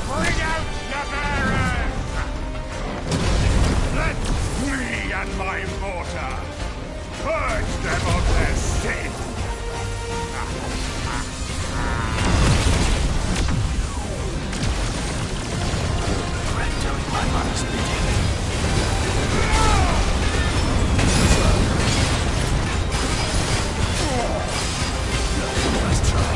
Bring out your bearers! Let me and my mortar purge them of their sin! Doing my honest bidding. Nice try.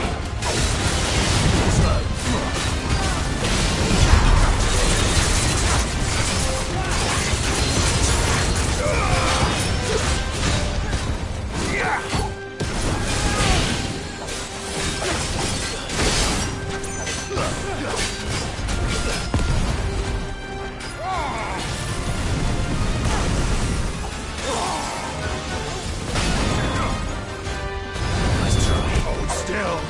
Slow.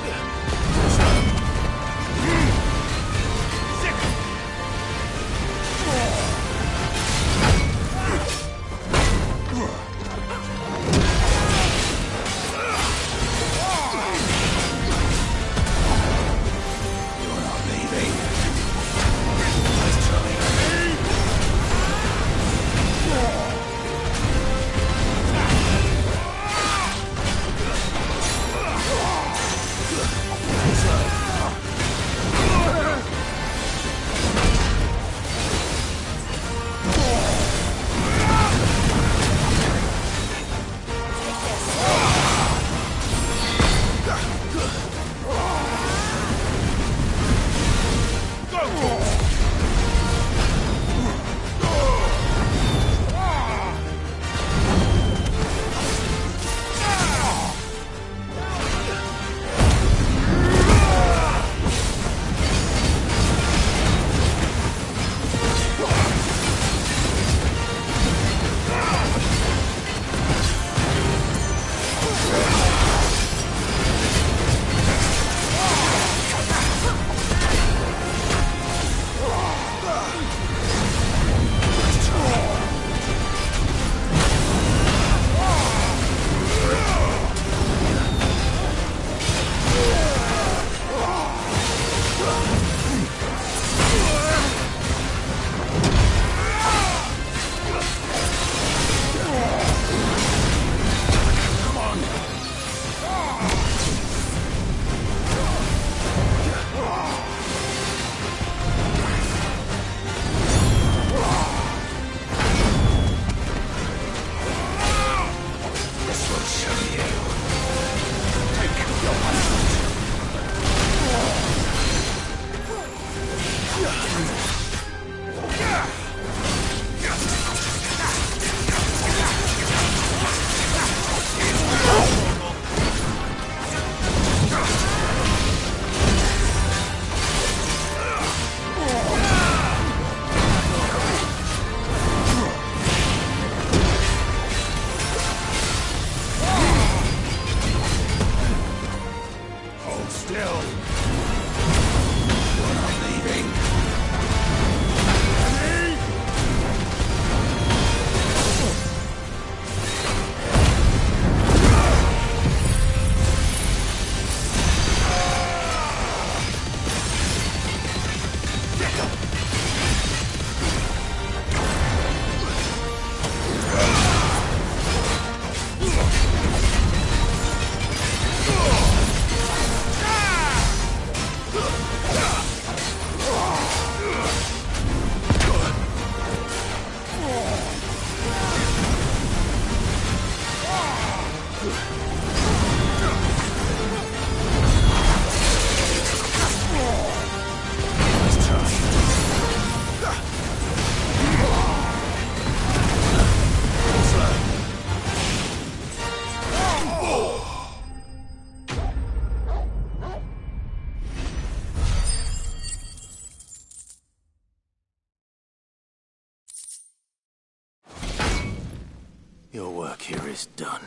Your work here is done.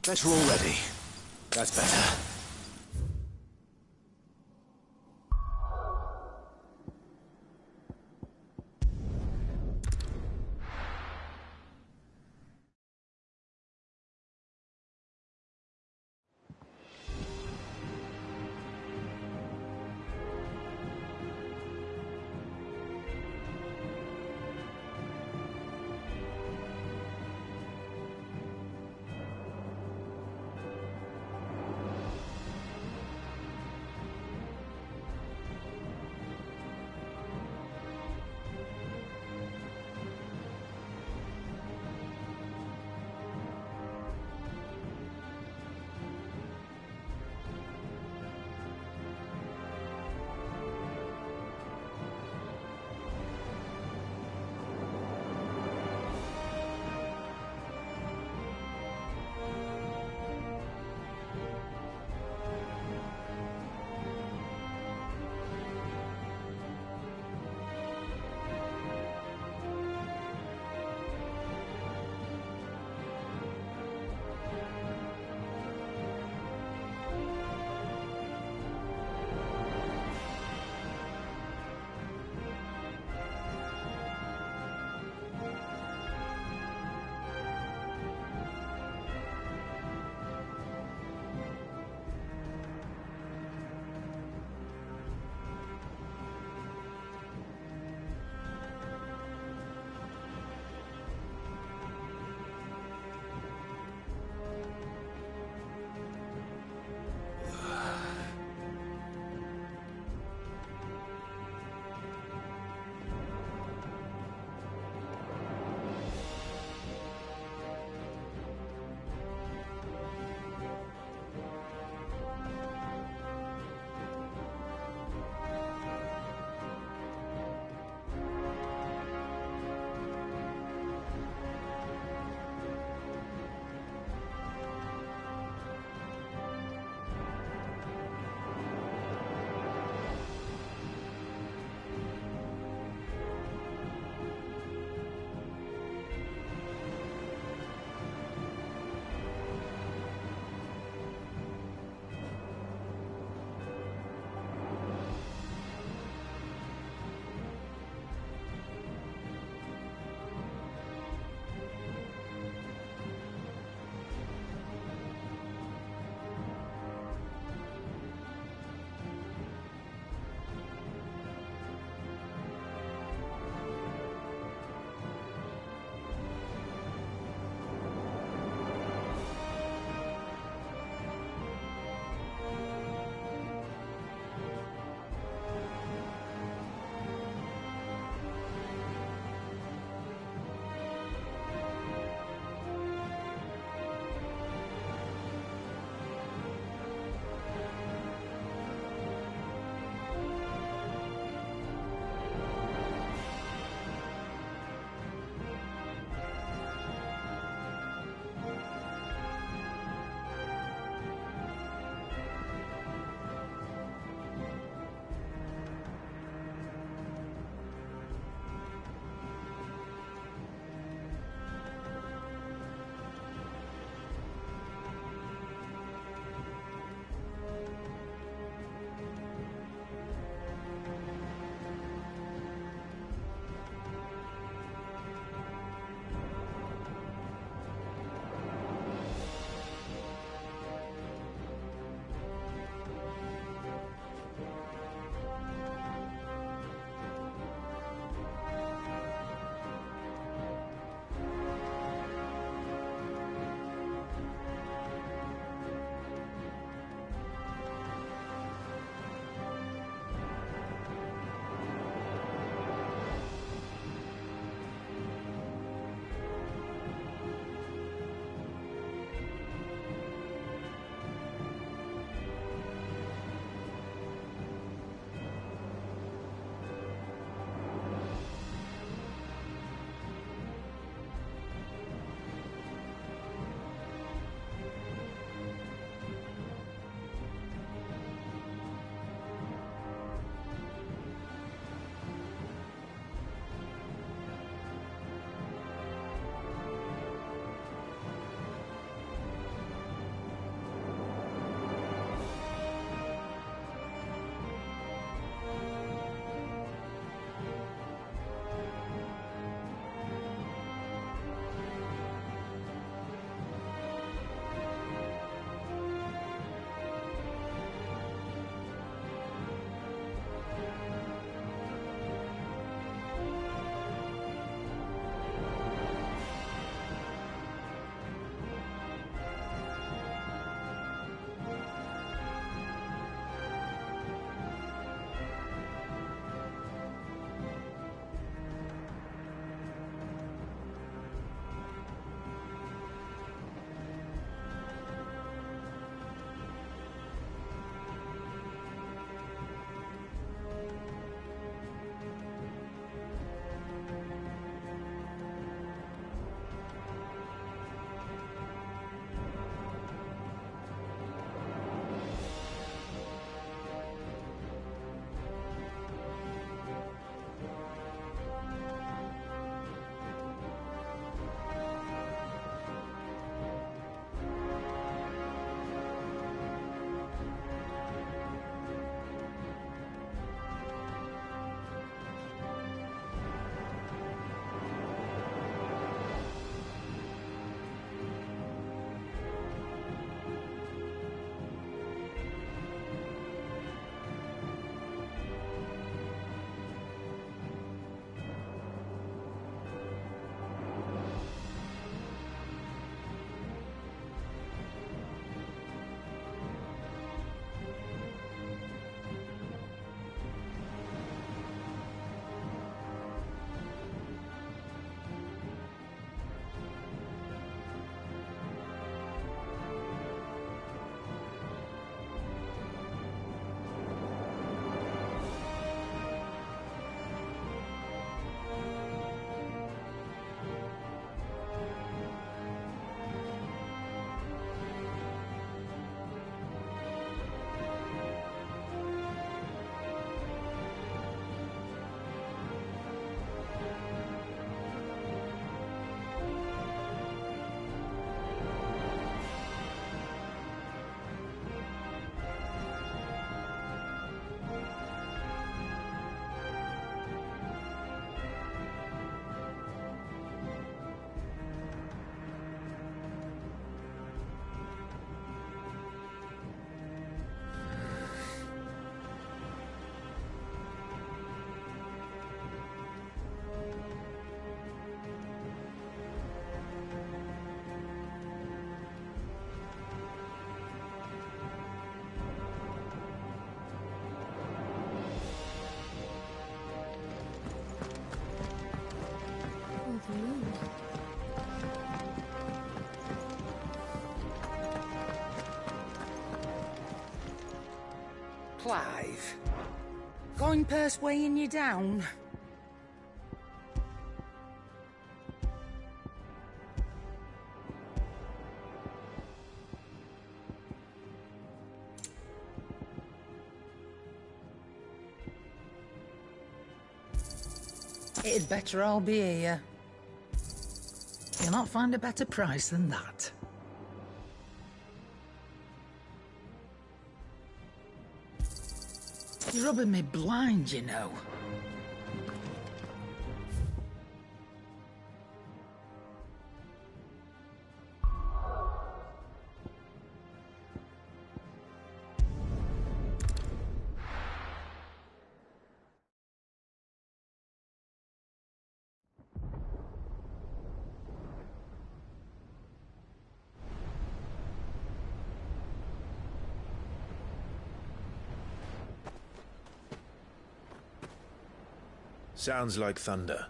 Better already. That's better. Clive? Going purse weighing you down? It'd better all be here. You'll not find a better price than that. You're rubbing me blind, you know. Sounds like thunder.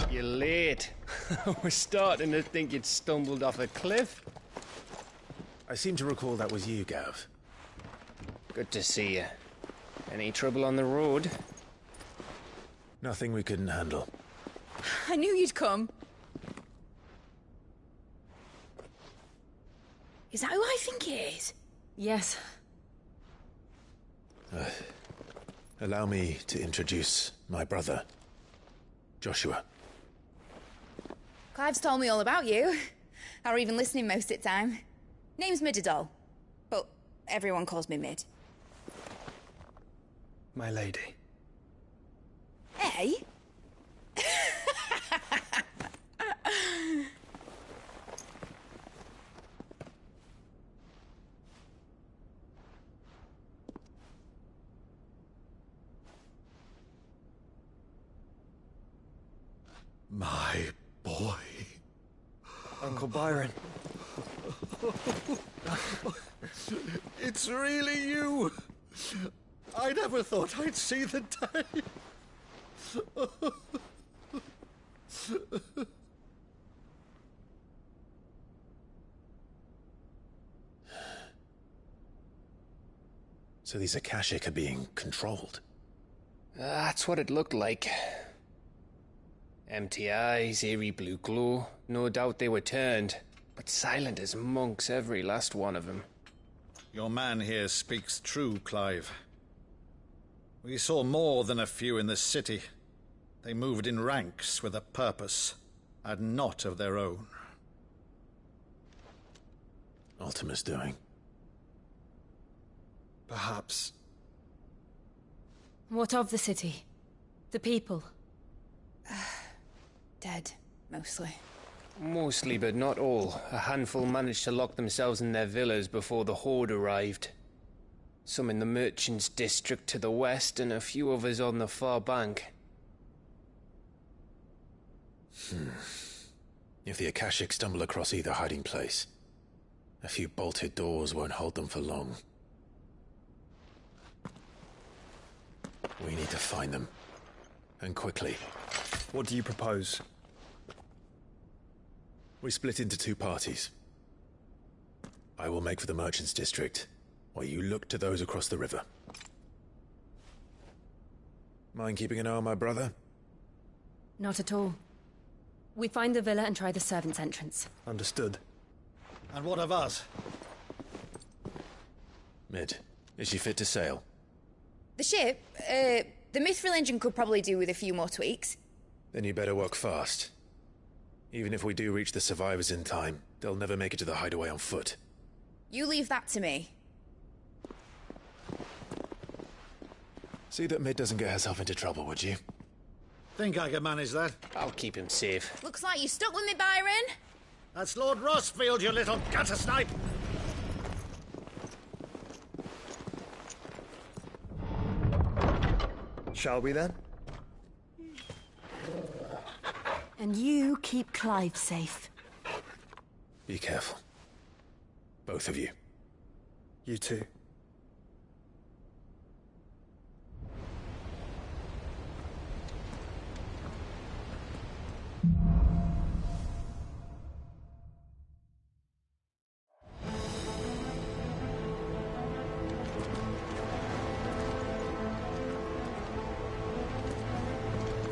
You're late. We're starting to think you'd stumbled off a cliff. I seem to recall that was you, Gav. Good to see you. Any trouble on the road? Nothing we couldn't handle. I knew you'd come. Is that who I think it is? Yes. Allow me to introduce my brother, Joshua. Clive's told me all about you. Or even listening most of the time. Name's Midadol, but everyone calls me Mid. My lady. Hey? My boy. Uncle Byron. It's really you. I never thought I'd see the day. So these Akashic are being controlled? That's what it looked like. Empty eyes, eerie blue glow. No doubt they were turned, but silent as monks, every last one of them. Your man here speaks true, Clive. We saw more than a few in the city. They moved in ranks with a purpose, and not of their own. Ultima's doing. Perhaps. What of the city? The people? Dead, mostly. Mostly, but not all. A handful managed to lock themselves in their villas before the Horde arrived. Some in the merchants' district to the west, and a few others on the far bank. If the Akashic stumble across either hiding place, a few bolted doors won't hold them for long. We need to find them. And quickly. What do you propose? We split into two parties. I will make for the merchants' district, while you look to those across the river. Mind keeping an eye on my brother? Not at all. We find the villa and try the servants' entrance. Understood. And what of us? Mid, is she fit to sail? The ship, the Mithril engine could probably do with a few more tweaks. Then you better work fast. Even if we do reach the survivors in time, they'll never make it to the hideaway on foot. You leave that to me. See that Mid doesn't get herself into trouble, would you? Think I can manage that? I'll keep him safe. Looks like you stuck with me, Byron. That's Lord Rossfield, you little gutter snipe! Shall we then? And you keep Clive safe. Be careful. Both of you. You too.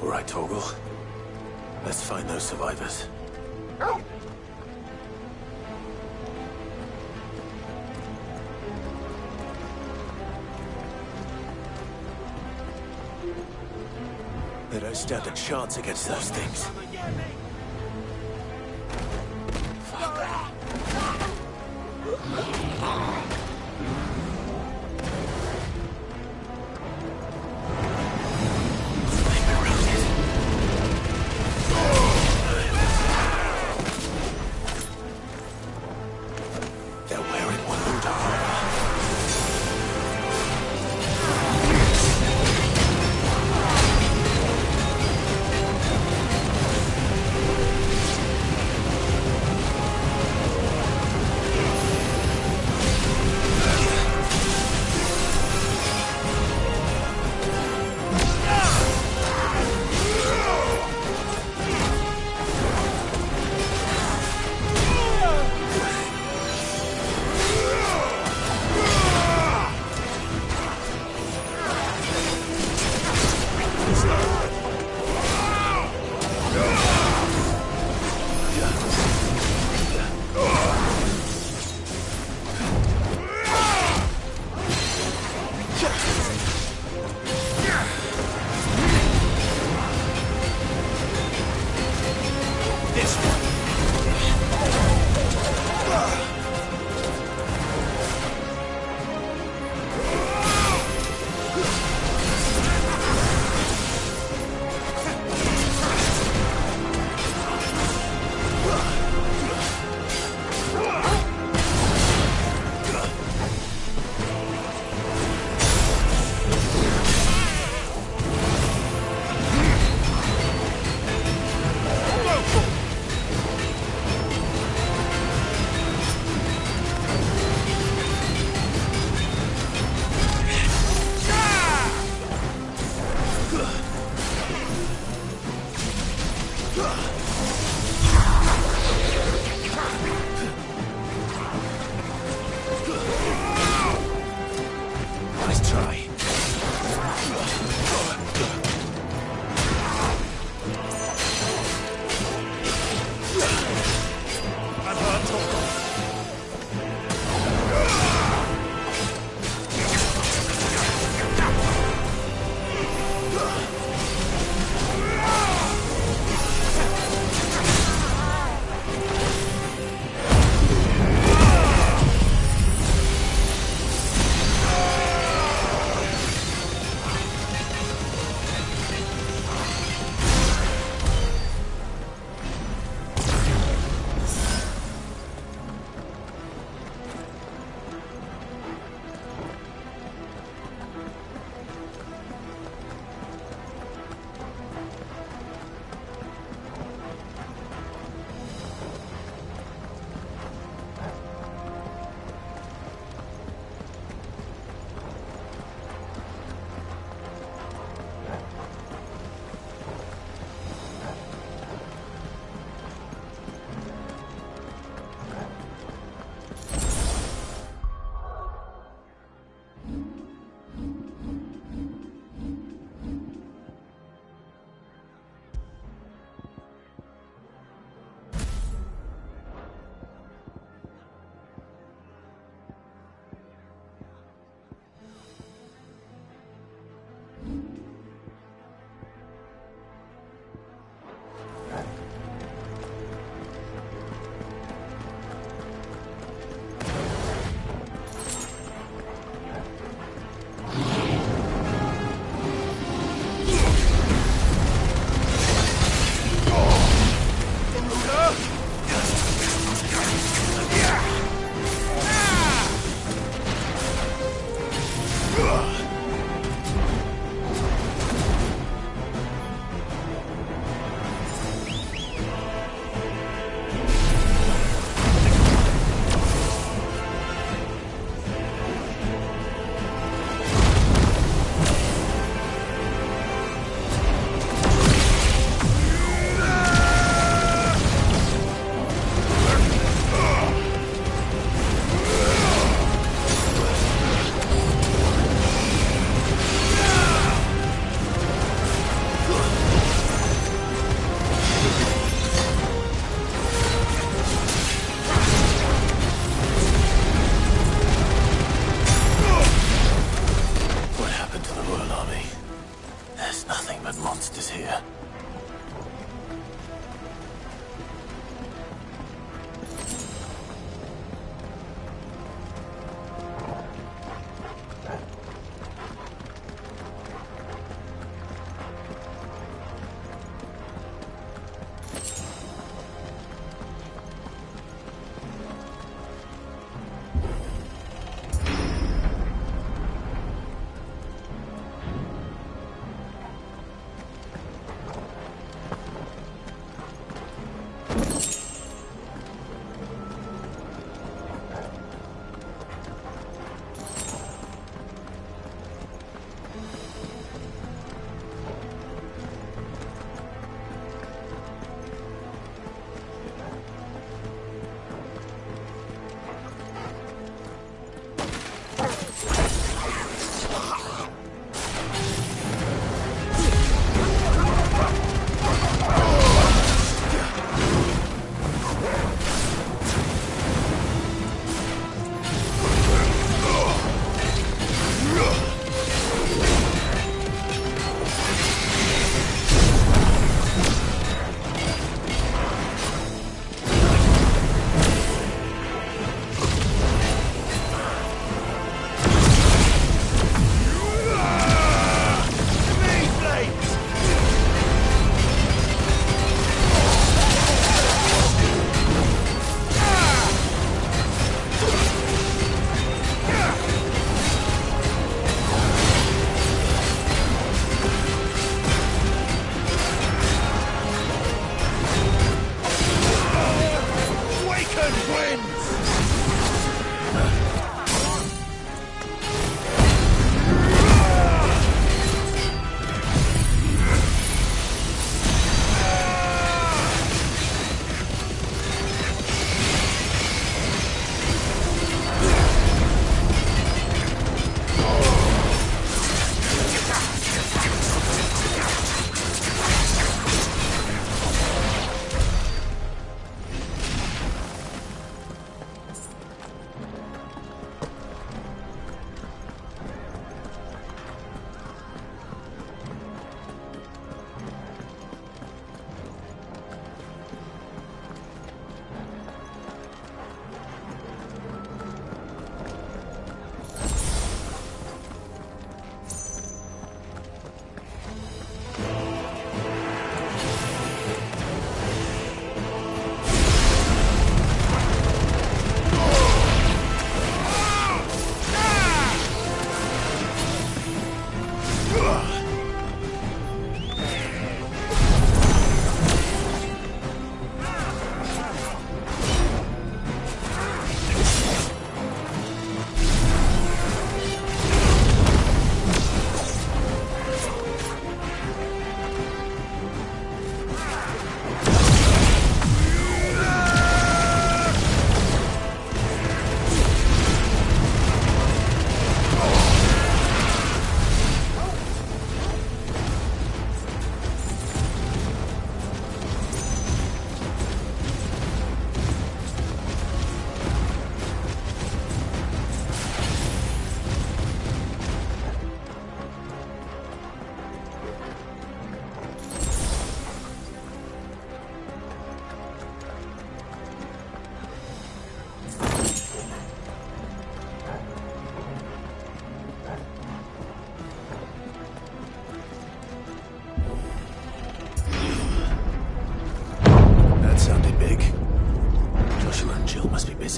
All right, Torgal. Let's find those survivors. They don't stand a chance against those things.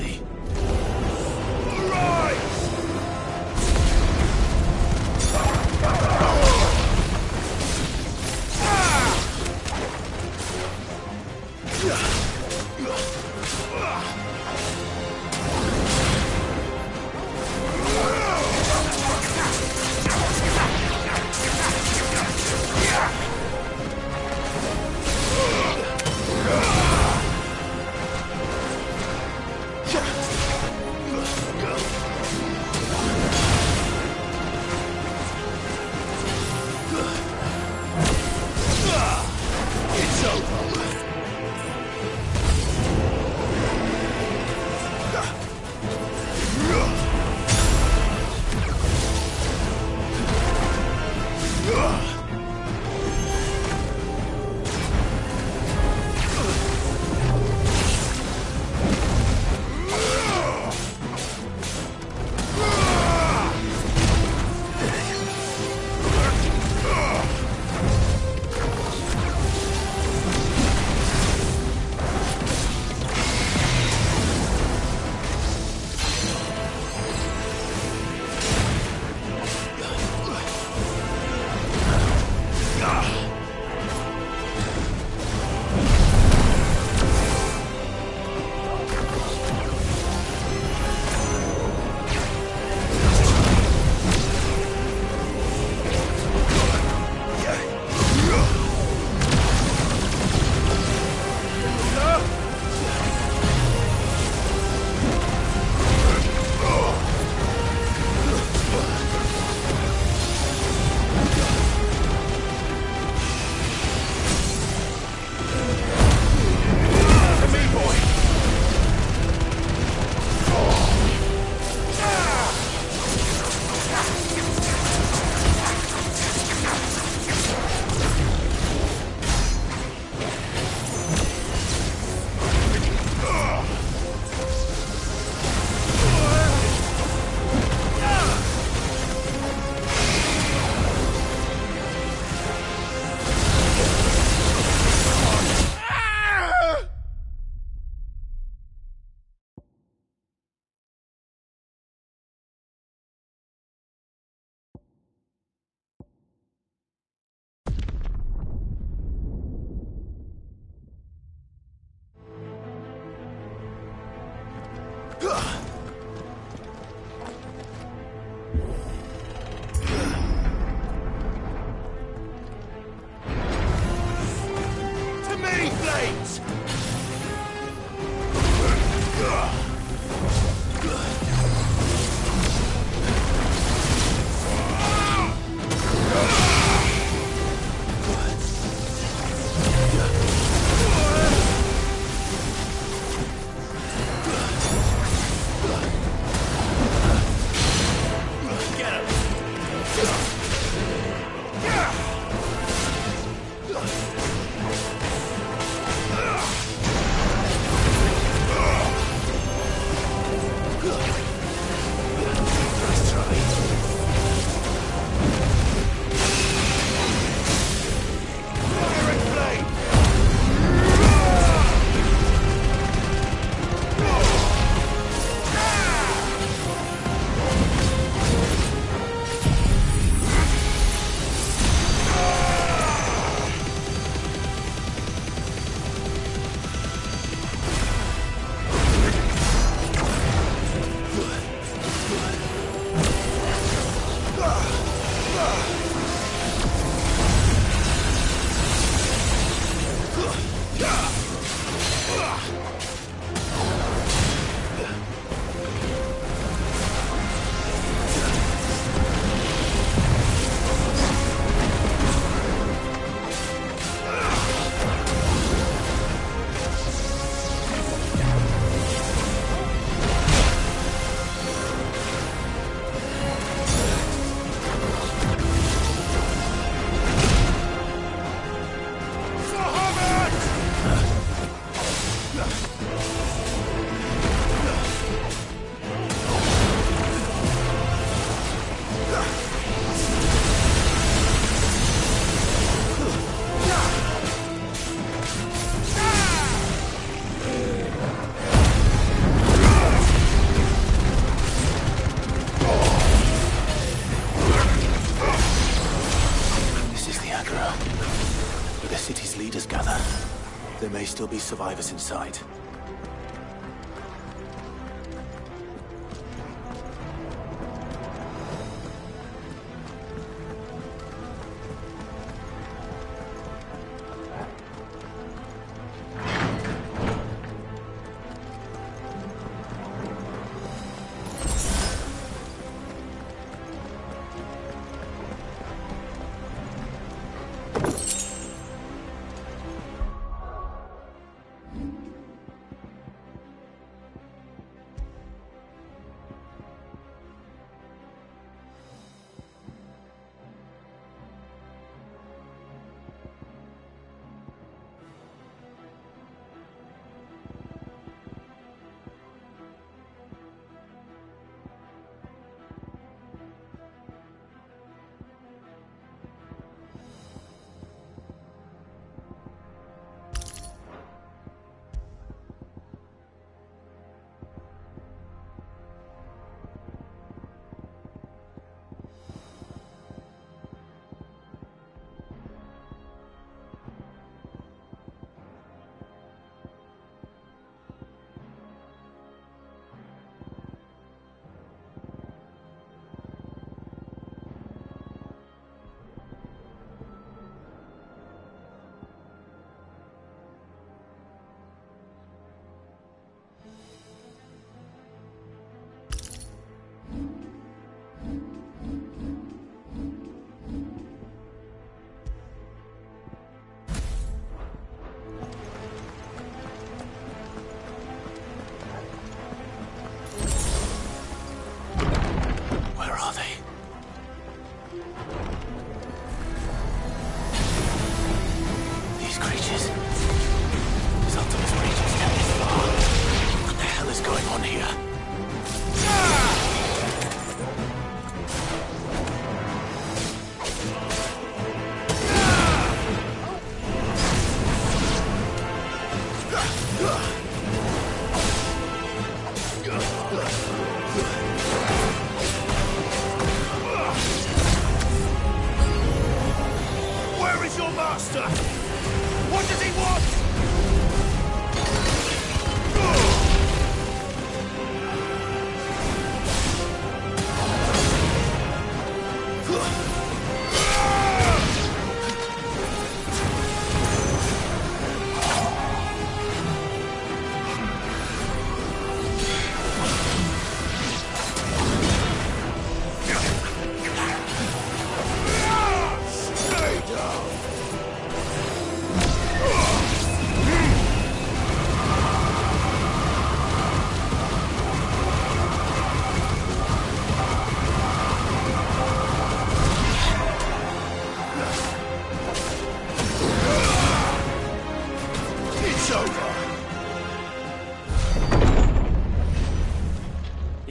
easy. It's over. To me, Blades! Get him! gather. There may still be survivors inside.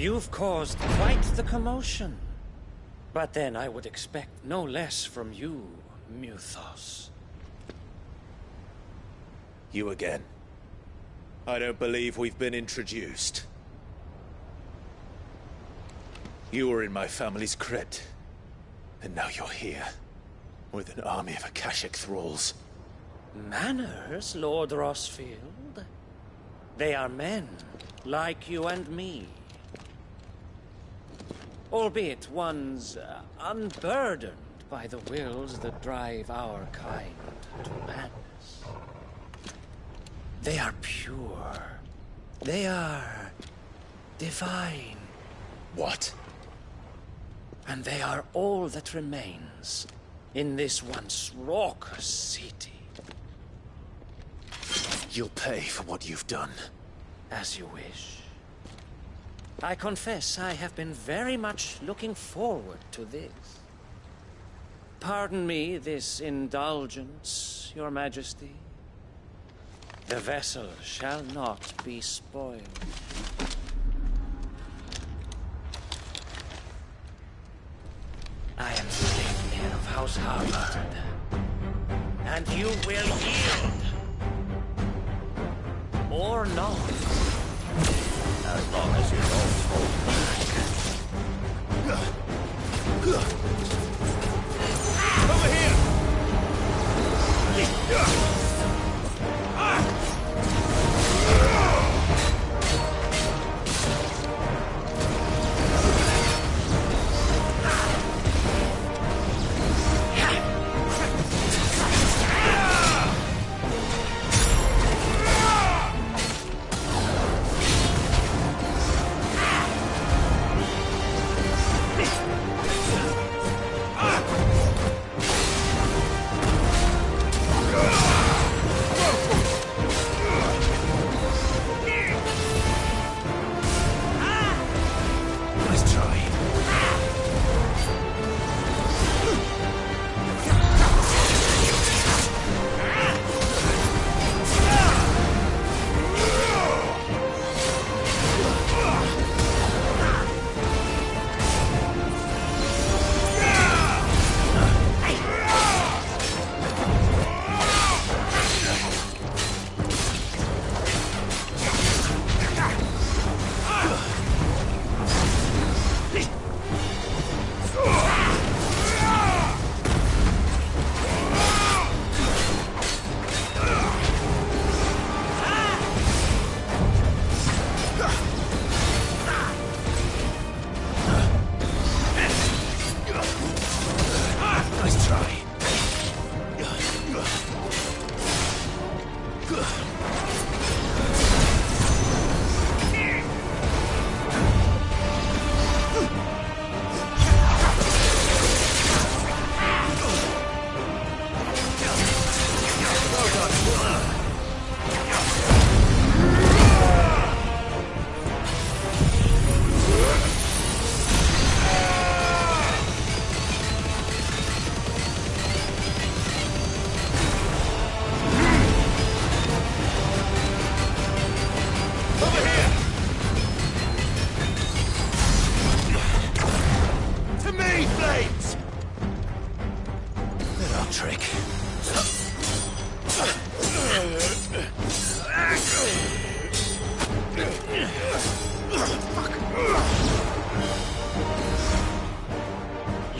You've caused quite the commotion. But then I would expect no less from you, Muthos. You again. I don't believe we've been introduced. You were in my family's crypt. And now you're here. With an army of Akashic thralls. Manners, Lord Rossfield? They are men, like you and me. Albeit one's unburdened by the wills that drive our kind to madness. They are pure. They are divine. What? And they are all that remains in this once raucous city. You'll pay for what you've done. As you wish. I confess I have been very much looking forward to this. Pardon me this indulgence, Your Majesty. The vessel shall not be spoiled. I am Sleipnir of House Harvard, and you will yield. Or not. As long as you don't hold back. Over here!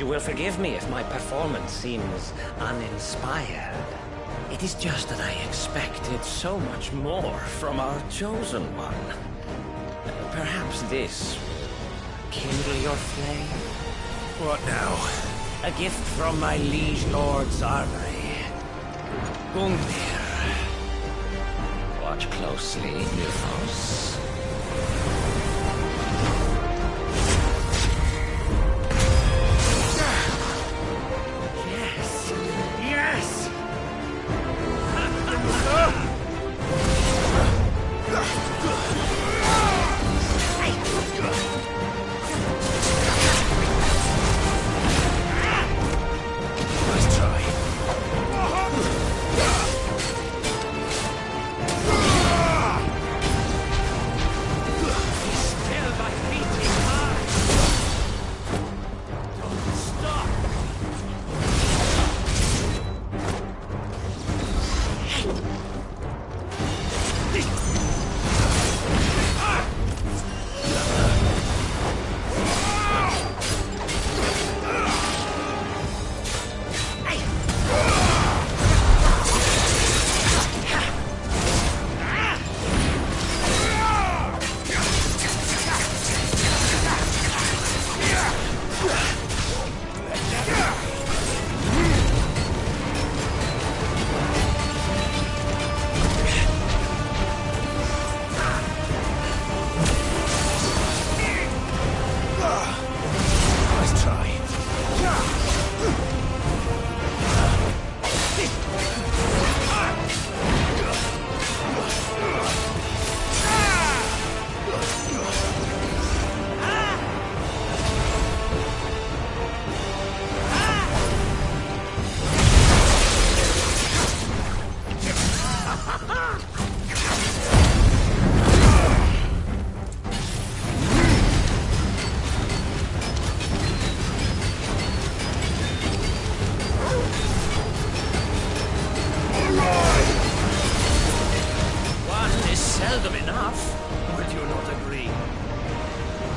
You will forgive me if my performance seems uninspired. It is just that I expected so much more from our chosen one. Perhaps this will kindle your flame? What now? A gift from my liege lord's armory. Gungnir. Watch closely, Nilfos.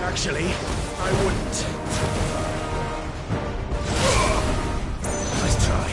Actually, I wouldn't. Let's try.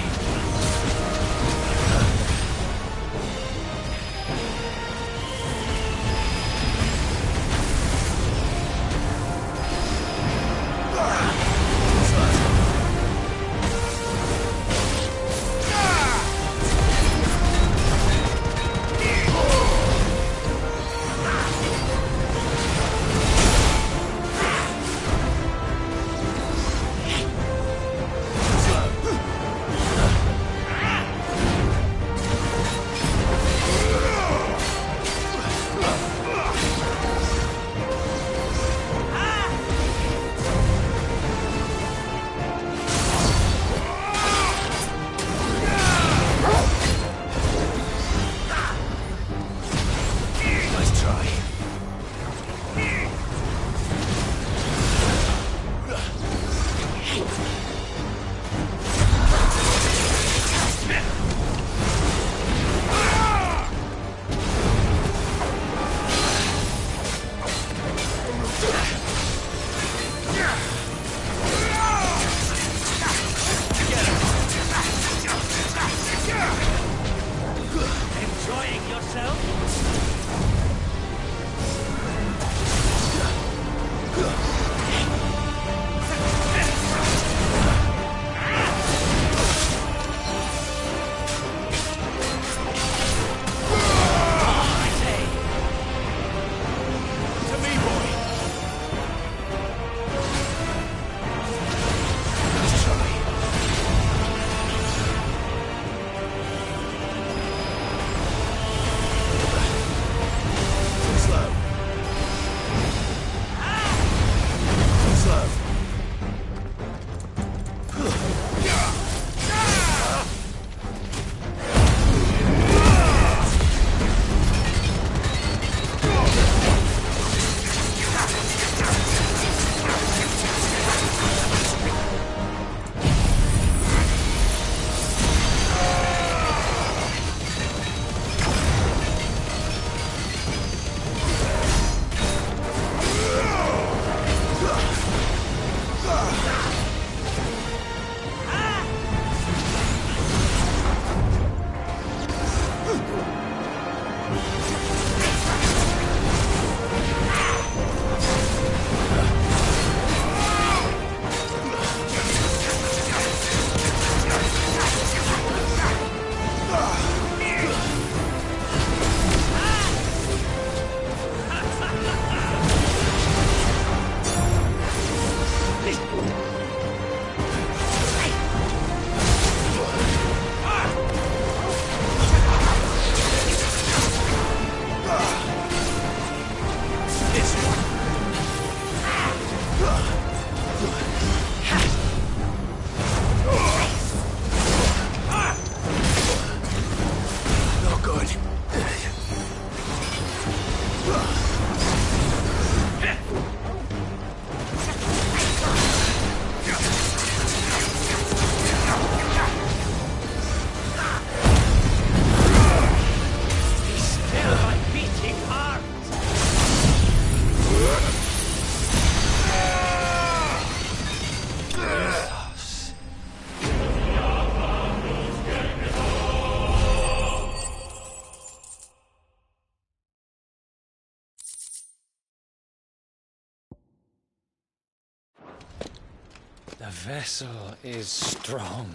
The vessel is strong.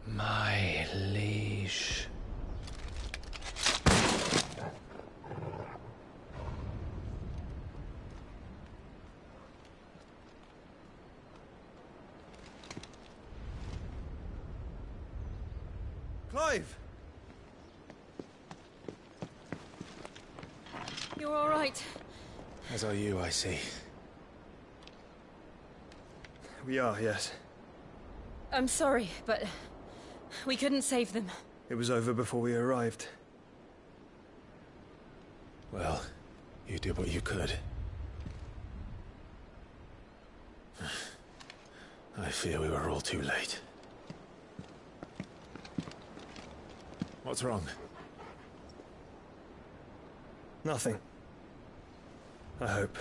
My liege. Clive! You're all right. As are you, I see. We are, yes. I'm sorry, but we couldn't save them. It was over before we arrived. Well, you did what you could. I fear we were all too late. What's wrong? Nothing. I hope.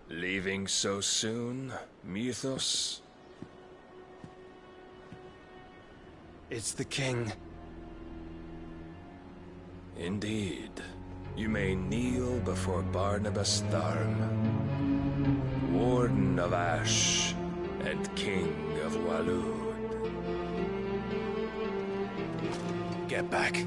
Leaving so soon, Mythos? It's the king. Indeed. You may kneel before Barnabas Tharm, Warden of Ash and King of Waloed. Get back.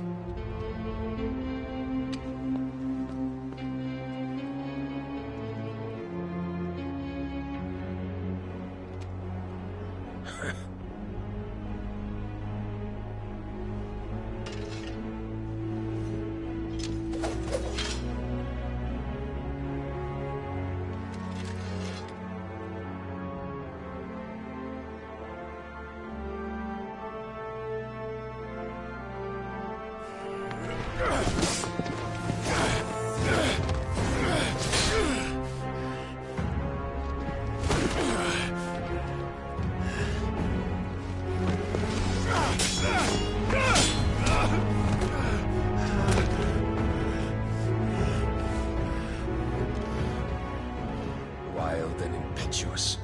Wild and impetuous.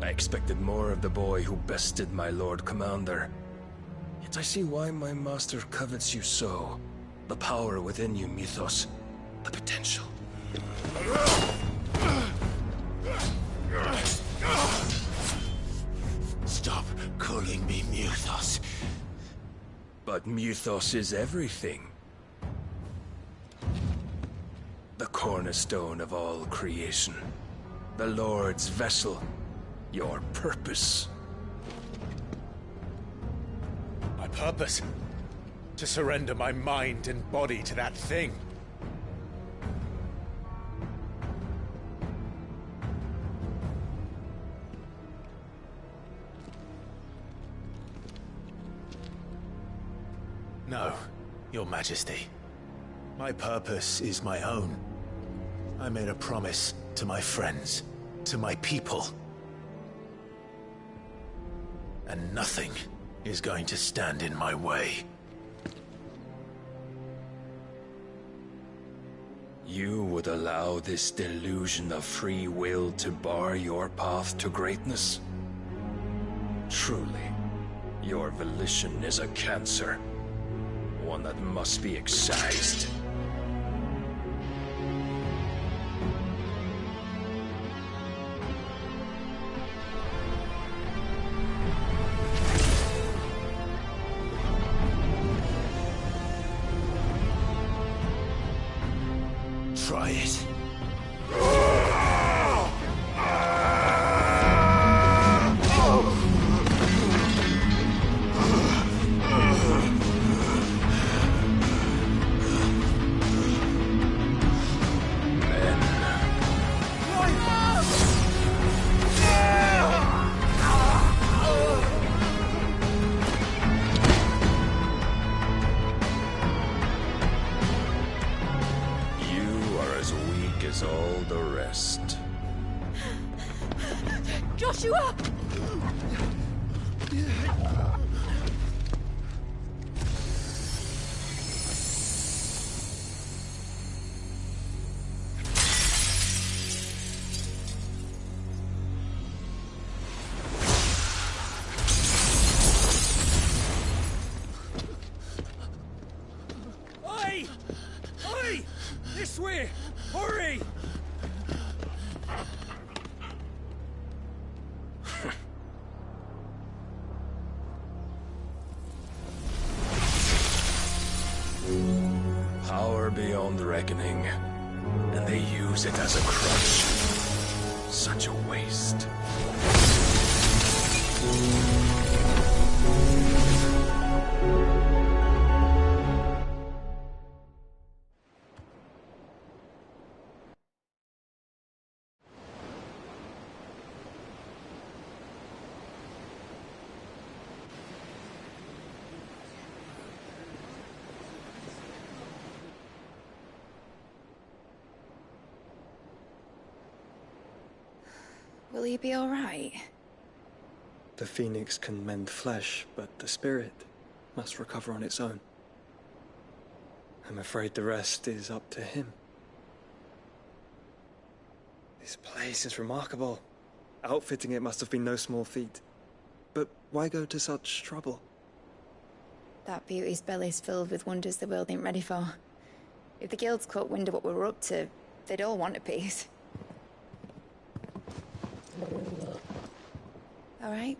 I expected more of the boy who bested my Lord Commander. Yet I see why my master covets you so. The power within you, Mythos. The potential. Stop calling me Mythos. But Mythos is everything. The cornerstone of all creation. The Lord's vessel. Your purpose. My purpose? To surrender my mind and body to that thing. No, Your Majesty. My purpose is my own. I made a promise to my friends, to my people. And nothing is going to stand in my way. You would allow this delusion of free will to bar your path to greatness? Truly, your volition is a cancer. One that must be excised. Try it. All the rest. Joshua! beyond reckoning, and they use it as a crutch. Such a waste. Will he be all right? The phoenix can mend flesh, but the spirit must recover on its own. I'm afraid the rest is up to him. This place is remarkable. Outfitting it must have been no small feat. But why go to such trouble? That beauty's belly's filled with wonders the world ain't ready for. If the guilds caught wind of what we were up to, they'd all want a piece. All right?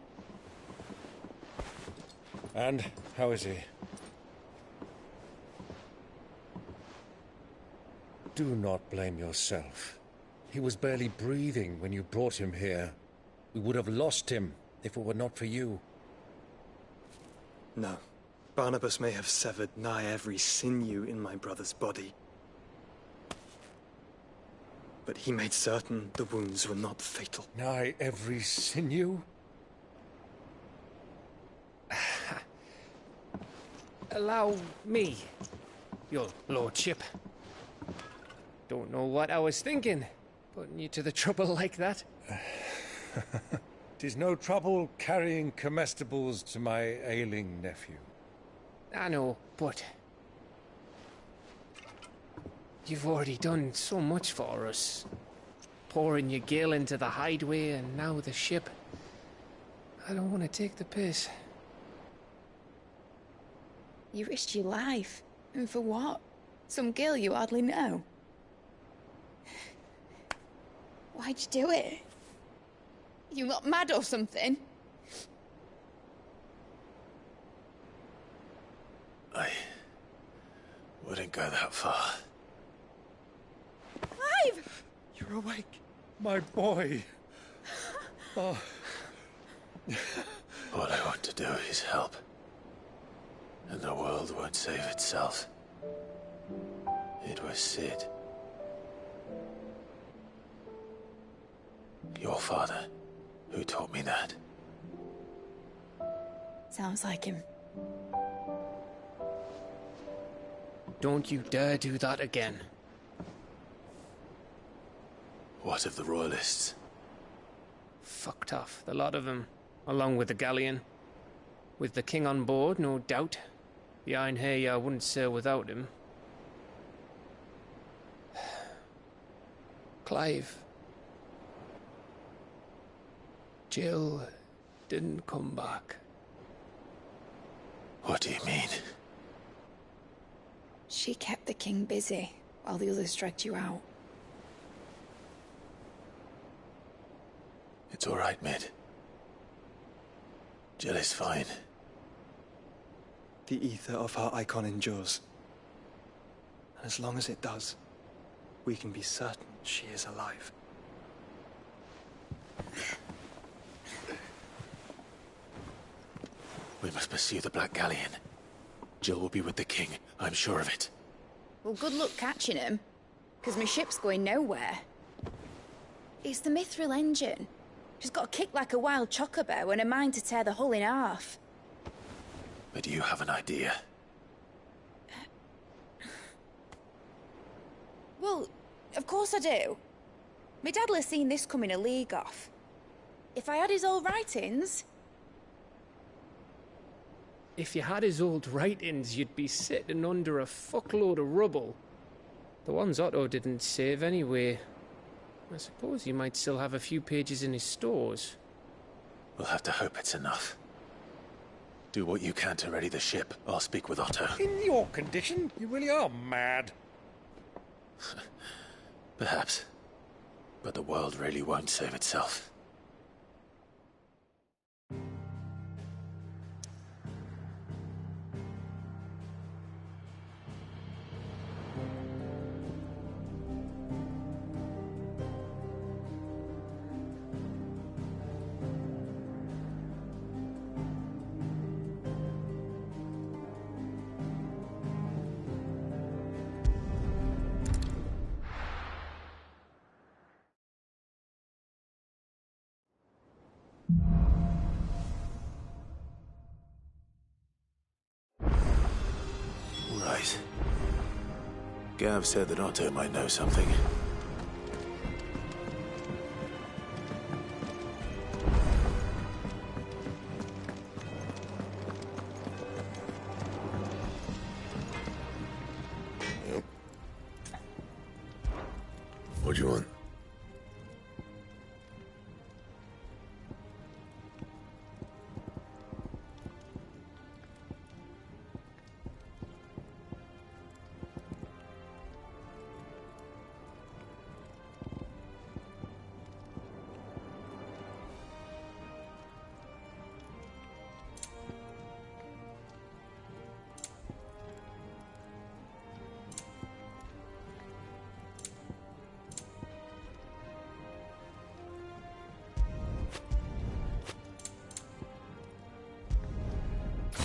And how is he? Do not blame yourself. He was barely breathing when you brought him here. We would have lost him if it were not for you. No. Barnabas may have severed nigh every sinew in my brother's body. But he made certain the wounds were not fatal. Nigh every sinew? Allow me, your lordship. Don't know what I was thinking, putting you to the trouble like that. 'Tis no trouble carrying comestibles to my ailing nephew. I know, but you've already done so much for us. Pouring your gil into the hideaway and now the ship. I don't want to take the piss. You risked your life. And for what? Some girl you hardly know. Why'd you do it? You not mad or something? I wouldn't go that far. Clive! You're awake, my boy. Oh. All I want to do is help. And the world won't save itself. It was Sid. Your father, who taught me that. Sounds like him. Don't you dare do that again. What of the Royalists? Fucked off, the lot of them, along with the galleon. With the king on board, no doubt. The Iron Hair wouldn't sail without him. Clive. Jill didn't come back. What do you mean? She kept the king busy while the others dragged you out. It's all right, Mid. Jill is fine. The ether of her icon endures. And as long as it does, we can be certain she is alive. We must pursue the Black Galleon. Jill will be with the king, I'm sure of it. Well, good luck catching him, because my ship's going nowhere. It's the Mithril engine. She's got a kick like a wild chocobo and a mind to tear the hull in half. But you have an idea. Well, of course I do. My dad'll have seen this coming a league off. If I had his old writings... If you had his old writings, you'd be sitting under a fuckload of rubble. The ones Otto didn't save anyway. I suppose you might still have a few pages in his stores. We'll have to hope it's enough. Do what you can to ready the ship. I'll speak with Otto. In your condition, you really are mad. Perhaps. But the world really won't save itself. Gav said that Otto might know something. Yep. What do you want?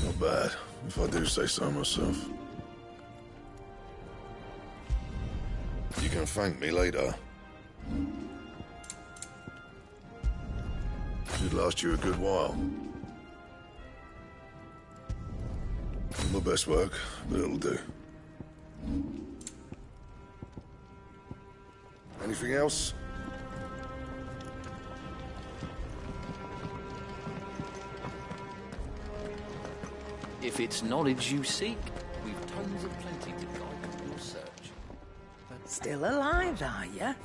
Not bad, if I do say so myself. You can thank me later. Should last you a good while. Not my best work, but it'll do. Anything else? If it's knowledge you seek, we've tons of plenty to guide your search. But still alive, are you?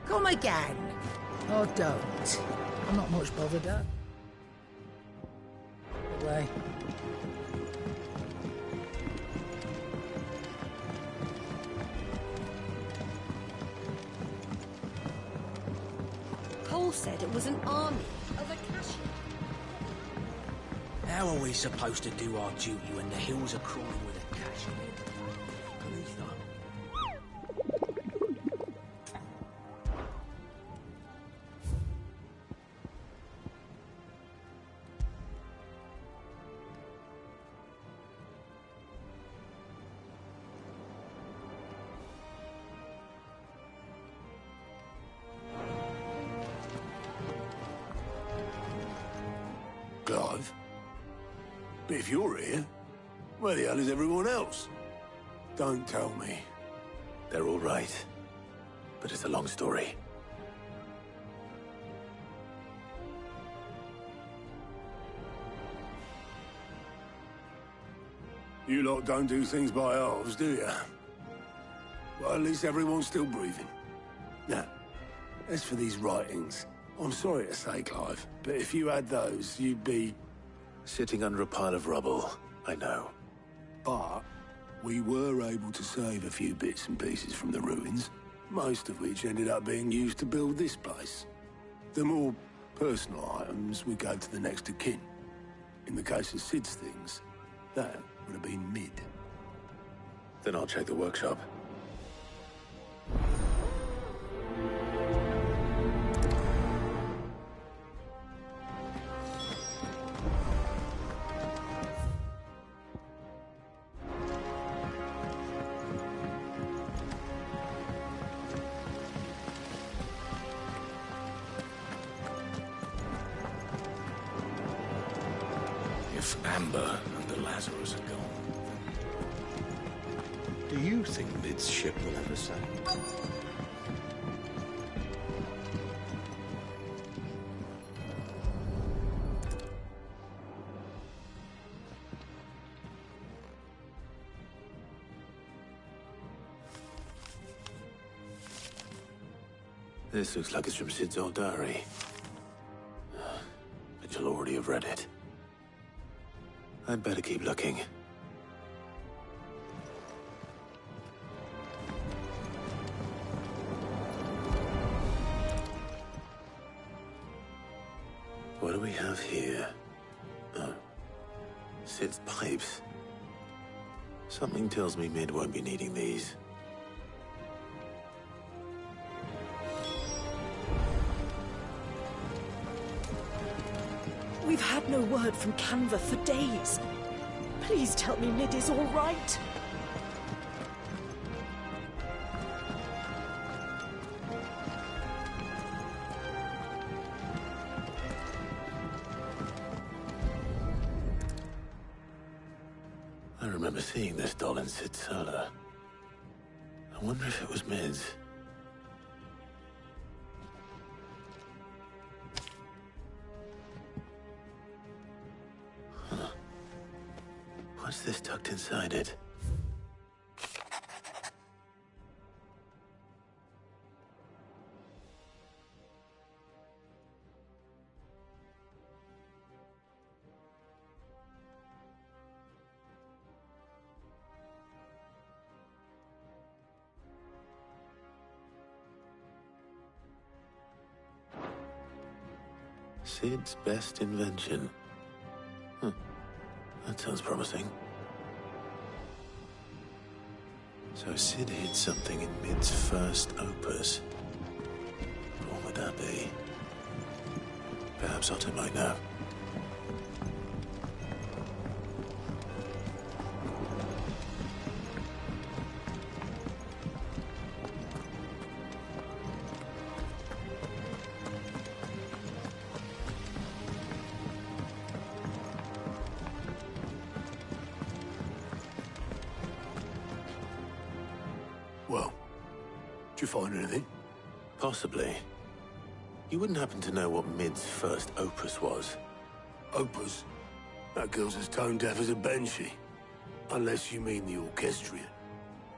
Come again. Or don't. I'm not much bothered at. Away. Cole said it was an army of Acacia. How are we supposed to do our duty when the hills are crawling with Acacia? Clive? But if you're here, where the hell is everyone else? Don't tell me. They're all right. But it's a long story. You lot don't do things by halves, do you? Well, at least everyone's still breathing. Now, as for these writings, I'm sorry to say, Clive, but if you had those, you'd be... Sitting under a pile of rubble, I know. But we were able to save a few bits and pieces from the ruins, most of which ended up being used to build this place. The more personal items would go to the next of kin. In the case of Sid's things, that would have been mid. Then I'll check the workshop. If Amber and the Lazarus are gone, Do you think Mid's ship will ever sail? This looks like it's from Sid's old diary. But you'll already have read it. I'd better keep looking. What do we have here? Oh. Sid's pipes. Something tells me Mid won't be needing these. We've had no word from Canva for days. Please tell me Nid is all right. I remember seeing this doll in Sid Solar. I wonder if it was Mid's. Huh. What's this tucked inside it? Sid's best invention. That sounds promising. So Sid hid something in Mid's first opus. What would that be? Perhaps Otto might know. Well, did you find anything? Possibly. You wouldn't happen to know what Mid's first opus was? Opus? That girl's as tone deaf as a banshee. Unless you mean the orchestrion.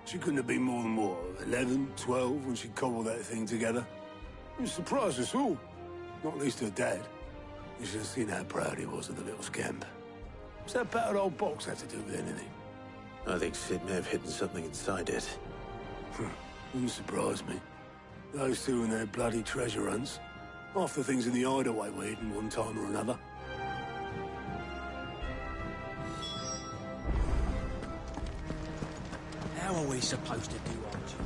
She couldn't have been more than, what, 11, 12 when she cobbled that thing together? It surprised us all. Not least her dad. You should have seen how proud he was of the little scamp. What's that battered old box have to do with anything? I think Sid may have hidden something inside it. Wouldn't surprise me. Those two and their bloody treasure hunts. Half the things in the hideaway were hidden one time or another. How are we supposed to do our job?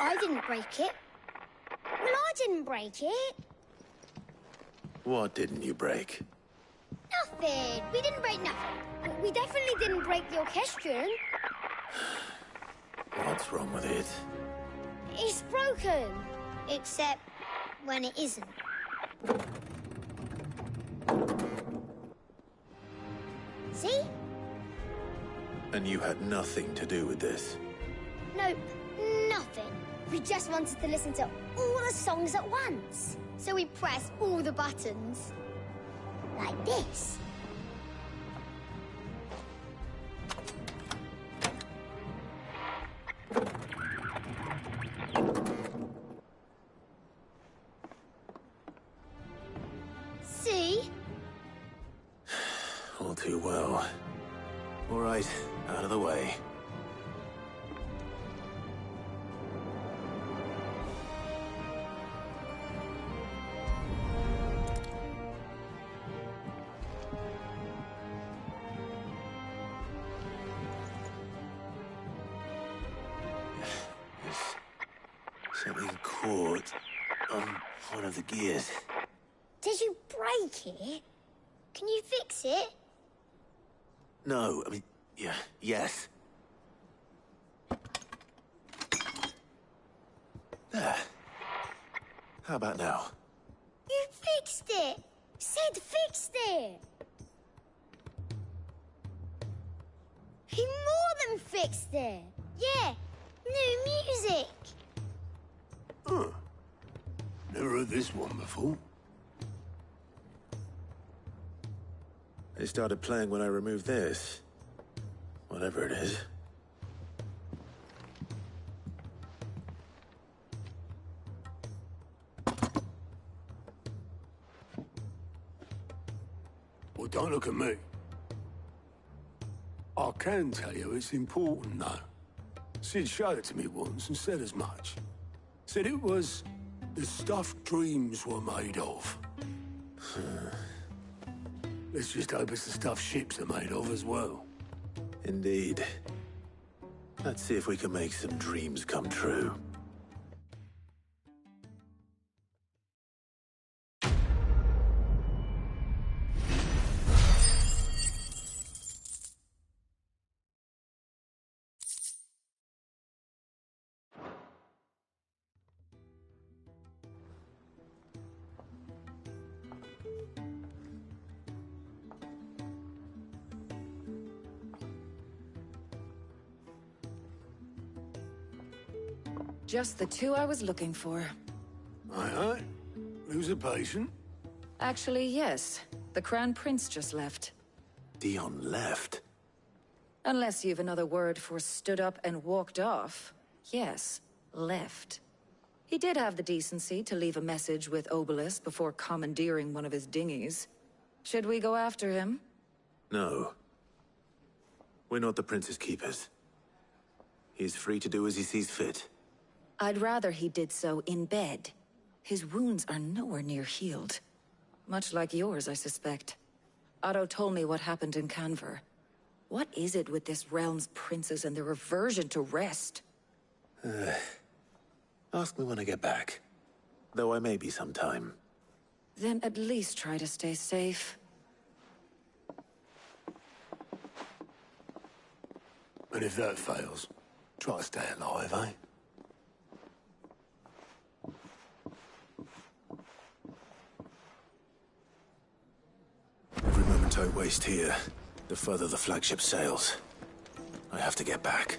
I didn't break it. Well, I didn't break it. What didn't you break? Nothing. We didn't break nothing. We definitely didn't break the orchestrion. What's wrong with it? It's broken. Except when it isn't. See? And you had nothing to do with this? Nope, nothing. We just wanted to listen to all the songs at once. So we pressed all the buttons. Like this. See? All too well. All right, out of the way. Something caught on one of the gears. Did you break it? Can you fix it? No, I mean, yeah, yes. There. How about now? You fixed it! Sid fixed it! He more than fixed it! Yeah, new music! Huh. Never heard this one before. They started playing when I removed this. Whatever it is. Well, don't look at me. I can tell you it's important, though. Sid showed it to me once and said as much. Said it was the stuff dreams were made of. Let's just hope it's the stuff ships are made of as well. Indeed. Let's see if we can make some dreams come true. Just the two I was looking for. Aye. Lose a patient? Actually, yes. The Crown Prince just left. Dion left? Unless you've another word for stood up and walked off. Yes, left. He did have the decency to leave a message with Obelisk before commandeering one of his dinghies. Should we go after him? No. We're not the Prince's keepers. He's free to do as he sees fit. I'd rather he did so in bed. His wounds are nowhere near healed. Much like yours, I suspect. Otto told me what happened in Canver. What is it with this realm's princes and their aversion to rest? Ask me when I get back. Though I may be sometime. Then at least try to stay safe. And if that fails, try to stay alive, eh? Every moment I waste here, the further the flagship sails. I have to get back.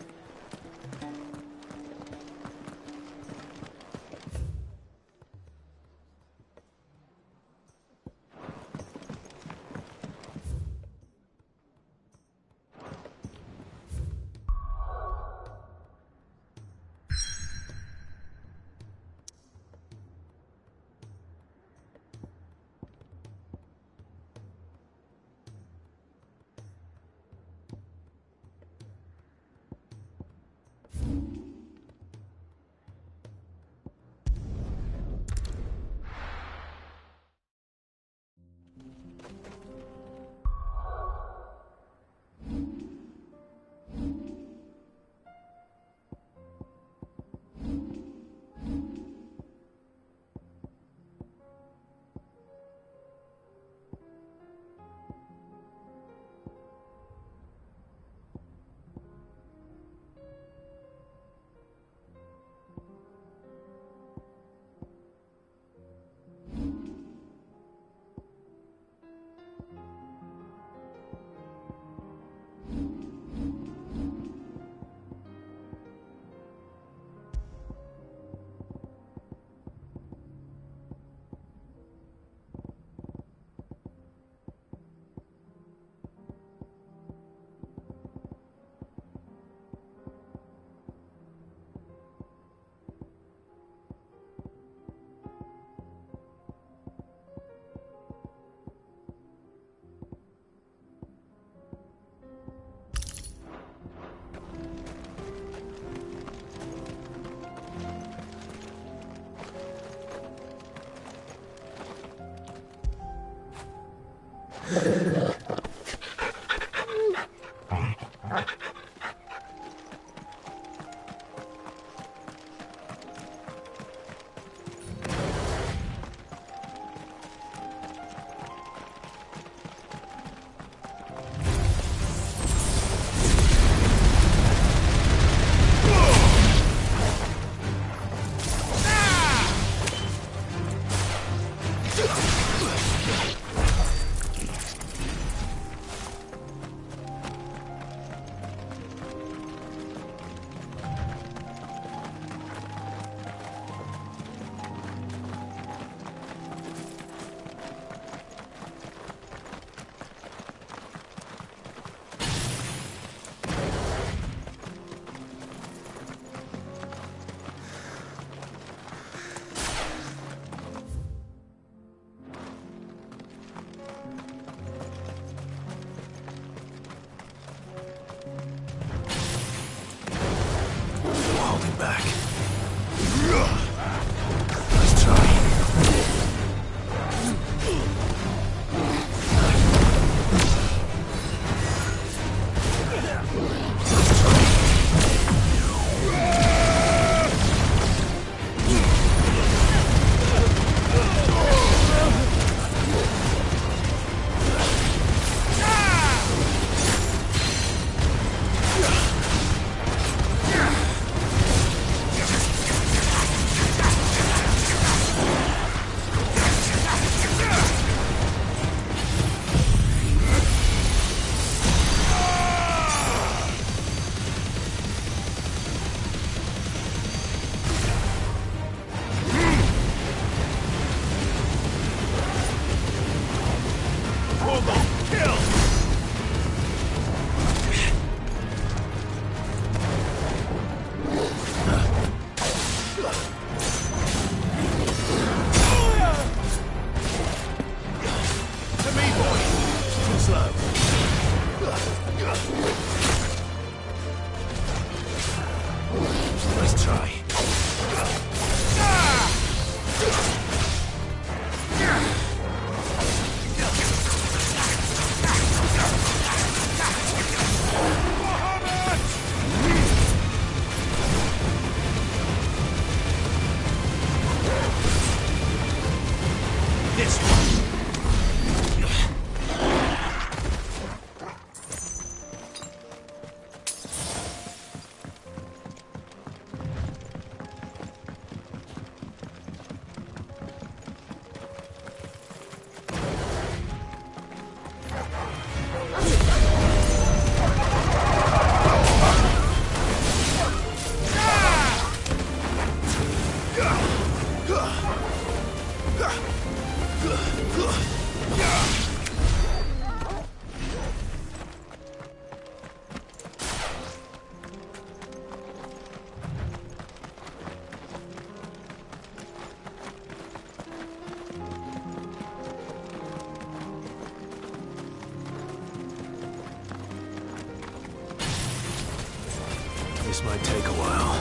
this one. This might take a while.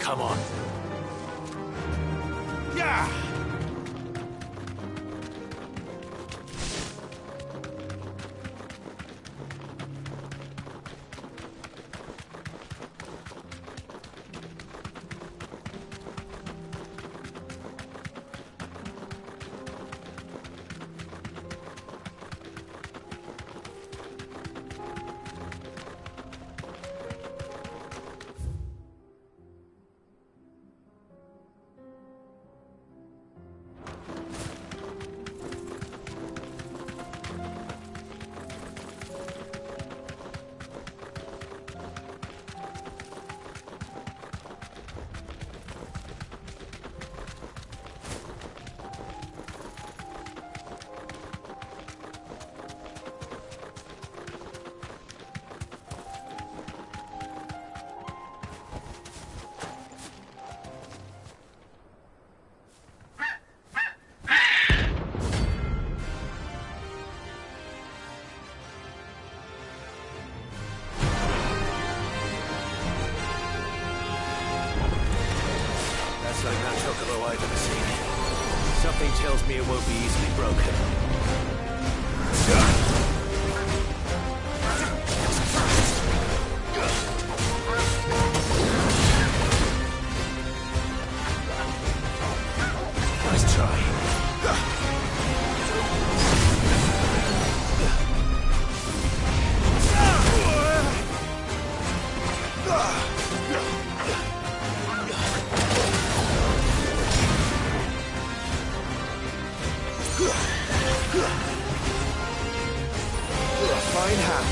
Come on. Yeah! Like that chocobo I've ever seen. Something tells me it won't be easily broken. Nice try. Fine hand.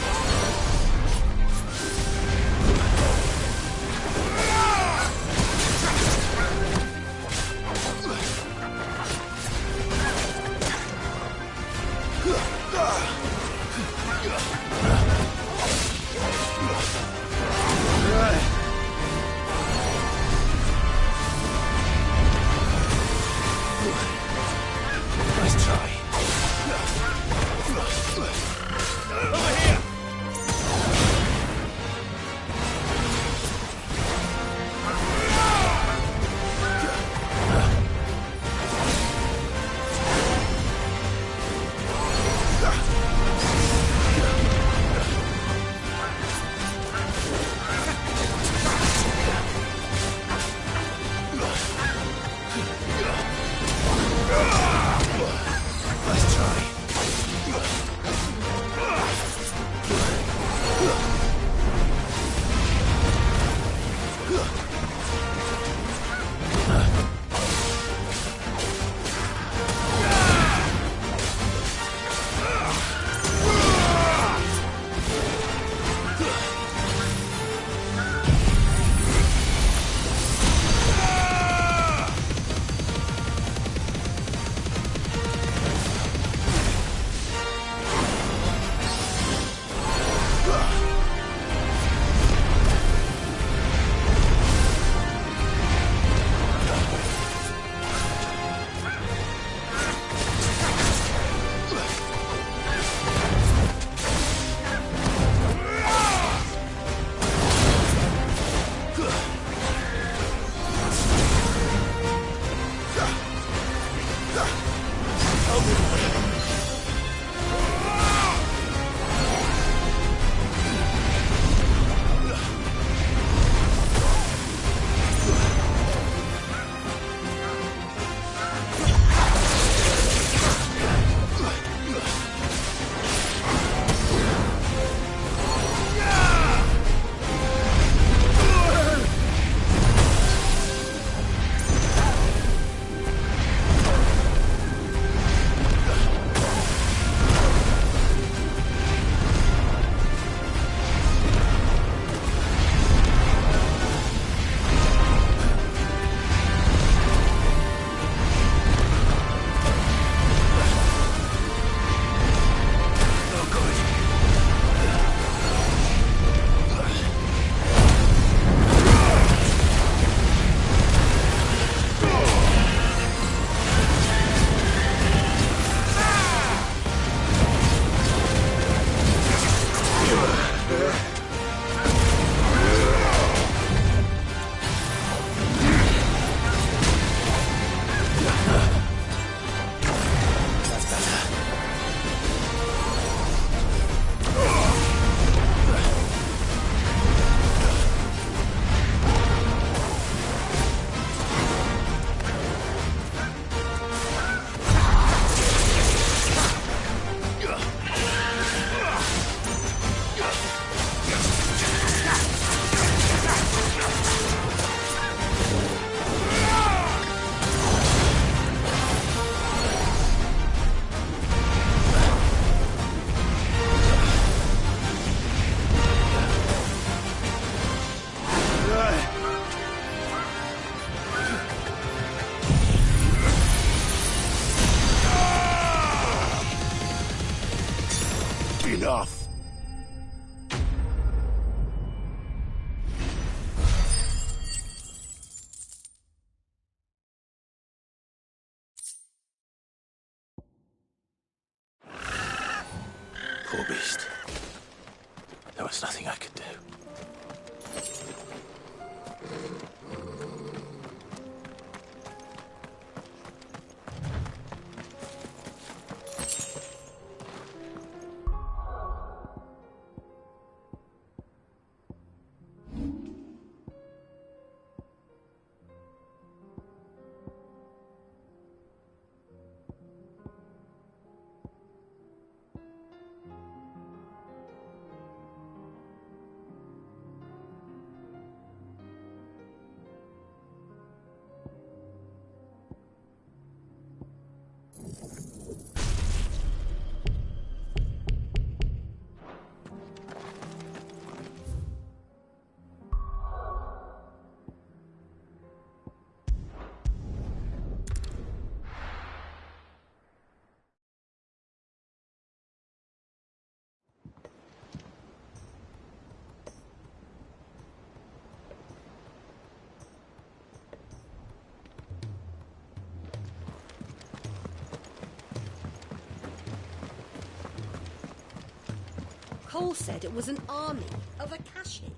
Cole said it was an army of Akashi.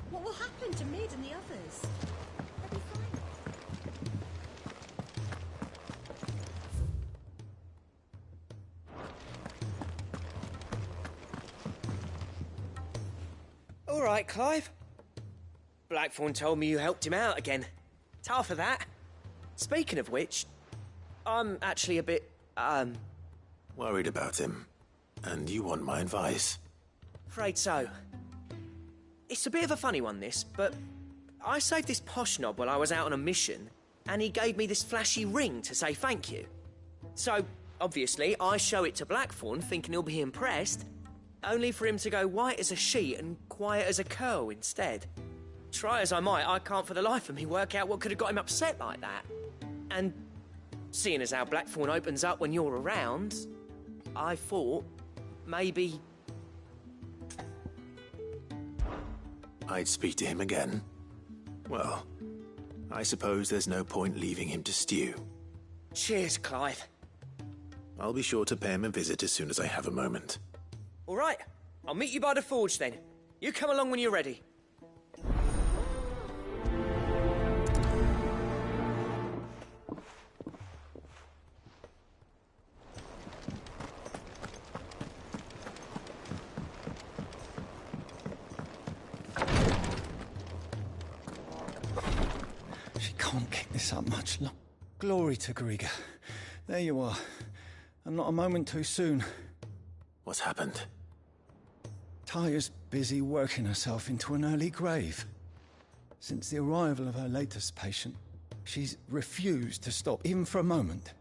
What will happen to Mid and the others? They'll be fine. All right, Clive. Blackthorn told me you helped him out again. Tough for that. Speaking of which, I'm actually a bit, Worried about him. And you want my advice? afraid so. It's a bit of a funny one, this, but I saved this posh knob while I was out on a mission, and he gave me this flashy ring to say thank you. So, obviously, I show it to Blackthorn, thinking he'll be impressed, only for him to go white as a sheet and quiet as a curl instead. Try as I might, I can't for the life of me work out what could have got him upset like that. And seeing as how Blackthorn opens up when you're around, I thought maybe I'd speak to him again. Well, I suppose there's no point leaving him to stew. Cheers, Clive. I'll be sure to pay him a visit as soon as I have a moment. All right, I'll meet you by the forge then. You come along when you're ready. She can't kick this up much longer. Glory to Griga. There you are. And not a moment too soon. What's happened? Taya's busy working herself into an early grave. Since the arrival of her latest patient, she's refused to stop, even for a moment.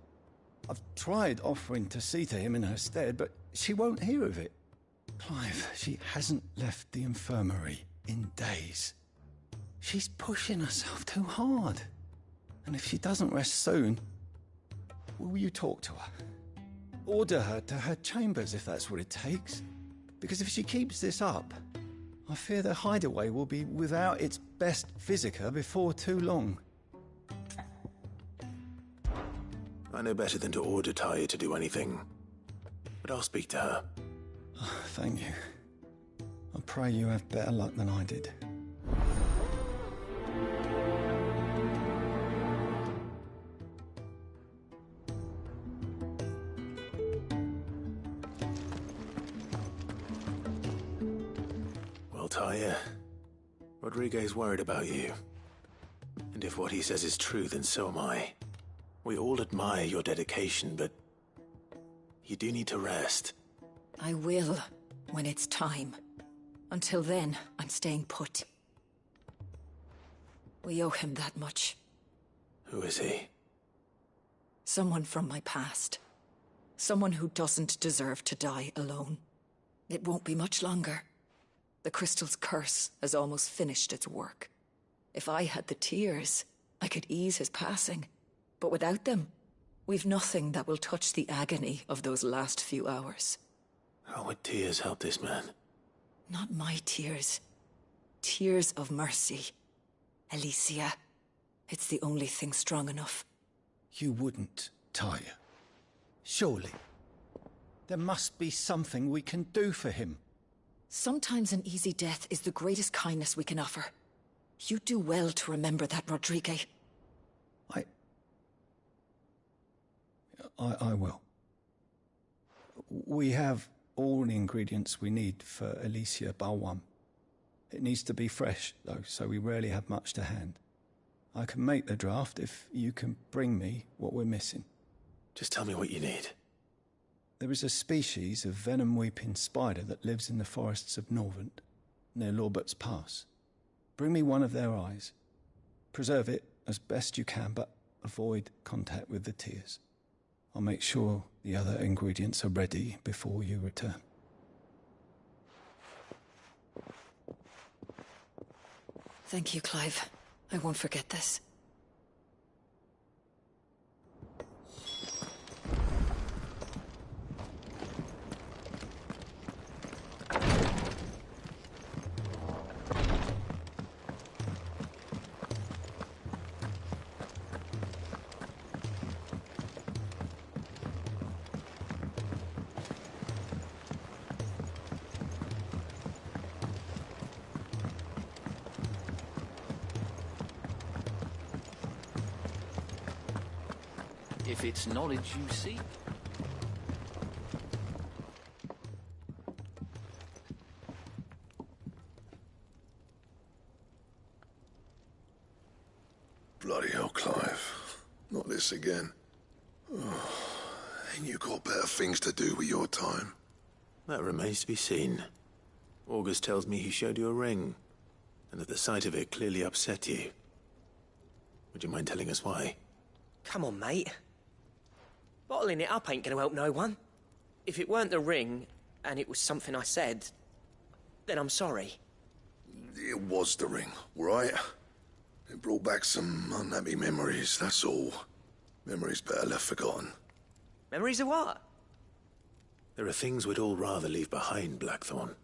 I've tried offering to see to him in her stead, but she won't hear of it. Clive, she hasn't left the infirmary in days. She's pushing herself too hard. And if she doesn't rest soon, will you talk to her? Order her to her chambers if that's what it takes. Because if she keeps this up, I fear the hideaway will be without its best physica before too long. I know better than to order Taya to do anything. But I'll speak to her. Thank you. I pray you have better luck than I did. Well, Taya, Rodriguez worried about you. And if what he says is true, then so am I. We all admire your dedication, but you do need to rest. I will, when it's time. Until then, I'm staying put. We owe him that much. Who is he? Someone from my past. Someone who doesn't deserve to die alone. It won't be much longer. The crystal's curse has almost finished its work. If I had the tears, I could ease his passing. But without them, we've nothing that will touch the agony of those last few hours. How would tears help this man? Not my tears. Tears of mercy. Alicia, it's the only thing strong enough. You wouldn't, Taya. Surely. There must be something we can do for him. Sometimes an easy death is the greatest kindness we can offer. You do well to remember that, Rodrigue. I will. We have all the ingredients we need for Alicia Balwam. It needs to be fresh, though, so we rarely have much to hand. I can make the draft if you can bring me what we're missing. Just tell me what you need. There is a species of venom-weeping spider that lives in the forests of Norvent, near Lorbert's Pass. Bring me one of their eyes. Preserve it as best you can, but avoid contact with the tears. I'll make sure the other ingredients are ready before you return. Thank you, Clive. I won't forget this. if it's knowledge you seek. Bloody hell, Clive. Not this again. Oh, ain't you got better things to do with your time? That remains to be seen. August tells me he showed you a ring, and that the sight of it clearly upset you. Would you mind telling us why? Come on, mate. Bottling it up ain't gonna help no one. If it weren't the ring, and it was something I said, then I'm sorry. It was the ring, right? It brought back some unhappy memories, that's all. Memories better left forgotten. Memories of what? There are things we'd all rather leave behind, Blackthorn.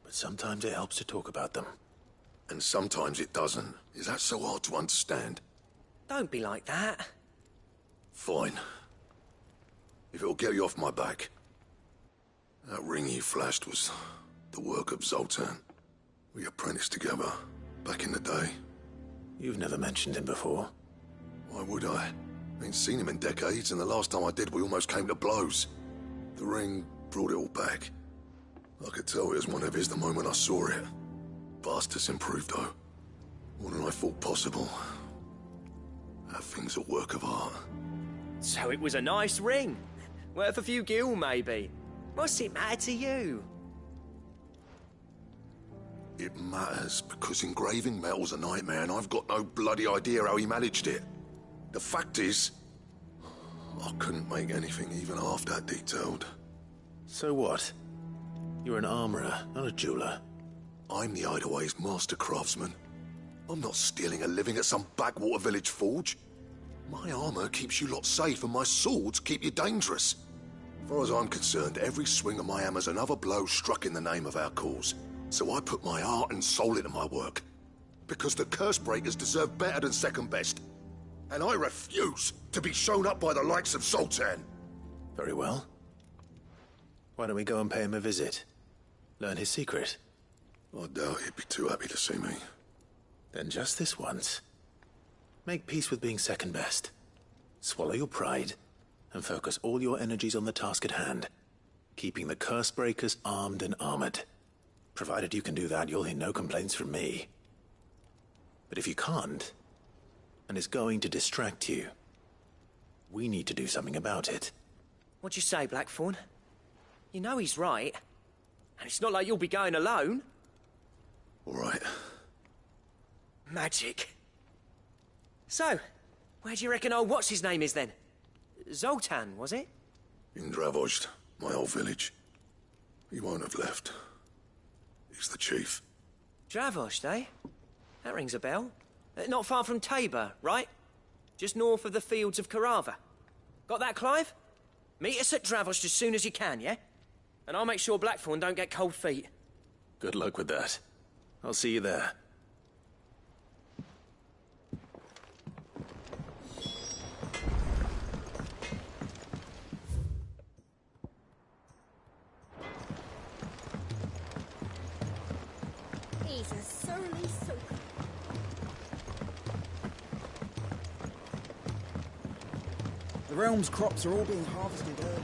But sometimes it helps to talk about them. And sometimes it doesn't. Is that so hard to understand? Don't be like that. Fine. If it'll get you off my back. That ring you flashed was the work of Zoltan. We apprenticed together, back in the day. You've never mentioned him before. Why would I? Ain't seen him in decades, and the last time I did, we almost came to blows. The ring brought it all back. I could tell it was one of his the moment I saw it. Vast improved, though. More than I thought possible. That thing's a work of art. So it was a nice ring. Worth a few gil, maybe. What's it matter to you? It matters because engraving metal's a nightmare, and I've got no bloody idea how he managed it. The fact is, I couldn't make anything even half that detailed. So what? You're an armorer, not a jeweler. I'm the Hideaway's master craftsman. I'm not stealing a living at some backwater village forge. My armor keeps you lot safe, and my swords keep you dangerous. As far as I'm concerned, every swing of my hammer's another blow struck in the name of our cause. So I put my heart and soul into my work. Because the curse breakers deserve better than second best. And I refuse to be shown up by the likes of Zoltan. Very well. Why don't we go and pay him a visit? Learn his secret. I doubt he'd be too happy to see me. Then just this once. Make peace with being second best. Swallow your pride, and focus all your energies on the task at hand. Keeping the curse breakers armed and armored. Provided you can do that, you'll hear no complaints from me. But if you can't, and it's going to distract you, we need to do something about it. What'd you say, Blackthorn? You know he's right. And it's not like you'll be going alone. All right. Magic. So, where do you reckon old what's-his-name is then? Zoltan, was it? In Dravozd, my old village. He won't have left. He's the chief. Dravozd, eh? That rings a bell. Not far from Tabor, right? Just north of the fields of Carava. Got that, Clive? Meet us at Dravozd as soon as you can, yeah? And I'll make sure Blackthorn don't get cold feet. Good luck with that. I'll see you there. He's a surly soaker. The realm's crops are all being harvested early.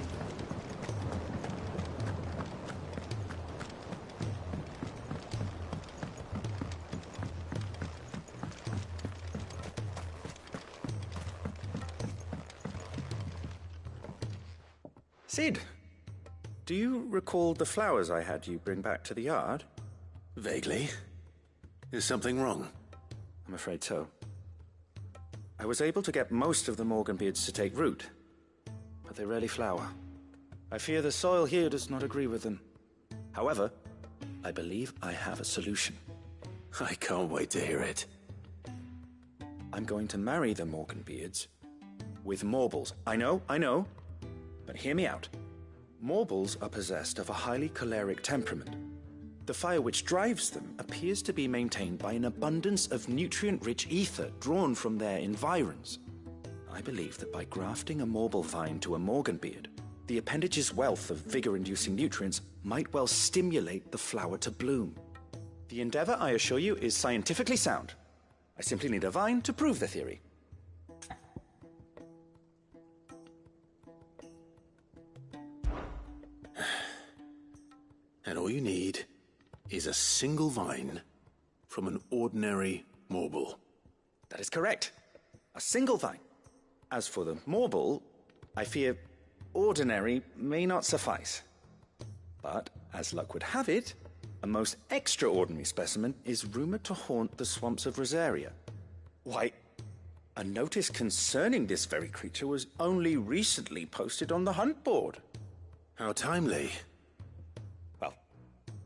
Sid, do you recall the flowers I had you bring back to the yard? Vaguely. Is something wrong? I'm afraid so. I was able to get most of the Morganbeards to take root, but they rarely flower. I fear the soil here does not agree with them. However, I believe I have a solution. I can't wait to hear it. I'm going to marry the Morganbeards with Morbles. I know, but hear me out. Morbles are possessed of a highly choleric temperament. The fire which drives them appears to be maintained by an abundance of nutrient-rich ether drawn from their environs. I believe that by grafting a Morble vine to a Morganbeard, the appendage's wealth of vigor-inducing nutrients might well stimulate the flower to bloom. The endeavor, I assure you, is scientifically sound. I simply need a vine to prove the theory. And all you need is a single vine from an ordinary Morble. That is correct. A single vine. As for the Morble, I fear ordinary may not suffice. But, as luck would have it, a most extraordinary specimen is rumored to haunt the swamps of Rosaria. Why, a notice concerning this very creature was only recently posted on the hunt board. How timely. Well,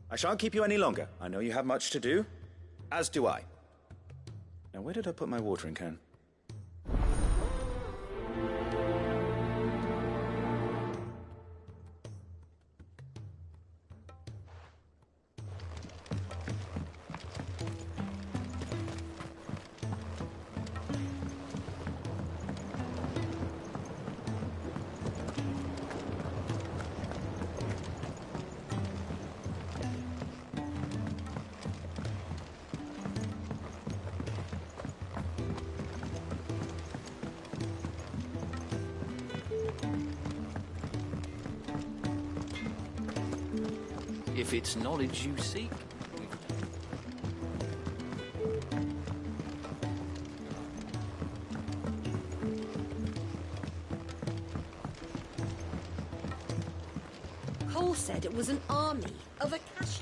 I shan't keep you any longer. I know you have much to do, as do I. Now, where did I put my watering can? If it's knowledge you seek. Cole said it was an army of Akashi.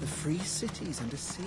The free cities under siege.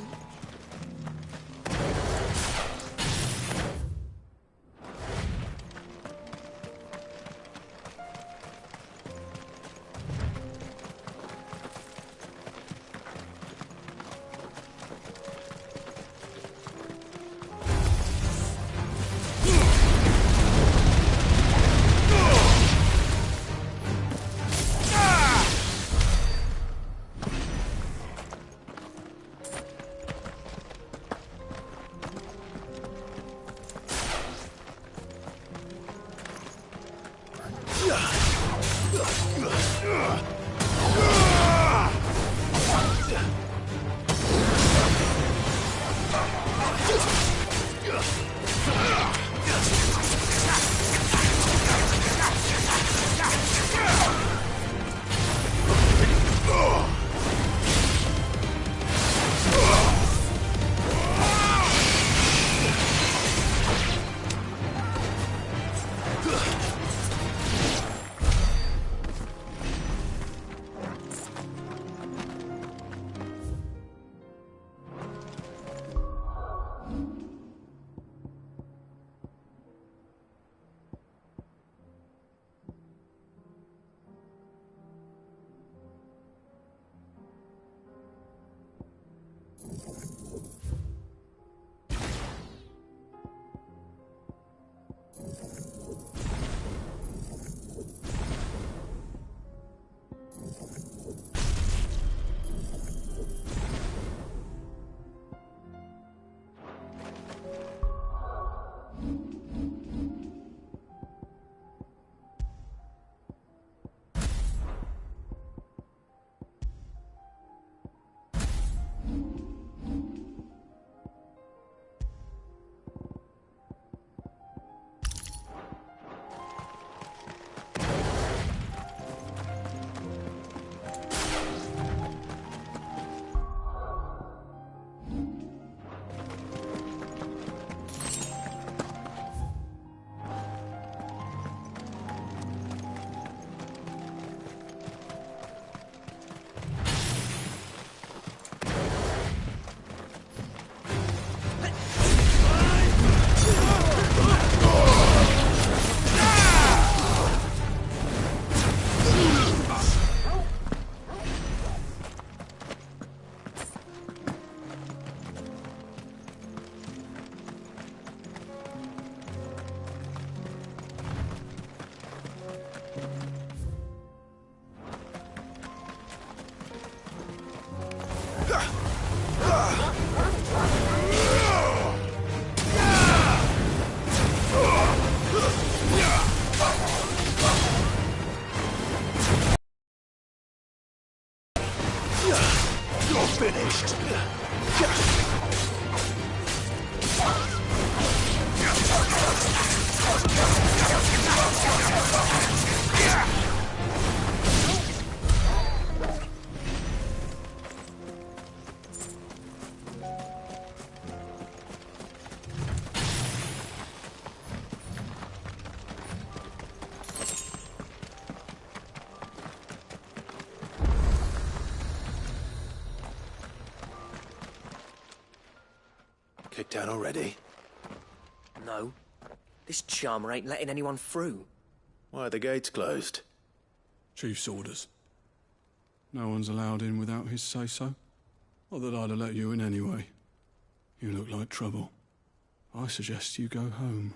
down already? No. This charmer ain't letting anyone through. Why are the gates closed? Chief's orders. No one's allowed in without his say-so. Not that I'd have let you in anyway. You look like trouble. I suggest you go home.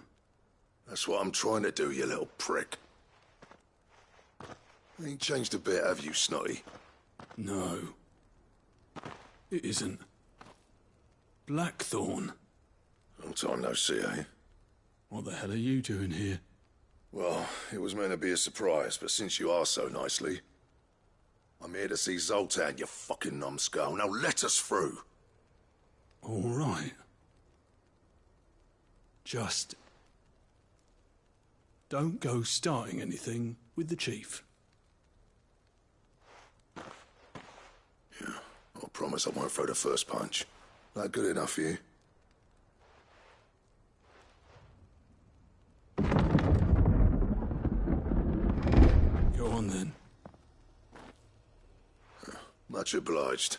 That's what I'm trying to do, you little prick. Ain't changed a bit, have you, Snotty? No. It isn't. Blackthorn. Long time no see, eh? What the hell are you doing here? Well, it was meant to be a surprise, but since you asked so nicely, I'm here to see Zoltan, you fucking numbskull. Now let us through. All right. Just don't go starting anything with the chief. Yeah, I promise I won't throw the first punch. That good enough for you? Go on then. Much obliged.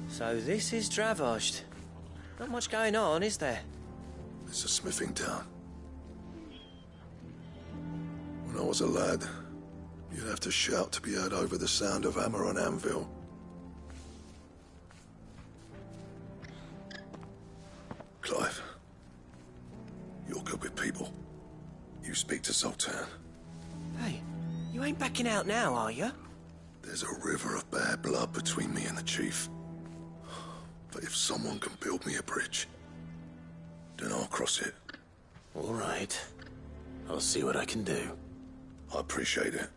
So this is Dravosht. Not much going on, is there? It's a smithing town. When I was a lad, you'd have to shout to be heard over the sound of hammer on anvil. Clive, you're good with people. You speak to Zoltan. Hey, you ain't backing out now, are you? There's a river of bad blood between me and the chief. But if someone can build me a bridge, then I'll cross it. All right. I'll see what I can do. I appreciate it.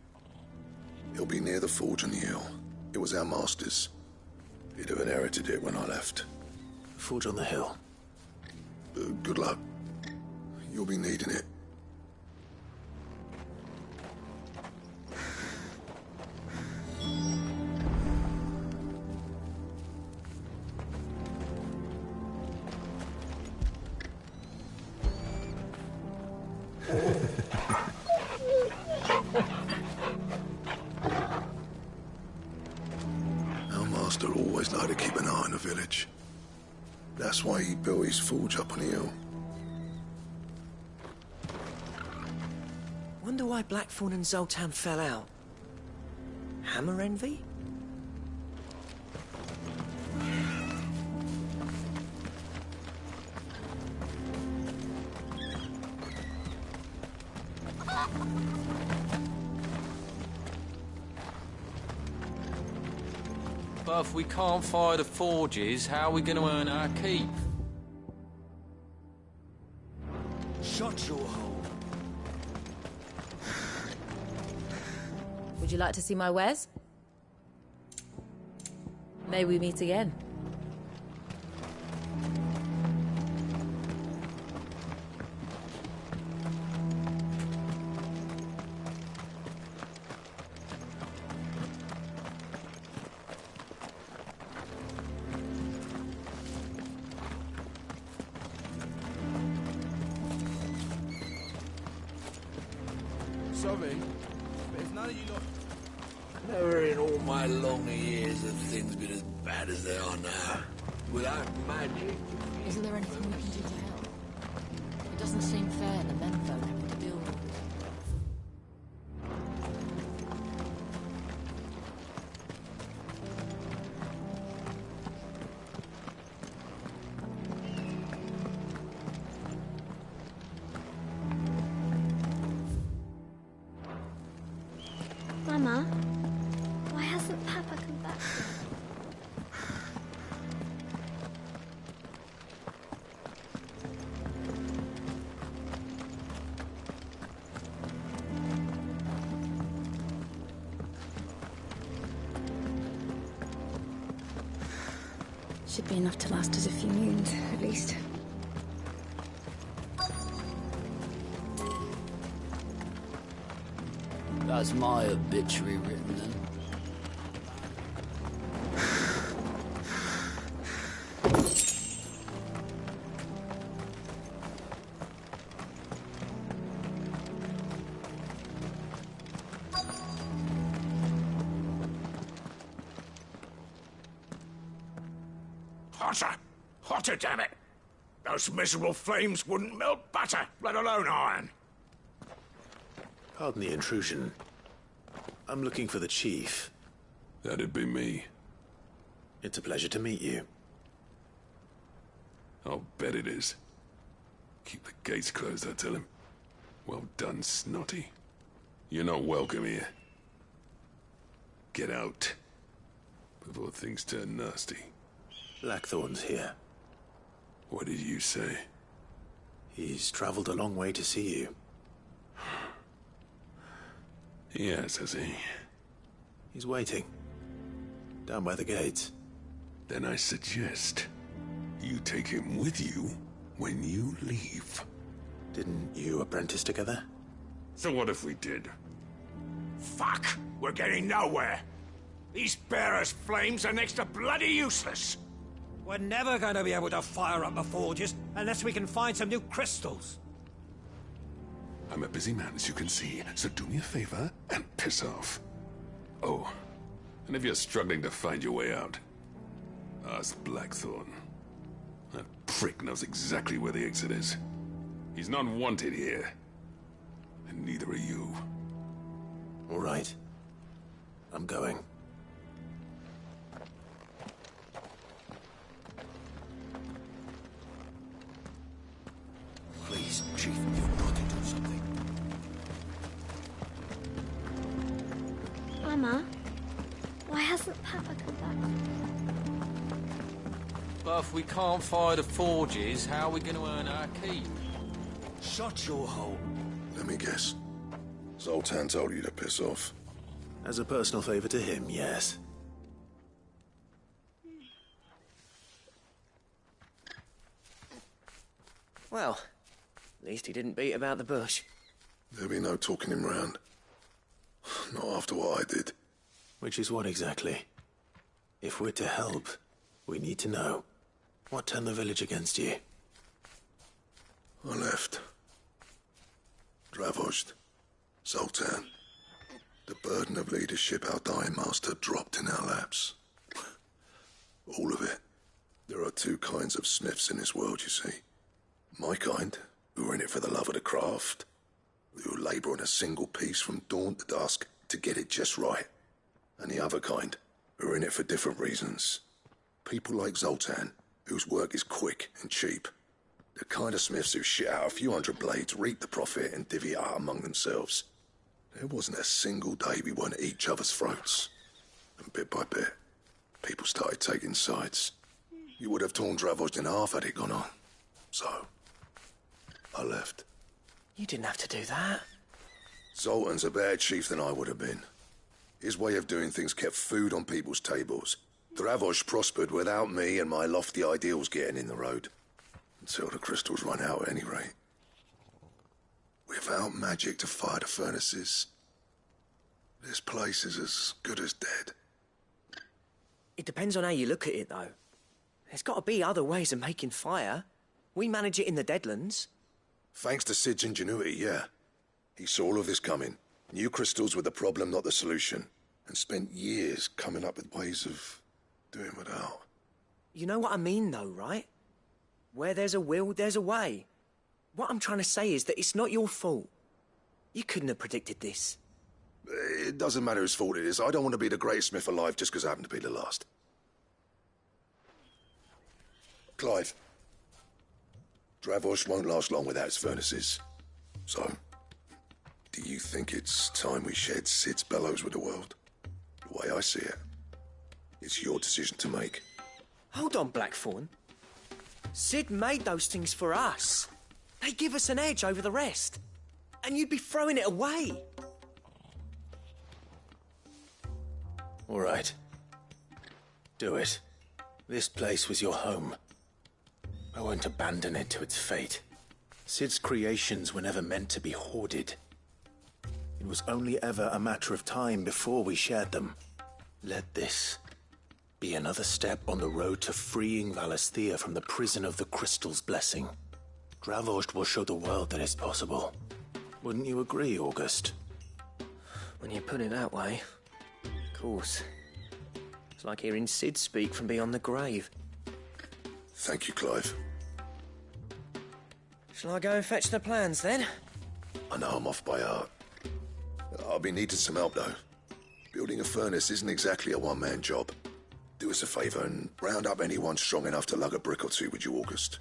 It'll be near the forge on the hill. It was our master's. He'd have inherited it when I left. Forge on the hill. Good luck. You'll be needing it. Our master always liked to keep an eye on the village. That's why he built his forge up on the hill. Wonder why Blackthorn and Zoltan fell out. Hammer envy? But if we can't fire the forges, how are we going to earn our keep? Shut your hole. Would you like to see my wares? May we meet again? Sorry, but if none of you lot... Never in all my long years have things been as bad as they are now. Without magic... Isn't there anything we can do to help? It doesn't seem fair the menfolk having to deal with it. Mama, why hasn't Papa come back? Should be enough to last us a few moons, at least. That's my obituary written then. Hotter! Hotter, damn it! Those miserable flames wouldn't melt butter, let alone iron. Pardon the intrusion. I'm looking for the chief. That'd be me. It's a pleasure to meet you. I'll bet it is. Keep the gates closed, I tell him. Well done, Snotty. You're not welcome here. Get out. Before things turn nasty. Blackthorn's here. What did you say? He's traveled a long way to see you. Yes, has he? He's waiting. Down by the gates. Then I suggest you take him with you when you leave. Didn't you apprentice together? So what if we did? Fuck! We're getting nowhere. These bearers' flames are next to bloody useless. We're never going to be able to fire up the forges unless we can find some new crystals. I'm a busy man, as you can see, so do me a favor and piss off. Oh, and if you're struggling to find your way out, ask Blackthorn. That prick knows exactly where the exit is. He's not wanted here. And neither are you. All right. I'm going. Please, Chief, you've got to do something. Mama, why hasn't Papa come back? But if we can't fire the forges, how are we going to earn our keep? Shut your hole. Let me guess. Zoltan told you to piss off. As a personal favor to him, yes. Well, at least he didn't beat about the bush. There'll be no talking him round. Not after what I did. Which is what exactly? If we're to help, we need to know. What turned the village against you? I left. Dravozd. Zoltan. The burden of leadership our dying master dropped in our laps. All of it. There are two kinds of smiths in this world, you see. My kind, who are in it for the love of the craft, who labour on a single piece from dawn to dusk to get it just right. And the other kind, who are in it for different reasons. People like Zoltan, whose work is quick and cheap. The kind of smiths who shit out a few hundred blades, reap the profit, and divvy it out among themselves. There wasn't a single day we weren't at each other's throats. And bit by bit, people started taking sides. You would have torn Dravozd in half had it gone on. So, I left. You didn't have to do that. Zoltan's a better chief than I would have been. His way of doing things kept food on people's tables. Dravozd prospered without me and my lofty ideals getting in the road. Until the crystals run out at any rate. Without magic to fire the furnaces, this place is as good as dead. It depends on how you look at it, though. There's got to be other ways of making fire. We manage it in the Deadlands. Thanks to Sid's ingenuity, yeah. He saw all of this coming. Knew crystals were the problem, not the solution. And spent years coming up with ways of doing without. You know what I mean, though, right? Where there's a will, there's a way. What I'm trying to say is that it's not your fault. You couldn't have predicted this. It doesn't matter whose fault it is. I don't want to be the greatest smith alive just because I happen to be the last. Clive. Dravozd won't last long without its furnaces. So, do you think it's time we shared Sid's bellows with the world? The way I see it, it's your decision to make. Hold on, Blackthorn. Sid made those things for us. They give us an edge over the rest. And you'd be throwing it away. All right. Do it. This place was your home. I won't abandon it to its fate. Sid's creations were never meant to be hoarded. It was only ever a matter of time before we shared them. Let this be another step on the road to freeing Valisthea from the prison of the Crystal's blessing. Dravozd will show the world that it's possible. Wouldn't you agree, August? When you put it that way, of course. It's like hearing Sid speak from beyond the grave. Thank you, Clive. Shall I go and fetch the plans, then? I know I'm off by heart. I'll be needing some help, though. Building a furnace isn't exactly a one-man job. Do us a favour and round up anyone strong enough to lug a brick or two, would you, August?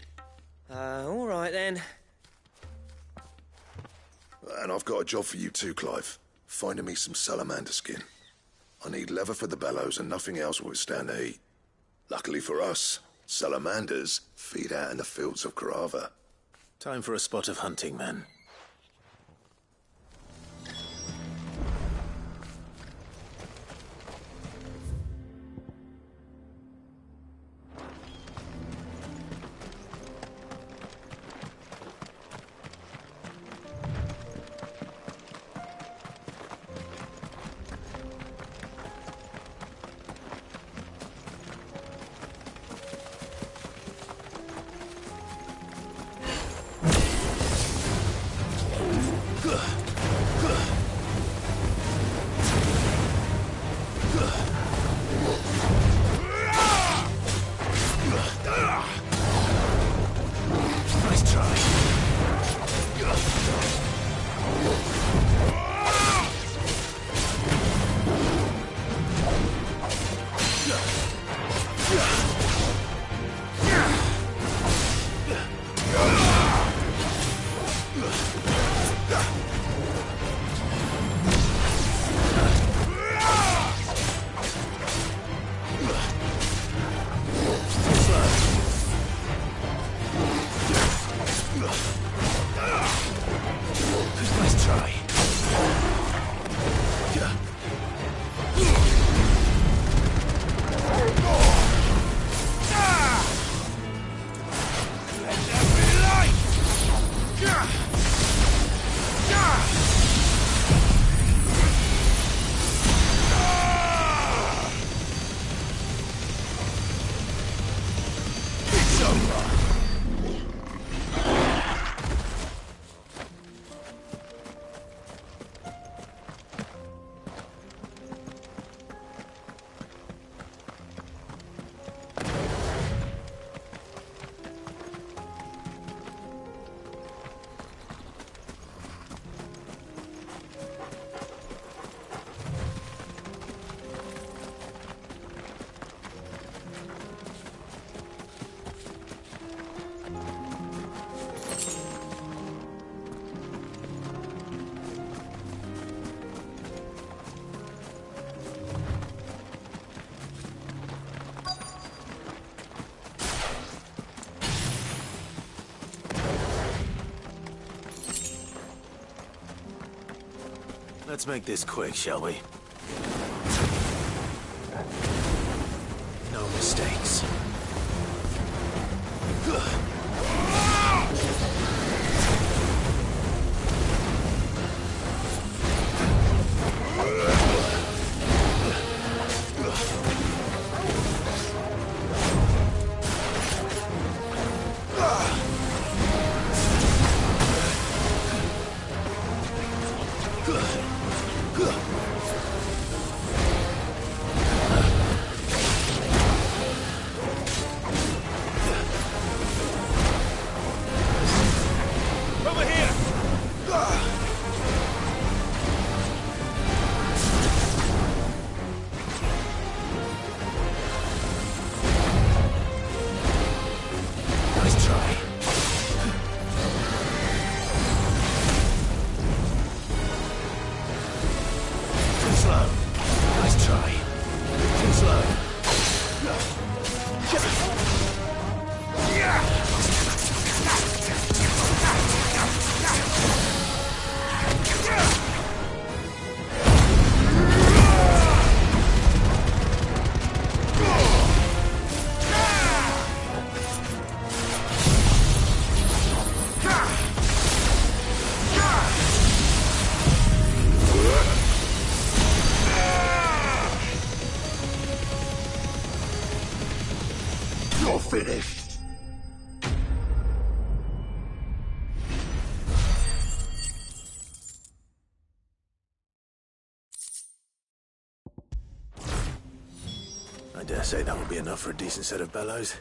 All right, then. And I've got a job for you too, Clive. Finding me some salamander skin. I need leather for the bellows and nothing else will withstand the heat. Luckily for us, salamanders feed out in the fields of Carava. Time for a spot of hunting, then. Let's make this quick, shall we? No mistakes. Finished. I dare say that will be enough for a decent set of bellows.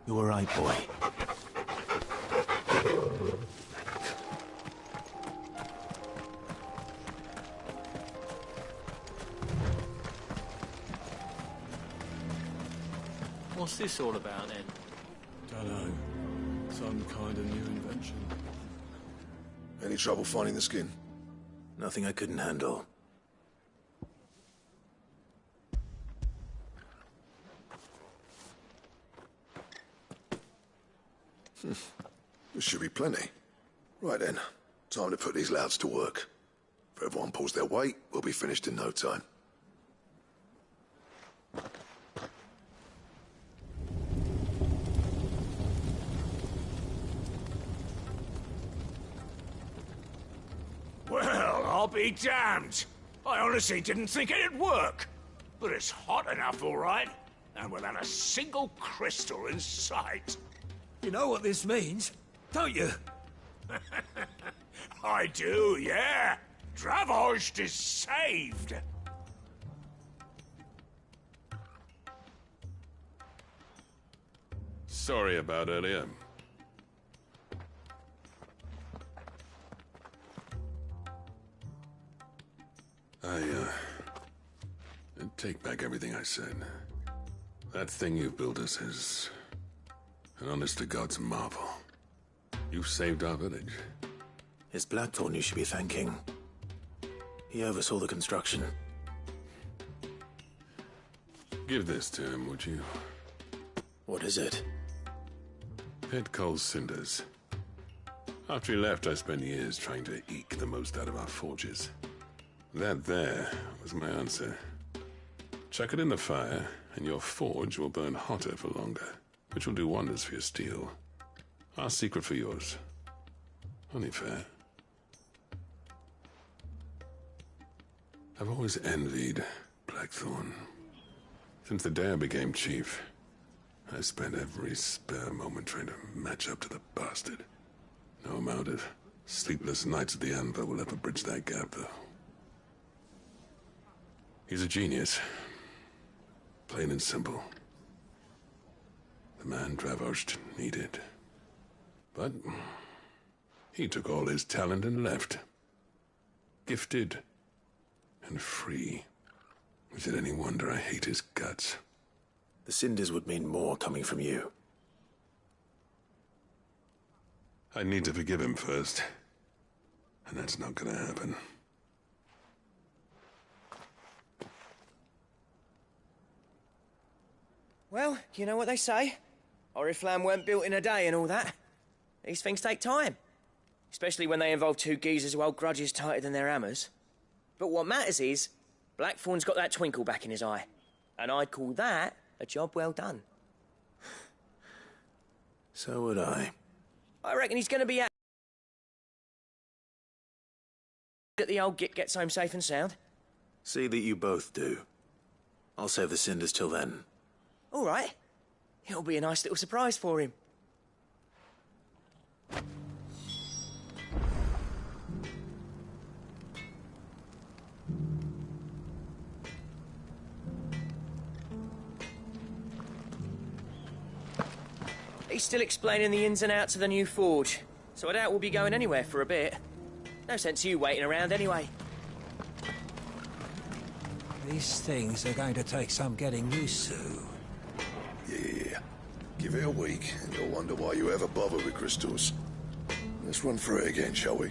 You were right, boy. What's this all about then? Dunno. Some kind of new invention. Any trouble finding the skin? Nothing I couldn't handle. There should be plenty. Right then, time to put these louds to work. If everyone pulls their weight, we'll be finished in no time. Well, I'll be damned. I honestly didn't think it'd work. But it's hot enough, all right. And without a single crystal in sight. You know what this means, don't you? I do, yeah. Dravost is saved. Sorry about earlier. I take back everything I said. That thing you built us is an honest-to-God's marvel. You saved our village. It's Blackthorn you should be thanking. He oversaw the construction. Give this to him, would you? What is it? Pit coal cinders. After he left, I spent years trying to eke the most out of our forges. That there was my answer. Chuck it in the fire, and your forge will burn hotter for longer, which will do wonders for your steel. Our secret for yours. Only fair. I've always envied Blackthorn. Since the day I became chief, I spent every spare moment trying to match up to the bastard. No amount of sleepless nights at the Anvil will ever bridge that gap, though. He's a genius. Plain and simple. The man Dravost needed. But he took all his talent and left. Gifted and free. Is it any wonder I hate his guts? The cinders would mean more coming from you. I need to forgive him first. And that's not gonna happen. Well, you know what they say. Oriflamme weren't built in a day and all that. These things take time. Especially when they involve two geezers who hold grudges tighter than their hammers. But what matters is, Blackthorn's got that twinkle back in his eye. And I'd call that a job well done. So would I. I reckon he's gonna be at the old git gets home safe and sound. See that you both do. I'll save the cinders till then. All right. It'll be a nice little surprise for him. He's still explaining the ins and outs of the new forge, so I doubt we'll be going anywhere for a bit. No sense you waiting around anyway. These things are going to take some getting used to. Yeah. Give it a week, and you'll wonder why you ever bother with crystals. Let's run through it again, shall we?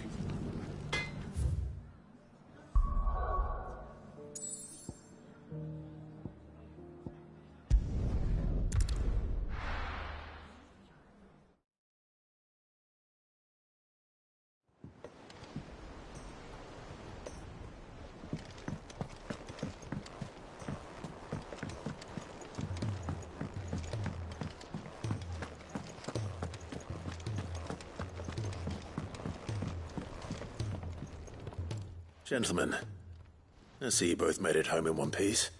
Gentlemen, I see you both made it home in one piece.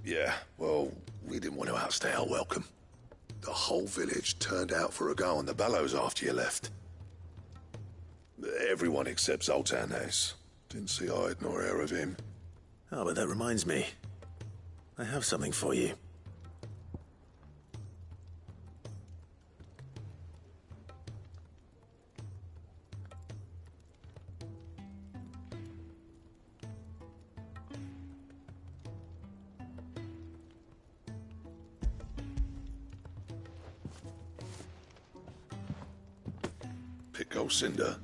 Yeah, well, we didn't want to outstay our welcome. The whole village turned out for a go on the bellows after you left. Everyone except Zoltan has. Didn't see hide nor hair of him. Oh, but that reminds me. I have something for you. Pick Cinder.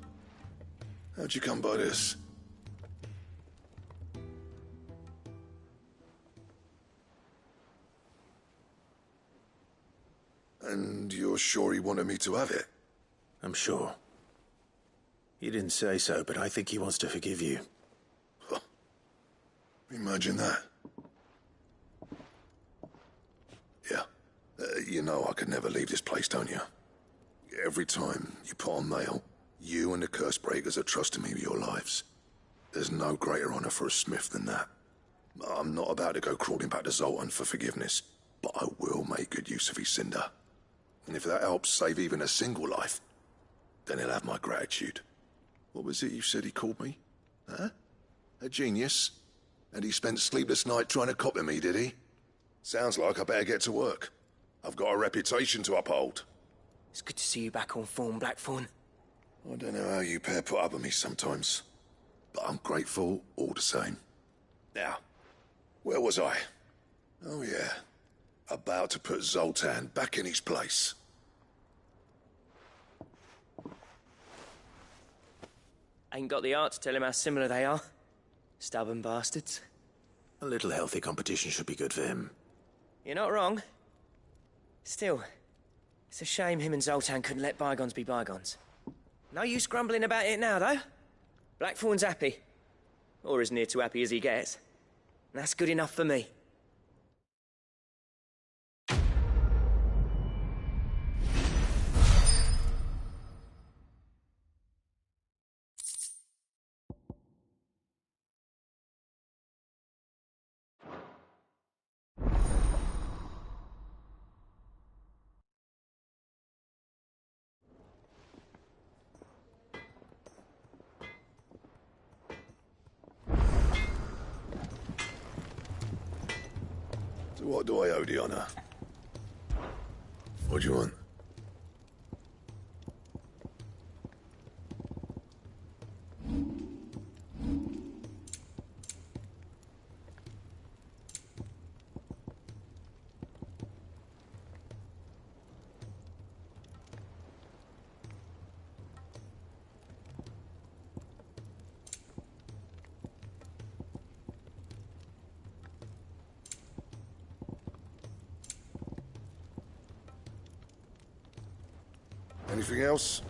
How'd you come by this? And you're sure he wanted me to have it? I'm sure. He didn't say so, but I think he wants to forgive you. Huh. Imagine that. Yeah. You know I could never leave this place, don't you? Every time you put on mail, you and the curse breakers are trusting me with your lives. There's no greater honor for a smith than that. I'm not about to go crawling back to Zoltan for forgiveness, but I will make good use of his cinder. And if that helps save even a single life, then he'll have my gratitude. What was it you said he called me? Huh? A genius? And he spent sleepless night trying to copy me, did he? Sounds like I better get to work. I've got a reputation to uphold. It's good to see you back on form, Blackthorn. I don't know how you pair put up with me sometimes, but I'm grateful all the same. Now, where was I? Oh yeah, about to put Zoltan back in his place. Ain't got the art to tell him how similar they are. Stubborn bastards. A little healthy competition should be good for him. You're not wrong. Still, it's a shame him and Zoltan couldn't let bygones be bygones. No use grumbling about it now, though. Blackthorn's happy. Or as near to happy as he gets. And that's good enough for me. So what do I owe the honor? What do you want? Anything else?